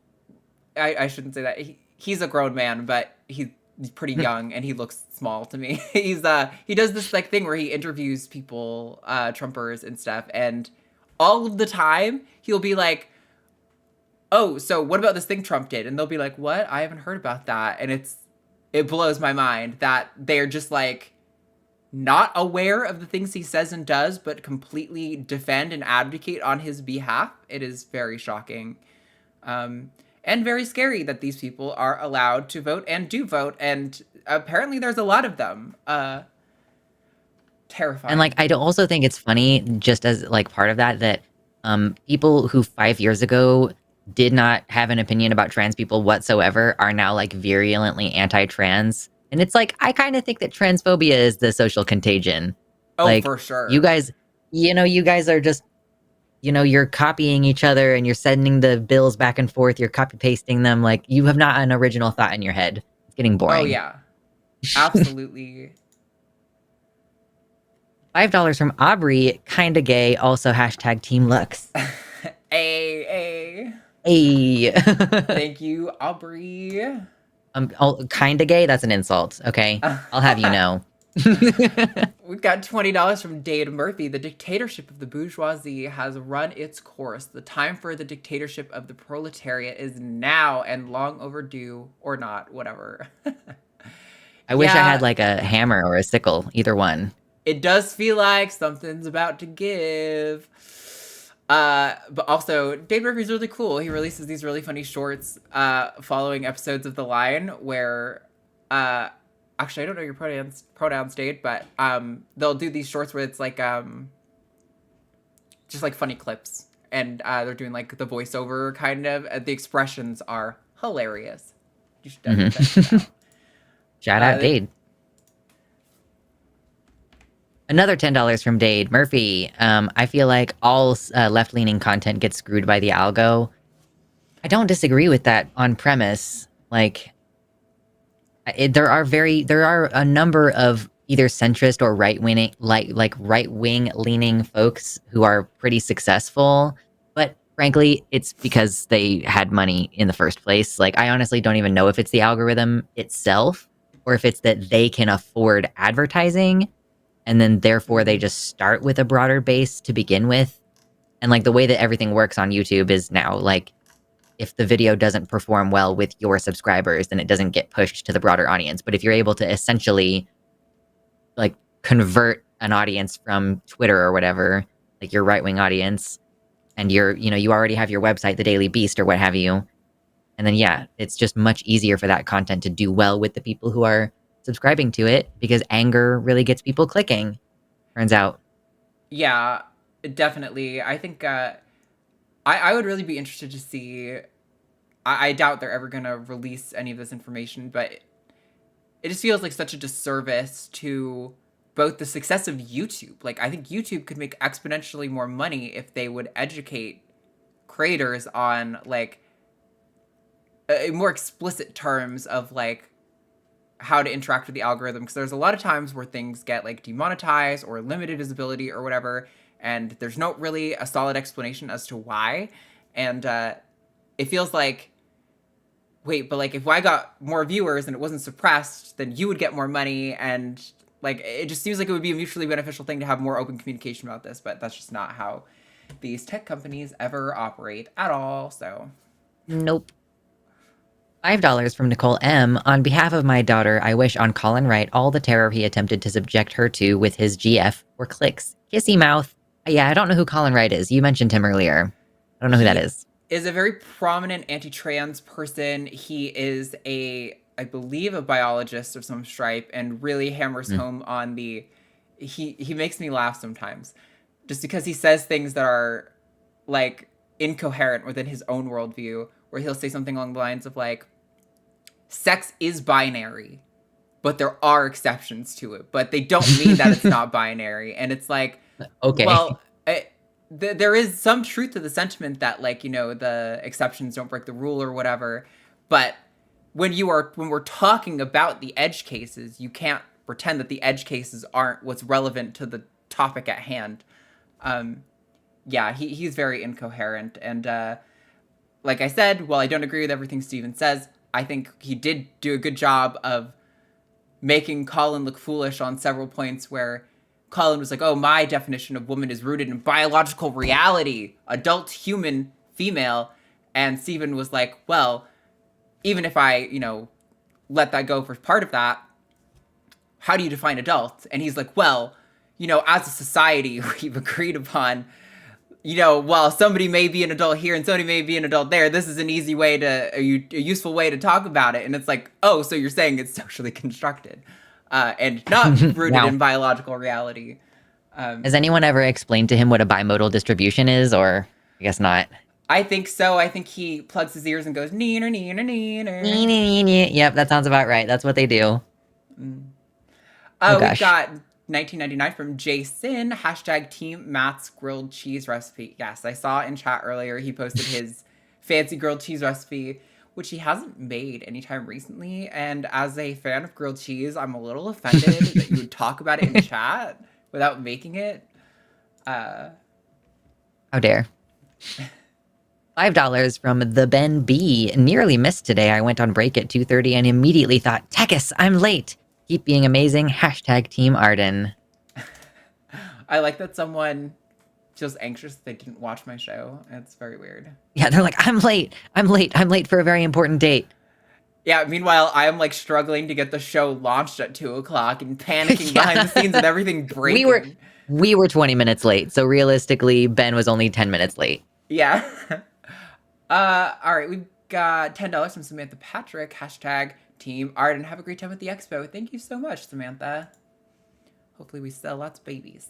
I shouldn't say that. He's a grown man, but he's pretty young and he looks small to me. He does this thing where he interviews people, Trumpers and stuff, and all of the time he'll be like, oh, so what about this thing Trump did? And they'll be like, what? I haven't heard about that. And it blows my mind that they're just not aware of the things he says and does, but completely defend and advocate on his behalf. It is very shocking. And very scary that these people are allowed to vote and do vote. And apparently there's a lot of them. Terrifying. And I also think it's funny, just as part of that people who 5 years ago did not have an opinion about trans people whatsoever are now virulently anti-trans. And it's I kind of think that transphobia is the social contagion. Oh, for sure. You guys, you guys are just, you're copying each other and you're sending the bills back and forth. You're copy pasting them. You have not an original thought in your head. It's getting boring. Oh yeah, absolutely. $5 from Aubrey, kinda gay. Also hashtag Team Lux. Hey. Thank you, Aubrey. Kinda gay. That's an insult. Okay, I'll have you know. We've got $20 from Dade Murphy. The dictatorship of the bourgeoisie has run its course. The time for the dictatorship of the proletariat is now and long overdue, or not, whatever. I wish I had a hammer or a sickle, either one. It does feel like something's about to give. But also, Dave Murphy's really cool. He releases these really funny shorts following episodes of The Line where... actually, I don't know your pronouns, Dade, but they'll do these shorts where it's just funny clips. And they're doing the voiceover kind of. The expressions are hilarious. You should definitely check it out. Shout out Dade. Another $10 from Dade Murphy. I feel like all left-leaning content gets screwed by the algo. I don't disagree with that on premise. There are a number of either centrist or right-wing leaning folks who are pretty successful. But frankly, it's because they had money in the first place. Like, I honestly don't even know if it's the algorithm itself or if it's that they can afford advertising and then therefore they just start with a broader base to begin with. And like the way that everything works on YouTube is now like if the video doesn't perform well with your subscribers, then it doesn't get pushed to the broader audience. But if you're able to essentially like convert an audience from Twitter or whatever, like your right-wing audience, and you already have your website, The Daily Beast or what have you, and then yeah, it's just much easier for that content to do well with the people who are subscribing to it because anger really gets people clicking, turns out. Yeah, definitely. I think I would really be interested to see. I doubt they're ever going to release any of this information, but it just feels like such a disservice to both the success of YouTube. Like, I think YouTube could make exponentially more money if they would educate creators on, like, more explicit terms of, like, how to interact with the algorithm. Because there's a lot of times where things get, like, demonetized or limited visibility or whatever, and there's not really a solid explanation as to why. And it feels like, wait, but like if I got more viewers and it wasn't suppressed, then you would get more money. And like, it just seems like it would be a mutually beneficial thing to have more open communication about this, but that's just not how these tech companies ever operate at all. So Nope. $5 from Nicole M. On behalf of my daughter, I wish on Colin Wright all the terror he attempted to subject her to with his GF or clicks. Kissy mouth. Yeah, I don't know who Colin Wright is. You mentioned him earlier. I don't know who that is. Is a very prominent anti-trans person. He is I believe a biologist of some stripe, and really hammers home on he makes me laugh sometimes just because he says things that are like incoherent within his own worldview, where he'll say something along the lines of like, sex is binary, but there are exceptions to it, but they don't mean that it's not binary. And it's like, okay, well, there is some truth to the sentiment that, like, you know, the exceptions don't break the rule or whatever. But when we're talking about the edge cases, you can't pretend that the edge cases aren't what's relevant to the topic at hand. Yeah, he's very incoherent. And like I said, while I don't agree with everything Steven says, I think he did do a good job of making Colin look foolish on several points where Colin was like, oh, my definition of woman is rooted in biological reality, adult human female. And Steven was like, well, even if I, you know, let that go for part of that, how do you define adult? And he's like, well, you know, as a society, we've agreed upon, you know, while somebody may be an adult here and somebody may be an adult there, this is an easy way a useful way to talk about it. And it's like, oh, so you're saying it's socially constructed. And not rooted in biological reality. Has anyone ever explained to him what a bimodal distribution is, or I guess not? I think so. I think he plugs his ears and goes, neener, neener, neener. Yep, that sounds about right. That's what they do. Oh, we've got 1999 from Jason, hashtag Team Matt's grilled cheese recipe. Yes, I saw in chat earlier he posted his fancy grilled cheese recipe, which he hasn't made anytime recently. And as a fan of grilled cheese, I'm a little offended that you would talk about it in chat without making it. How dare. $5 from the Ben B. Nearly missed today. I went on break at 2:30 and immediately thought, Tekis, I'm late. Keep being amazing. Hashtag Team Arden. I like that someone feels anxious that they didn't watch my show. It's very weird. Yeah, they're like, I'm late for a very important date. Yeah, meanwhile, I am like struggling to get the show launched at 2:00 and panicking behind the scenes with everything breaking. We were 20 minutes late, so realistically, Ben was only 10 minutes late. Yeah. All right, we've got $10 from Samantha Patrick, hashtag Team Arden. Have a great time at the expo. Thank you so much, Samantha. Hopefully we sell lots of babies.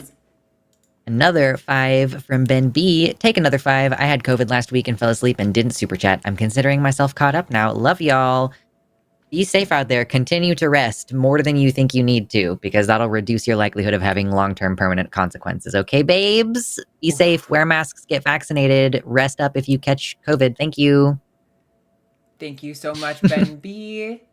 Another 5 from Ben B. Take another 5. I had COVID last week and fell asleep and didn't super chat. I'm considering myself caught up now. Love y'all. Be safe out there. Continue to rest more than you think you need to, because that'll reduce your likelihood of having long-term permanent consequences. Okay, babes? Be safe. Wear masks. Get vaccinated. Rest up if you catch COVID. Thank you. Thank you so much, Ben B.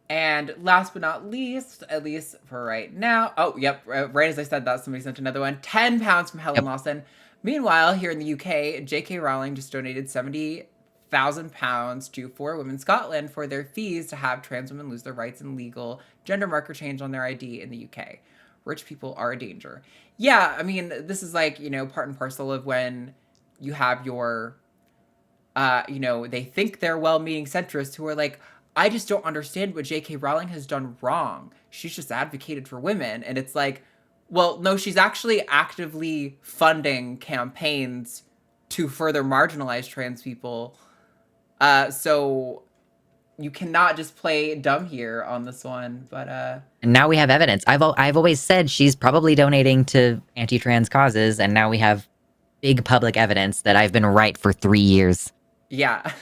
And last but not least, at least for right now. Oh, yep. Right as I said that, somebody sent another one. £10 from Helen Lawson. Meanwhile, here in the UK, J.K. Rowling just donated £70,000 to 4Women Scotland for their fees to have trans women lose their rights and legal gender marker change on their ID in the UK. Rich people are a danger. Yeah, I mean, this is like, part and parcel of when you have your, they think they're well-meaning centrists who are like, I just don't understand what J.K. Rowling has done wrong. She's just advocated for women. And it's like, well, no, she's actually actively funding campaigns to further marginalize trans people. So you cannot just play dumb here on this one. But and now we have evidence. I've always said she's probably donating to anti-trans causes, and now we have big public evidence that I've been right for 3 years. Yeah.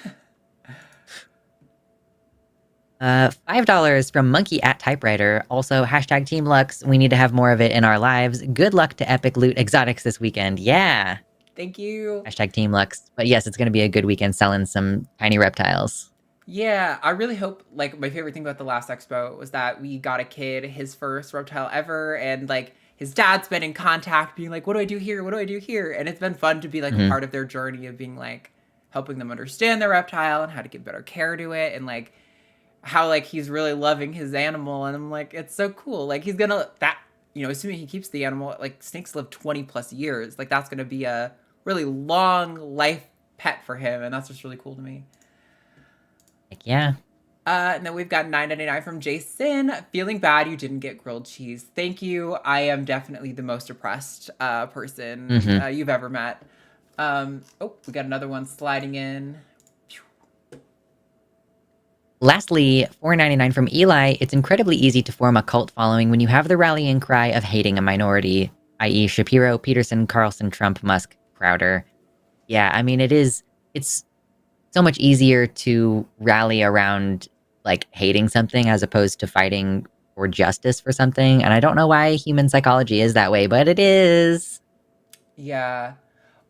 $5 from Monkey at Typewriter. Also, hashtag Team Lux. We need to have more of it in our lives. Good luck to Epic Loot Exotics this weekend. Yeah. Thank you. Hashtag Team Lux. But yes, it's going to be a good weekend selling some tiny reptiles. Yeah, I really hope, my favorite thing about the last expo was that we got a kid, his first reptile ever, and, his dad's been in contact being like, what do I do here? What do I do here? And it's been fun to be, a part of their journey of being, helping them understand their reptile and how to give better care to it, and, how he's really loving his animal, and I'm like, it's so cool. He's gonna assuming he keeps the animal, snakes live 20 plus years. That's gonna be a really long life pet for him, and that's just really cool to me. Heck yeah. And then we've got $9.99 from Jason. Feeling bad you didn't get grilled cheese. Thank you. I am definitely the most oppressed person you've ever met. We got another one sliding in. Lastly, $4.99 from Eli. It's incredibly easy to form a cult following when you have the rallying cry of hating a minority, i.e. Shapiro, Peterson, Carlson, Trump, Musk, Crowder. Yeah, I mean, it's so much easier to rally around, hating something as opposed to fighting for justice for something. And I don't know why human psychology is that way, but it is. Yeah.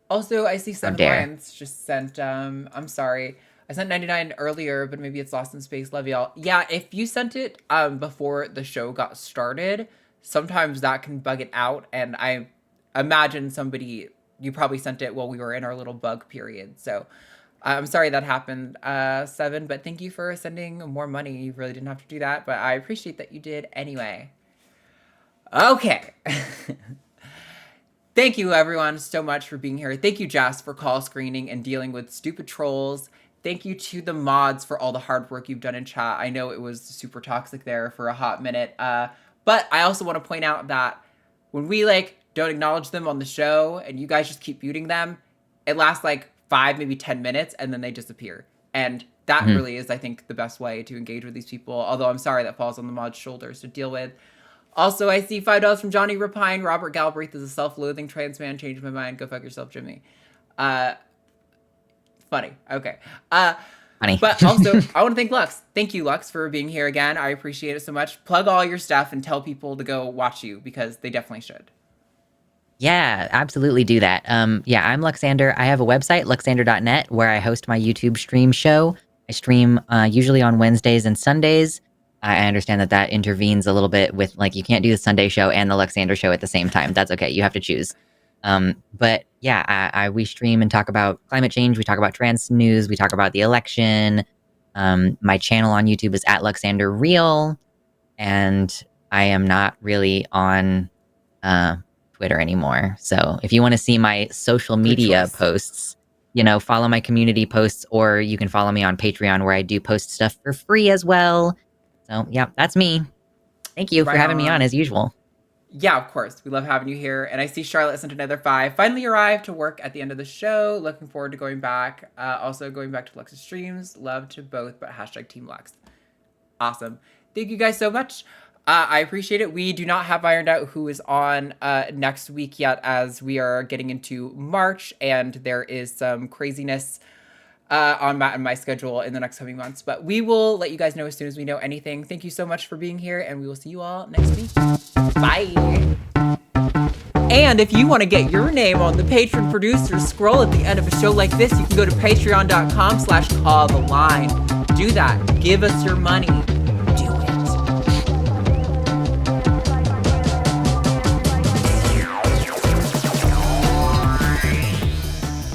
Also, I see Seven Lions just sent, I'm sorry. I sent 99 earlier, but maybe it's lost in space. Love y'all. Yeah, if you sent it before the show got started, sometimes that can bug it out. And I imagine you probably sent it while we were in our little bug period. So I'm sorry that happened, Seven, but thank you for sending more money. You really didn't have to do that, but I appreciate that you did anyway. Okay. Thank you, everyone, so much for being here. Thank you, Jess, for call screening and dealing with stupid trolls. Thank you to the mods for all the hard work you've done in chat. I know it was super toxic there for a hot minute. But I also want to point out that when we don't acknowledge them on the show and you guys just keep muting them, it lasts 5, maybe 10 minutes and then they disappear. And that really is, I think, the best way to engage with these people. Although I'm sorry that falls on the mod's shoulders to deal with. Also, I see $5 from Johnny Rapine. Robert Galbraith is a self-loathing trans man. Changed my mind. Go fuck yourself, Jimmy. Funny. Okay. Funny. But also, I want to thank Lux. Thank you, Lux, for being here again. I appreciate it so much. Plug all your stuff and tell people to go watch you because they definitely should. Yeah, absolutely do that. I'm Luxander. I have a website, luxander.net, where I host my YouTube stream show. I stream usually on Wednesdays and Sundays. I understand that intervenes a little bit with, you can't do the Sunday show and the Luxander show at the same time. That's okay. You have to choose. But yeah, we stream and talk about climate change. We talk about trans news. We talk about the election. My channel on YouTube is at Luxander Real, and I am not really on Twitter anymore. So if you want to see my social media posts, follow my community posts, or you can follow me on Patreon where I do post stuff for free as well. So yeah, that's me. Thank you for having me on as usual. Yeah, of course. We love having you here. And I see Charlotte sent another 5. Finally arrived to work at the end of the show. Looking forward to going back. Also going back to Lux's streams. Love to both, but hashtag Team Lux. Awesome. Thank you guys so much. I appreciate it. We do not have ironed out who is on next week yet, as we are getting into March and there is some craziness on Matt and my schedule in the next coming months. But we will let you guys know as soon as we know anything. Thank you so much for being here, and we will see you all next week. Bye. And if you want to get your name on the patron producer scroll at the end of a show like this, you can go to patreon.com/calltheline. Do that. Give us your money.